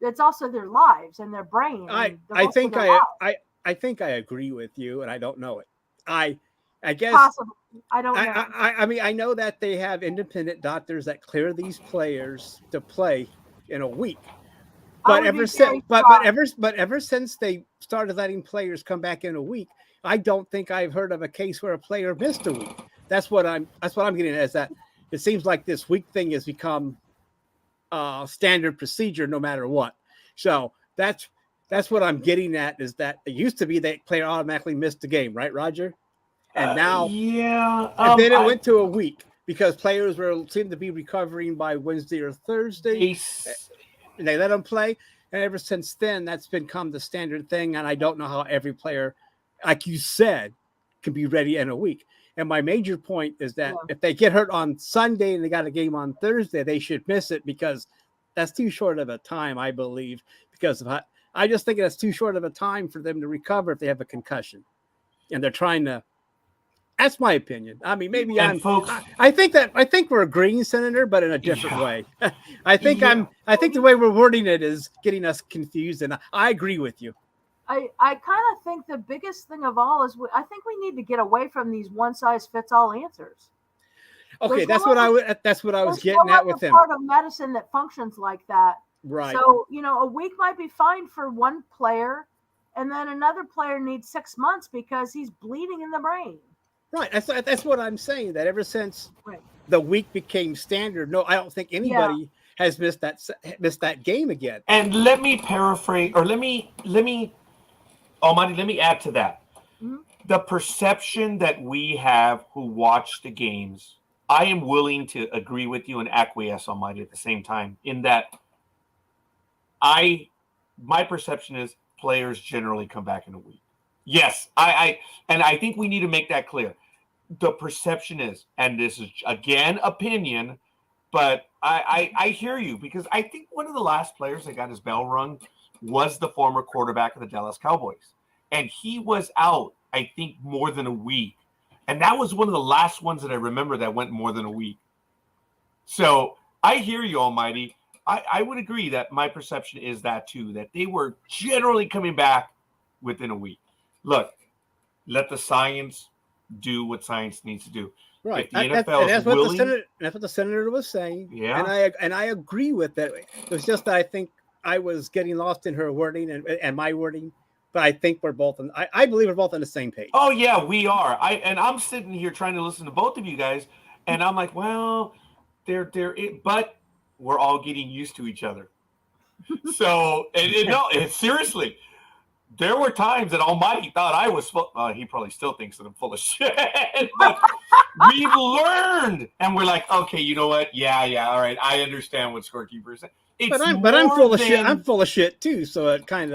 it's also their lives and their brain. I think I agree with you, and I don't know it. I guess possibly. I don't know. I mean, I know that they have independent doctors that clear these players to play in a week. But ever since they started letting players come back in a week, I don't think I've heard of a case where a player missed a week. That's what I'm getting at, is that it seems like this week thing has become standard procedure no matter what. So that's what I'm getting at, is that it used to be that player automatically missed the game, right, Roger? And now, and then it went to a week because players seemed to be recovering by Wednesday or Thursday. And they let them play. And ever since then, that's become the standard thing. And I don't know how every player, like you said, can be ready in a week. And my major point is that if they get hurt on Sunday and they got a game on Thursday, they should miss it, because that's too short of a time, I believe. Because I just think that's too short of a time for them to recover if they have a concussion. And they're trying to. That's my opinion. I mean, maybe I think we're agreeing, Senator, but in a different way. I think the way we're wording it is getting us confused, and I agree with you. I kind of think the biggest thing of all is I think we need to get away from these one size fits all answers. Okay, that's what I was getting at with him. Part of medicine that functions like that. Right. So, a week might be fine for one player, and then another player needs 6 months because he's bleeding in the brain. Right. That's what I'm saying, that ever since the week became standard, I don't think anybody has missed that game again. And let me paraphrase, or let me Almighty, let me add to that. Mm-hmm. the perception that we have who watch the games, I am willing to agree with you and acquiesce, Almighty, at the same time, in that my perception is players generally come back in a week. Yes, I think we need to make that clear. The perception is, and this is again opinion, but I hear you, because I think one of the last players that got his bell rung was the former quarterback of the Dallas Cowboys, and he was out, I think, more than a week, and that was one of the last ones that I remember that went more than a week. So I hear you, Almighty. I would agree that my perception is that too, that they were generally coming back within a week. Look, let the science do what science needs to do. Right. If the NFL is willing, that's what the senator was saying. Yeah. And I agree with that. It was just that I think I was getting lost in her wording and my wording, but I think we're both I believe we're both on the same page. Oh yeah, we are. I'm sitting here trying to listen to both of you guys, and I'm like, well, but we're all getting used to each other. So, seriously, there were times that Almighty thought I was full. He probably still thinks that I'm full of shit. But we've learned, and we're like, okay, you know what? Yeah, all right. I understand what Scorekeeper is saying. But I'm full of shit. I'm full of shit too. So we kind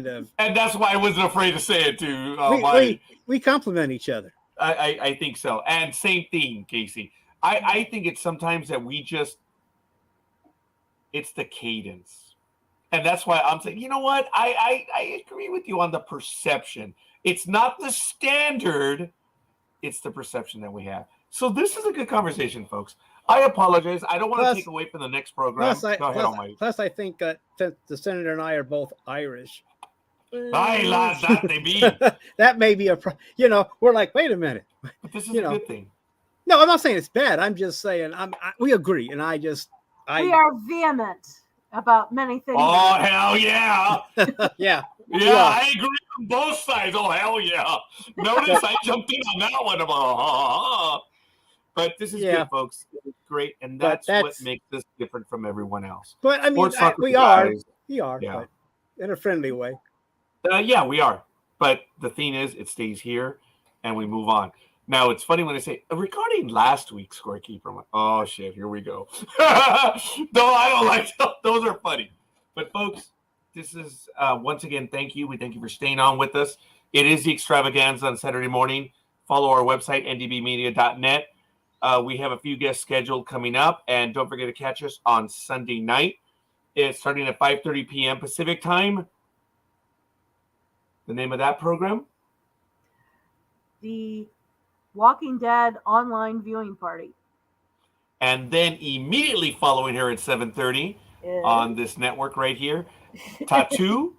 of, and that's why I wasn't afraid to say it to Almighty. We complement each other. I think so. And same thing, Casey. I think it's sometimes that we just, it's the cadence. And that's why I'm saying, you know what? I agree with you on the perception. It's not the standard. It's the perception that we have. So this is a good conversation, folks. I apologize. I don't want to take away from the next program. Go ahead, Almighty. Plus, I think that the senator and I are both Irish. Aye, lads, that they be. That may be we're like, wait a minute. But this is a good thing. No, I'm not saying it's bad. I'm just saying we agree, and we are vehement about many things. Oh hell yeah! yeah, I agree on both sides. Oh hell yeah! Notice I jumped in on that one. But this is good, folks. It's great, and that's what makes this different from everyone else. But I mean, we are, yeah. But in a friendly way. Yeah, we are. But the thing is, it stays here, and we move on. Now, it's funny when I say, regarding last week's Scorekeeper, I'm like, oh, shit, here we go. No, I don't like those. Those are funny. But, folks, this is, once again, thank you. We thank you for staying on with us. It is the Extravaganza on Saturday morning. Follow our website, ndbmedia.net. We have a few guests scheduled coming up. And don't forget to catch us on Sunday night. It's starting at 5:30 p.m. Pacific time. The name of that program? The Walking Dead online viewing party. And then immediately following her at 7:30 on this network right here, Tattoo,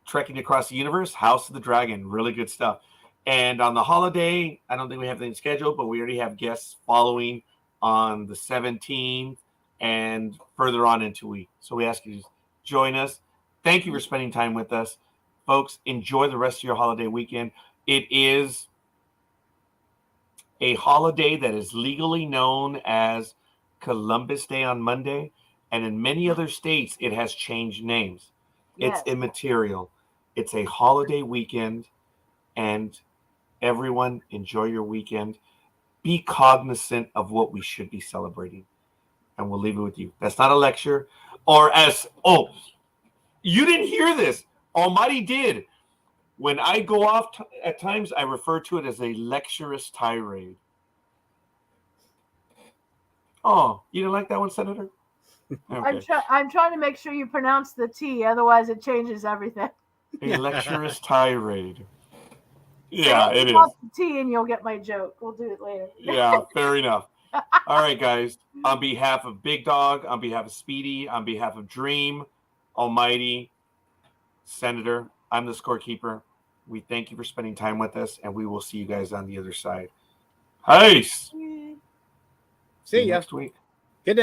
Trekking Across the Universe, House of the Dragon. Really good stuff. And on the holiday, I don't think we have anything scheduled, but we already have guests following on the 17th and further on into week. So we ask you to join us. Thank you for spending time with us. Folks, enjoy the rest of your holiday weekend. It is a holiday that is legally known as Columbus Day on Monday, and in many other states, it has changed names. Yes. It's immaterial. It's a holiday weekend, and everyone enjoy your weekend. Be cognizant of what we should be celebrating, and we'll leave it with you. That's not a lecture, or you didn't hear this. Almighty did. When I go off at times, I refer to it as a lecturous tirade. Oh, you didn't like that one, Senator? Okay. I'm trying to make sure you pronounce the T, otherwise it changes everything. A lecturous tirade. Yeah, it is. The T and you'll get my joke. We'll do it later. Yeah, fair enough. All right, guys. On behalf of Big Dawg, on behalf of Speedy, on behalf of Dreem, Almighty, Senator, I'm the Scorekeeper. We thank you for spending time with us, and we will see you guys on the other side. Peace. See ya next week.